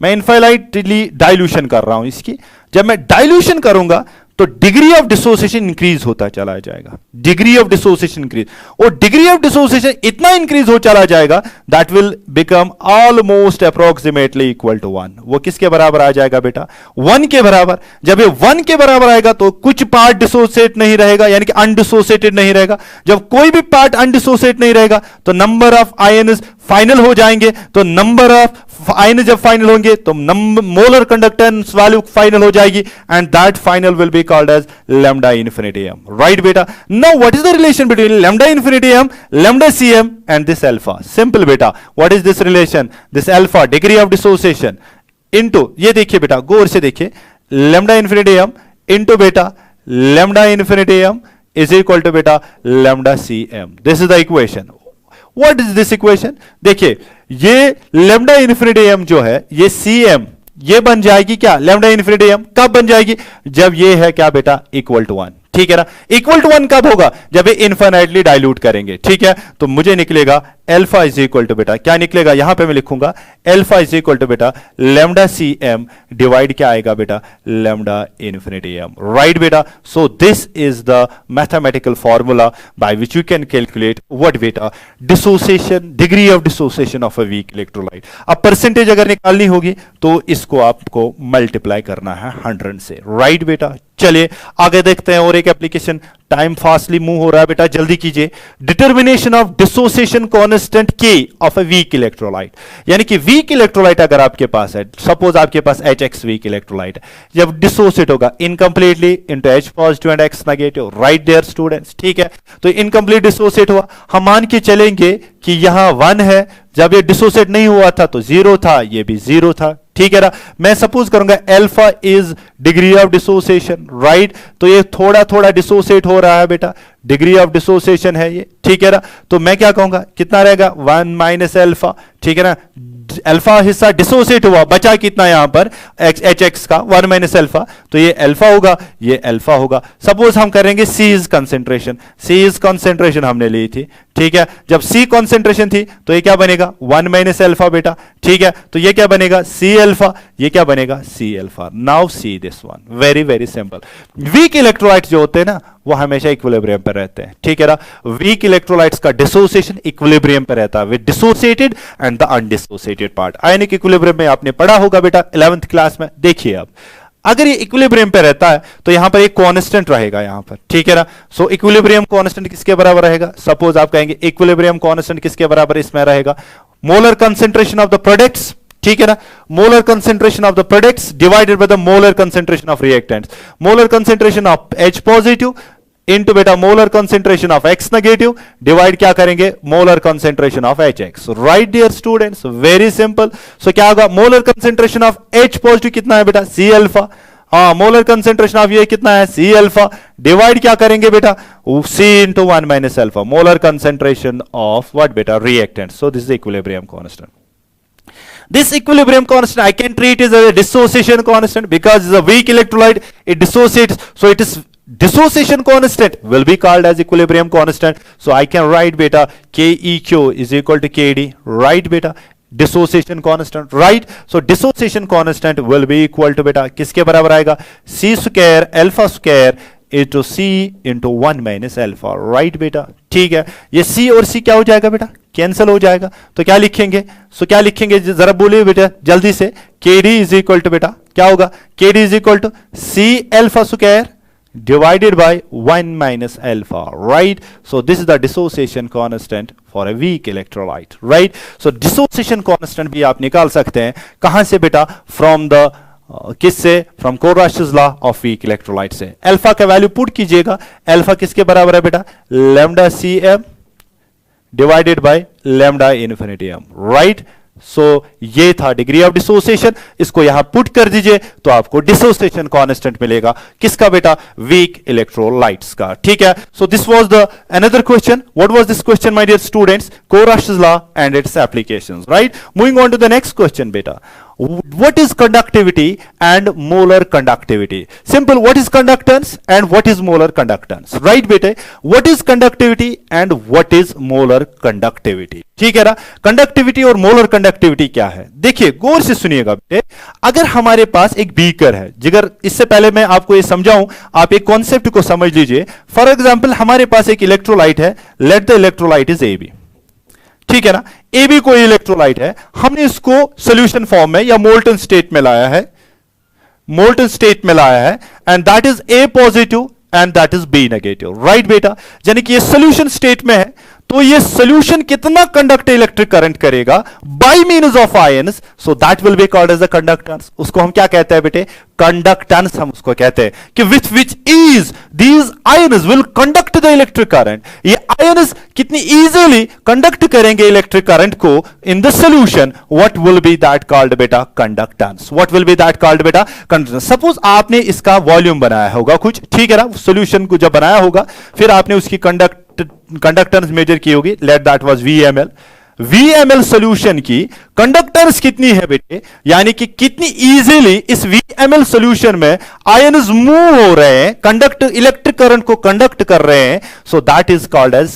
मैं इनफाइनाइटली डाइल्यूशन कर रहा हूं इसकी। जब मैं डाइल्यूशन करूंगा तो डिग्री ऑफ डिसोसिएशन इंक्रीज होता चला जाएगा, डिग्री ऑफ डिसोसिएशन इंक्रीज, और डिग्री ऑफ डिसोसिएशन इतना इंक्रीज हो चला जाएगा that will become almost approximately equal to 1। वो किसके बराबर आ जाएगा बेटा, 1 के बराबर। जब ये 1 के बराबर आएगा तो कुछ पार्ट डिसोसिएट नहीं रहेगा, यानी कि अनडिसोसिएटेड नहीं रहेगा। जब कोई भी पार्ट अनडिसोसिएट नहीं रहेगा तो नंबर ऑफ आयन्स फाइनल हो जाएंगे, तो नंबर ऑफ आयन जब फाइनल होंगे तो मोलर कंडक्टेंस वैल्यू फाइनल हो जाएगी, and that final will be called as lambda infinity m, right बेटा। Now what is the relation between lambda infinity m, lambda Cm and this alpha? Simple बेटा, what is this relation, this alpha degree of dissociation into, ये देखिए बेटा गौर से देखिए, lambda infinity m into बेटा lambda infinity m is equal to बेटा lambda Cm। This is the equation. What is this equation? देखिए ये लेमडा इन्फिनिटी एम जो है ये सी एम ये बन जाएगी क्या, लेमडा इन्फिनिटी एम कब बन जाएगी, जब ये है क्या बेटा इक्वल टू 1, ठीक है ना। इक्वल टू 1 कब होगा, जब ये इनफाइनाइटली डाइल्यूट करेंगे, ठीक है। तो मुझे निकलेगा एल्फा इज इक्वल टू बेटा क्या निकलेगा, यहां पे मैं लिखूंगा एल्फा इज इक्वल टू बेटा लेमडा सी एम डिवाइड क्या आएगा बेटा लेमडा इन्फिनिटी एम, राइट बेटा। So this is the mathematical formula by which you can calculate what बेटा dissociation, degree of dissociation of a weak electrolyte. अब percentage अगर निकालनी होगी तो इसको आपको मल्टीप्लाई करना है 100 से, राइट बेटा। चलिए आगे देखते हैं और एक एप्लीकेशन, टाइम फास्टली मूव हो रहा है बेटा, जल्दी कीजिए। डिटर्मिनेशन ऑफ डिसोसिएशन कांस्टेंट के ऑफ अ वीक इलेक्ट्रोलाइट, यानी कि वीक इलेक्ट्रोलाइट अगर आपके पास है, सपोज आपके पास HX वीक इलेक्ट्रोलाइट है, जब डिसोसिएट होगा incompletely into H positive and X negative, right there students, ठीक है। तो इनकम्प्लीट डिसोसिएट हुआ, हम मान के चलेंगे कि यहां 1 है, जब ये डिसोसिएट नहीं हुआ था तो 0 था, ये भी 0 था, ठीक है ना। मैं सपोज करूंगा alpha is degree of dissociation, right. तो ये थोड़ा थोड़ा डिसोसिएट हो रहा है बेटा, डिग्री ऑफ डिसोसिएशन है ये, ठीक है ना। तो मैं क्या कहूंगा कितना रहेगा 1 माइनस अल्फा, ठीक है ना। अल्फा हिस्सा डिसोसिएट हुआ, बचा कितना यहां पर HX का 1 माइनस अल्फा, तो ये अल्फा होगा, ये अल्फा होगा। सपोज हम करेंगे C is concentration, C is concentration हमने ली थी, ठीक है। जब C कंसेंट्रेशन थी तो ये क्या बनेगा 1 माइनस अल्फा बेटा, ठीक है। तो ये क्या बनेगा C अल्फा, ये क्या बनेगा C alpha. Now see this one, very very simple. Weak electrolytes जो होते हैं ना वो हमेशा इक्विलिब्रियम पर रहते हैं, ठीक है ना। वीक इलेक्ट्रोलाइट्स का डिसोसिएशन इक्विलिब्रियम पर रहता है with dissociated and the undissociated part. Ionic equilibrium में आपने पढ़ा होगा बेटा 11th क्लास में। देखिए अब अगर ये इक्विलिब्रियम पे रहता है तो यहां पर एक कांस्टेंट रहेगा यहां पर, ठीक है ना। सो इक्विलिब्रियम कांस्टेंट किसके बराबर रहेगा, सपोज आप कहेंगे इक्विलिब्रियम कांस्टेंट किसके बराबर इसमें रहेगा, molar concentration of the products, ठीक है ना। Molar concentration of the products divided by the molar concentration of reactants, molar concentration of H positive into बेटा molar concentration of X negative divide क्या करेंगे molar concentration of HX, right dear students, very simple. So क्या होगा molar concentration of H positive कितना है बेटा C alpha, हाँ molar concentration of ये कितना है C अल्फा, डिवाइड क्या करेंगे बेटा C into 1 minus alpha, molar concentration of what बेटा reactant. So this is equilibrium constant. This equilibrium constant I can treat it as a dissociation constant because it's a weak electrolyte, it dissociates, so it is dissociation constant will be called as equilibrium constant. So I can write beta KEQ is equal to KD, right beta, dissociation constant, right. So dissociation constant will be equal to beta किसके बराबर आएगा C square alpha square into C into 1 minus alpha, right बेटा, ठीक है। ये C और C क्या हो जाएगा बेटा कैंसिल हो जाएगा, तो क्या लिखेंगे, सो क्या लिखेंगे जरा बोलिए बेटा जल्दी से, KD इज इक्वल टू बेटा क्या होगा, KD is equal to C alpha square divided by 1 minus alpha, right. So this is the dissociation constant for a weak electrolyte, right. So dissociation constant भी आप निकाल सकते हैं कहां से बेटा, from the किससे, from Kohlrausch's law of weak electrolyte से। अल्फा का वैल्यू पुट कीजिएगा, अल्फा किसके बराबर है बेटा lambda CM divided by lambda infinity M, right. So ये था डिग्री ऑफ डिसोसिएशन, इसको यहां पुट कर दीजिए तो आपको डिसोसिएशन कांस्टेंट मिलेगा किसका बेटा वीक इलेक्ट्रोलाइट्स का, ठीक है। So this was the another question, what was this question my dear students, Kohlrausch's law and its applications, right. Moving on to the next question बेटा, what is conductivity and molar conductivity? Simple, what is conductance and what is molar conductance, right बेटे, what is conductivity and what is molar conductivity, ठीक है ना। Conductivity और molar conductivity क्या है, देखिए गौर से सुनिएगा बेटे। अगर हमारे पास एक बीकर है, जिगर इससे पहले मैं आपको ये समझाऊं, आप एक कॉन्सेप्ट को समझ लीजिए। फॉर एग्जांपल हमारे पास एक इलेक्ट्रोलाइट है, let the electrolyte is AB, ठीक है ना। AB कोई इलेक्ट्रोलाइट है, हमने इसको सॉल्यूशन फॉर्म में या मोल्टन स्टेट में लाया है, मोल्टन स्टेट में लाया है, and that is A positive and that is B negative, right बेटा। यानी कि ये सॉल्यूशन स्टेट में है, तो ये सॉल्यूशन कितना कंडक्ट इलेक्ट्रिक करंट करेगा by means of ions, so that will be called as a conductance. उसको हम क्या कहते हैं बेटे, कंडक्टेंस हम उसको कहते हैं कि which is these ions will conduct the electric current, ये आयंस कितनी इजीली कंडक्ट करेंगे इलेक्ट्रिक करंट को in the solution, what will be that called बेटा conductance, what will be that called बेटा कंडक्टेंस। सपोज आपने इसका वॉल्यूम बनाया होगा कुछ, ठीक है ना, सॉल्यूशन को जब बनाया होगा, फिर आपने उसकी कंडक्टेंस मेजर की होगी, let that was VML, VML solution की कंडक्टेंस कितनी है बेटे, यानी कि कितनी इजीली इस VML सॉल्यूशन में आयन्स मूव हो रहे हैं, कंडक्ट इलेक्ट्रिक करंट को कंडक्ट कर रहे हैं, so that is called as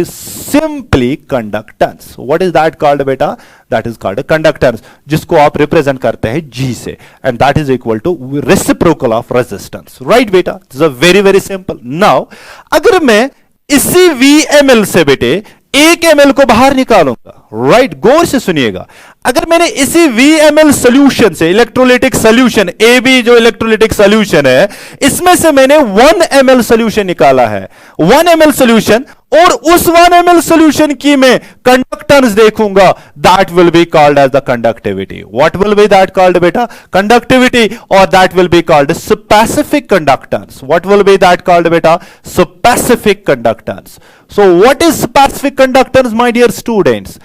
simply conductance. What is that called बेटा? दैट इज कॉल्ड कंडक्टेंस, जिसको आप रिप्रेजेंट करते हैं G से, and that is equal to reciprocal of resistance. Right बेटा, this is very very simple. Now अगर मैं इसी VML से बेटे 1 ml को बाहर निकालूंगा, राइट, गौर से सुनिएगा. अगर मैंने इसी VML सॉल्यूशन से, इलेक्ट्रोलिटिक सॉल्यूशन AB जो इलेक्ट्रोलिटिक सॉल्यूशन है, इसमें से मैंने 1 ml सॉल्यूशन निकाला है, 1 ml सॉल्यूशन, और उस 1 ml सॉल्यूशन की मैं कंडक्टेंस देखूंगा, that will be called as the conductivity. What will be that called बेटा? कंडक्टिविटी, और that will be called specific conductance. What will be that called बेटा? Specific conductance. So what is specific conductance, my dear students?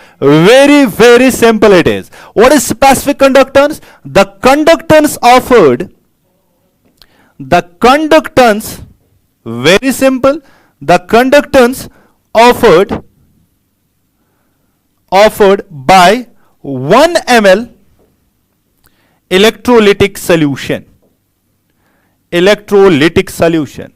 Very very simple it is. What is specific conductance? The conductance offered, the conductance, very simple, the conductance offered by 1 ml electrolytic solution. Electrolytic solution,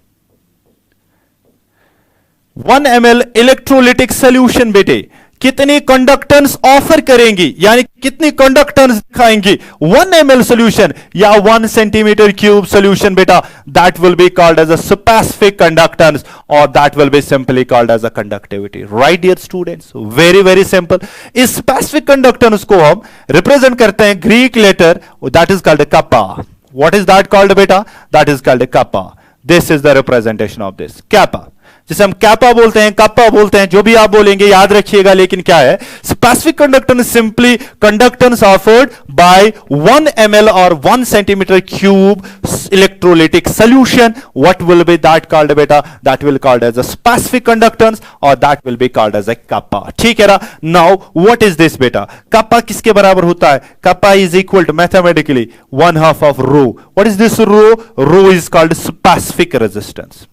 1 ml electrolytic solution बेटे कितनी conductance offer करेंगी, यानी कितनी conductance दिखाएंगी? 1 ml solution या 1 centimetre cube solution बेटा, that will be called as a specific conductance, और that will be simply called as a conductivity. Right dear students, very very simple. इस specific conductance को हम represent करते हैं Greek letter, that is called kappa. What is that called बेटा? That is called kappa. This is the representation of this kappa, जिसे हम kappa बोलते हैं, कप्पा बोलते हैं, जो भी आप बोलेंगे याद रखिएगा. लेकिन क्या है specific conductance? Simply conductance offered by 1 ml और 1 centimetre cube electrolytic solution. What will be that called बेटा? That will called as a specific conductance, और that will be called as a kappa. ठीक है ना? नाउ व्हाट इज दिस बेटा? Kappa किसके बराबर होता है? Kappa is equal to mathematically 1/2 of rho. What is this rho? Rho is called specific resistance.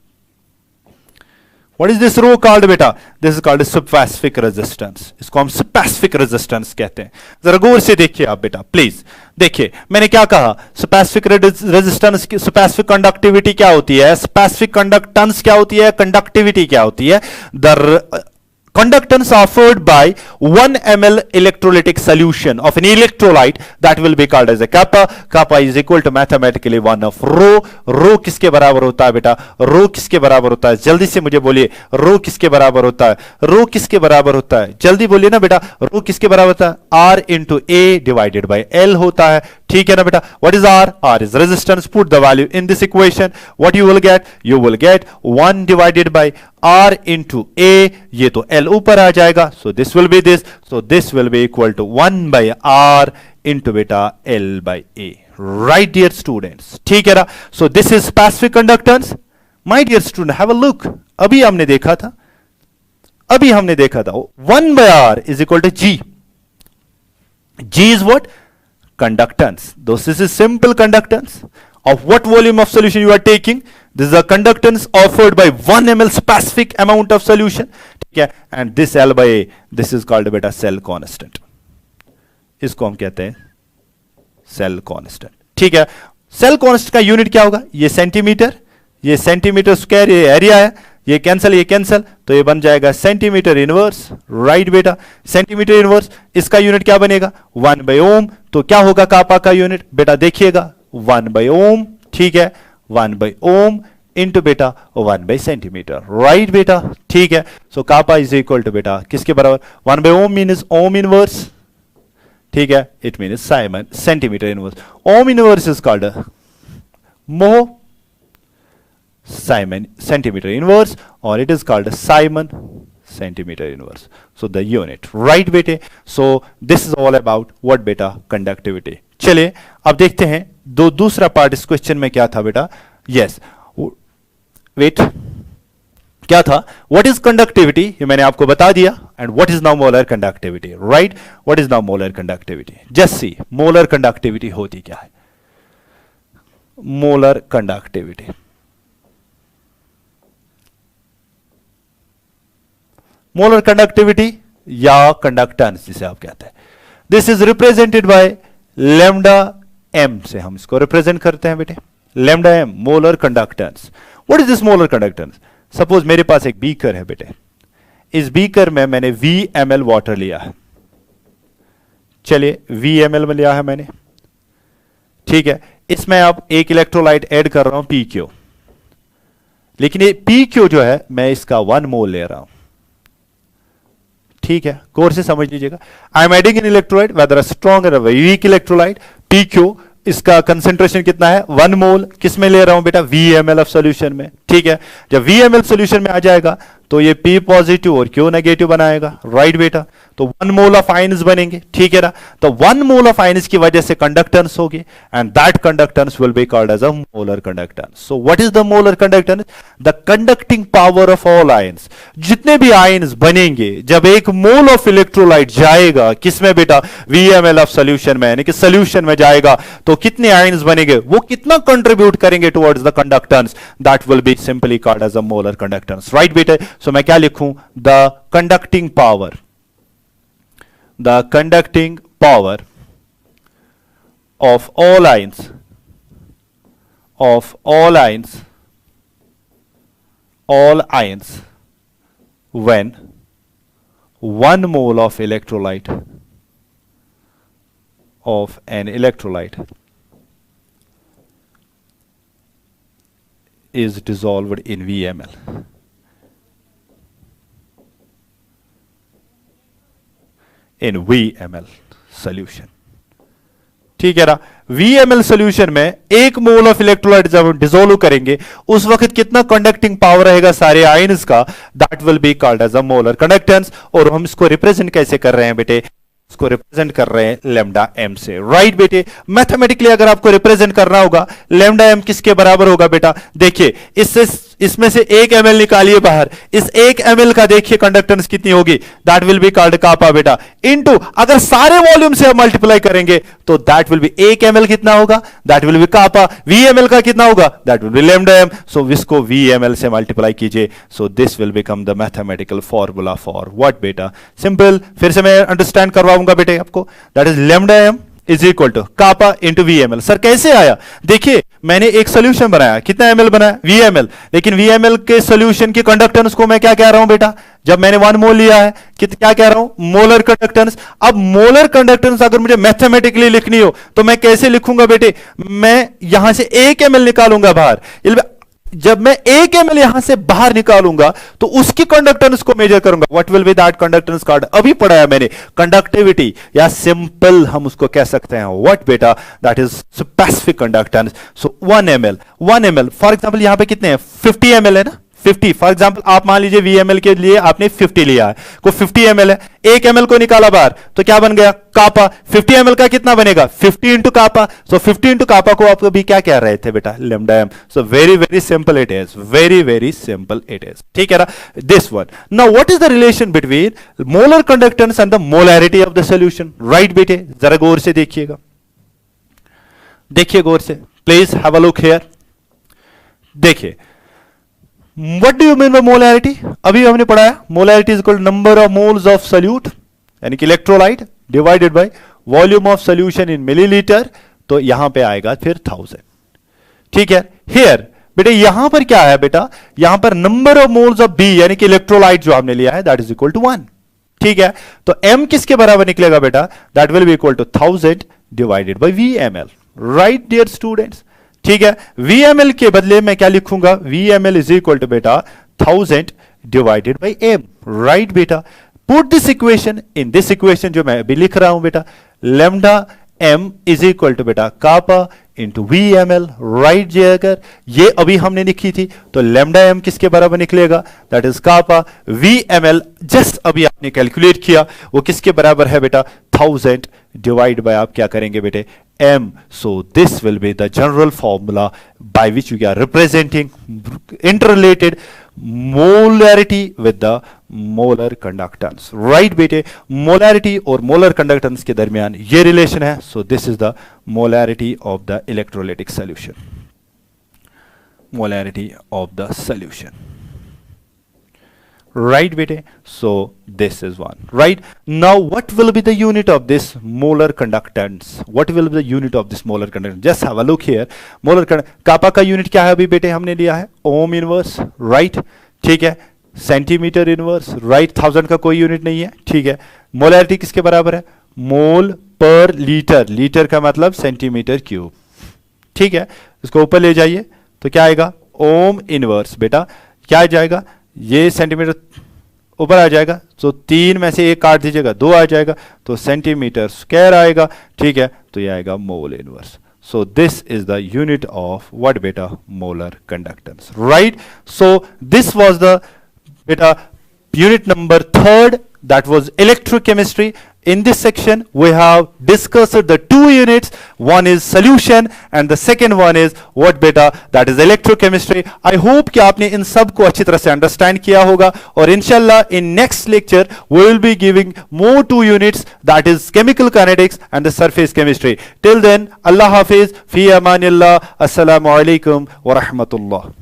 What is this rho called बेटा? This is called specific resistance. इसको हम specific resistance कहते हैं. जरा गौर से देखिए आप बेटा प्लीज. देखिए मैंने क्या कहा, स्पेसिफिक रेजिस्टेंस, स्पेसिफिक कंडक्टिविटी क्या होती है, स्पेसिफिक कंडक्टेंस क्या होती है, कंडक्टिविटी क्या होती है? The conductance offered by 1 ml electrolytic solution of an electrolyte, that will be called as a kappa. Kappa is equal to mathematically 1 of rho. Rho किसके बराबर होता है बेटा? rho किसके बराबर होता है? जल्दी से मुझे बोलिए, rho किसके बराबर होता है? rho किसके बराबर होता है? जल्दी बोलिए ना बेटा, rho किसके बराबर होता है? R into A divided by L होता है. ठीक है ना बेटा? What is R? R is resistance. Put the value in this equation. What you will get? You will get 1 divided by R into A. ये तो L ऊपर आ जाएगा. So this will be this. So this will be equal to 1 by R into beta L by A. Right dear students. ठीक है ना? So this is specific conductance. My dear student, have a look. अभी हमने देखा था 1 by R is equal to G. G is what? Conductance. This is a simple conductance. Of what volume of solution you are taking? This is a conductance offered by 1 ml specific amount of solution. ठीक है? And this L by A, this is called beta cell constant. इसको हम कहते हैं cell constant. ठीक है? Cell constant का unit क्या होगा? ये सेंटीमीटर स्क्वायर, ये एरिया है, ये कैंसल, तो ये बन जाएगा सेंटीमीटर इनवर्स. राइट बेटा, सेंटीमीटर इनवर्स. इसका यूनिट क्या बनेगा? 1 by ओम. तो क्या होगा कापा का यूनिट बेटा? देखिएगा 1 by ओम. ठीक है? 1 by ओम इंटू बेटा 1 by सेंटीमीटर. राइट बेटा, ठीक है? So kappa is equal to बेटा किसके बराबर? 1 by ohm means ohm inverse. ठीक है? It means siemens centimetre inverse. Ohm inverse is called mho Simon centimeter inverse, or it is called Simon centimeter inverse. So the unit, right बेटे? So this is all about what बेटा? Conductivity. चलिए अब देखते हैं दूसरा part इस question में क्या था बेटा? Yes, wait, क्या था? What is conductivity? ये मैंने आपको बता दिया. And what is now molar conductivity? Right? What is now molar conductivity? Just see, molar conductivity होती क्या है? Molar conductivity. मोलर कंडक्टिविटी या कंडक्टेंस जिसे आप कहते हैं। This is represented by lambda M से हम इसको रिप्रेजेंट करते हैं बेटे, lambda M molar conductance. What is this molar conductance? Suppose मेरे पास एक बीकर है बेटे, इस बीकर में मैंने VmL वाटर लिया है, चलिए VmL में लिया है मैंने, ठीक है। इसमें अब एक इलेक्ट्रोलाइट ऐड कर रहा हूं PQ, लेकिन ये PQ जो है मैं इसका 1 मोल ले रहा हूं, ठीक है, गौर से समझ लीजिएगा। आई am adding in electrolyte weather a strong और वीक इलेक्ट्रोलाइट, PQ इसका कंसेंट्रेशन कितना है 1 मोल, किस में ले रहा हूं बेटा VmL ऑफ सॉल्यूशन में, ठीक है। जब VmL सॉल्यूशन में आ जाएगा तो ये P पॉजिटिव और Q नेगेटिव बनाएगा, राइट बेटा। तो 1 मोल ऑफ आयंस बनेंगे, ठीक है ना। तो 1 मोल ऑफ आयंस की वजह से कंडक्टेंस होगी and that conductance will be called as a molar conductance. So what is the molar conductance? The conducting power of all ions. जितने भी आयंस बनेंगे जब एक मोल ऑफ इलेक्ट्रोलाइट जाएगा किसमें बेटा VmL ऑफ सॉल्यूशन में, यानी कि सॉल्यूशन में जाएगा, तो कितने आयंस बनेंगे, वो कितना कंट्रीब्यूट करेंगे towards the conductance, that will be simply called as a molar conductance, right बेटे। सो मैं क्या लिखूं? The conducting power, the conducting power of all ions when 1 mole of electrolyte of an electrolyte is dissolved in VmL. In VmL solution, ठीक है ना। VmL solution में 1 mole of electrolyte जब हम डिसोल्व करेंगे उस वक्त कितना कंडक्टिंग पावर रहेगा सारे आयंस का, that will be called as a molar conductance. और हम इसको रिप्रेजेंट कैसे कर रहे हैं बेटे? इसको रिप्रेजेंट कर रहे हैं लैम्डा एम से, राइट बेटे। मैथमेटिकली अगर आपको रिप्रेजेंट करना होगा लैम्डा एम किसके बराबर होगा बेटा? देखिए इसमें से 1 ml निकालिए बाहर, इस 1 ml का देखिए कंडक्टेंस कितनी होगी, दैट विल बी कॉल्ड कापा बेटा, इनटू अगर सारे वॉल्यूम से हम मल्टीप्लाई करेंगे तो दैट विल बी 1 ml कितना होगा, that will be kappa. VmL का कितना होगा, that will be lambda M. So इसको VmL से मल्टीप्लाई कीजिए, so this will become the mathematical formula for what बेटा? सिंपल, फिर से मैं अंडरस्टैंड करवाऊंगा बेटे आपको, that is lambda M is equal to kappa into VmL। Sir कैसे आया? देखिए मैंने एक सोल्यूशन बनाया, कितना ml बनाया VmL, लेकिन VmL के सोल्यूशन के कंडक्टेंस को मैं क्या कह रहा हूं बेटा? जब मैंने 1 मोल लिया है क्या कह रहा हूं? Molar conductance. अब मोलर कंडक्टेंस अगर मुझे मैथमेटिकली लिखनी हो तो मैं कैसे लिखूंगा बेटे? मैं यहां से 1 ml निकालूंगा बाहर, जब मैं 1 ml यहां से बाहर निकालूंगा तो उसकी कंडक्टेंस को मेजर करूंगा, what will be that conductance card? अभी पढ़ाया मैंने कंडक्टिविटी, या सिंपल हम उसको कह सकते हैं व्हाट बेटा? That is specific conductance. So 1 ml for example यहां पे कितने हैं? 50 ml है ना, 50 फॉर एग्जांपल आप मान लीजिए VmL के लिए आपने 50 लिया है, को 50 ml है, 1 ml को निकाला बाहर तो क्या बन गया? कापा। 50 ml का कितना बनेगा? 50 इंटू कापा। सो 50 इंटू कापा को आप अभी क्या कह रहे थे बेटा? Lambda M. So very very simple it is, very very simple it is, ठीक है ना। This one. Now what is the relation between molar conductance and the molarity of the solution? Right बेटे, जरा गौर से देखिएगा, देखिए गौर से, please have a look here. देखिए What do you mean by molarity? अभी हमने पढ़ाया molarity is equal to number of moles of solute, यानी कि electrolyte divided by volume of solution in millilitre, तो यहां पे आएगा फिर 1000, ठीक है। हियर बेटे यहां पर क्या है बेटा? यहां पर number of moles of B यानी कि इलेक्ट्रोलाइट जो हमने लिया है दैट इज इक्वल टू 1, ठीक है। तो M किसके बराबर निकलेगा बेटा? That will be equal to 1000 divided by VmL, right dear students, ठीक है। VmL के बदले मैं क्या लिखूंगा? VmL इज इक्वल टू बेटा 1000 डिवाइडेड बाय M, राइट बेटा। Put this equation in this equation जो मैं अभी लिख रहा हूं बेटा, lambda M is equal to बेटा कापा इंटू VmL, राइट जी। अगर ये अभी हमने लिखी थी तो लैम्डा M किसके बराबर निकलेगा? That is kappa. VmL just अभी आपने कैलकुलेट किया, वो किसके बराबर है बेटा? 1000 डिवाइड बाय आप क्या करेंगे बेटे? M. So this will be the general formula by which you are representing interrelated molarity with the molar conductance, right बेटे? molarity और molar conductance के दरमियान ये relation है, so this is the molarity of the electrolytic solution, molarity of the solution, right bete? So this is one, right? Now what will be the unit of this molar conductance? What will be the unit of this molar conductance? Just have a look here. Molar kappa का unit क्या है अभी बेटे हमने लिया है? Ohm inverse, right? ठीक है, सेंटीमीटर इनवर्स, राइट? 1000 का कोई यूनिट नहीं है, ठीक है। मोलैरिटी किसके बराबर है? मोल पर लीटर, लीटर का मतलब सेंटीमीटर क्यूब, ठीक है। इसको ऊपर ले जाइए तो क्या आएगा? ओम इनवर्स बेटा क्या आ जाएगा? ये सेंटीमीटर ऊपर आ जाएगा, तो 3 में से 1 काट दीजिएगा, 2 आ जाएगा, तो सेंटीमीटर स्क्वायर आएगा, ठीक है। तो ये आएगा mole inverse. So this is the unit of what beta? Molar conductance, right? So this was the beta unit number 3rd, that was electrochemistry. In this section we have discussed the 2 units. One is solution and the second one is what beta? That is electrochemistry. I hope कि आपने इन सब को अच्छी तरह से understand किया होगा, और इंशाल्लाह in next lecture we will be giving more 2 units, that is chemical kinetics and the surface chemistry. Till then, Allah Hafiz, fi amanillah, assalamu alaikum wa rahmatullah.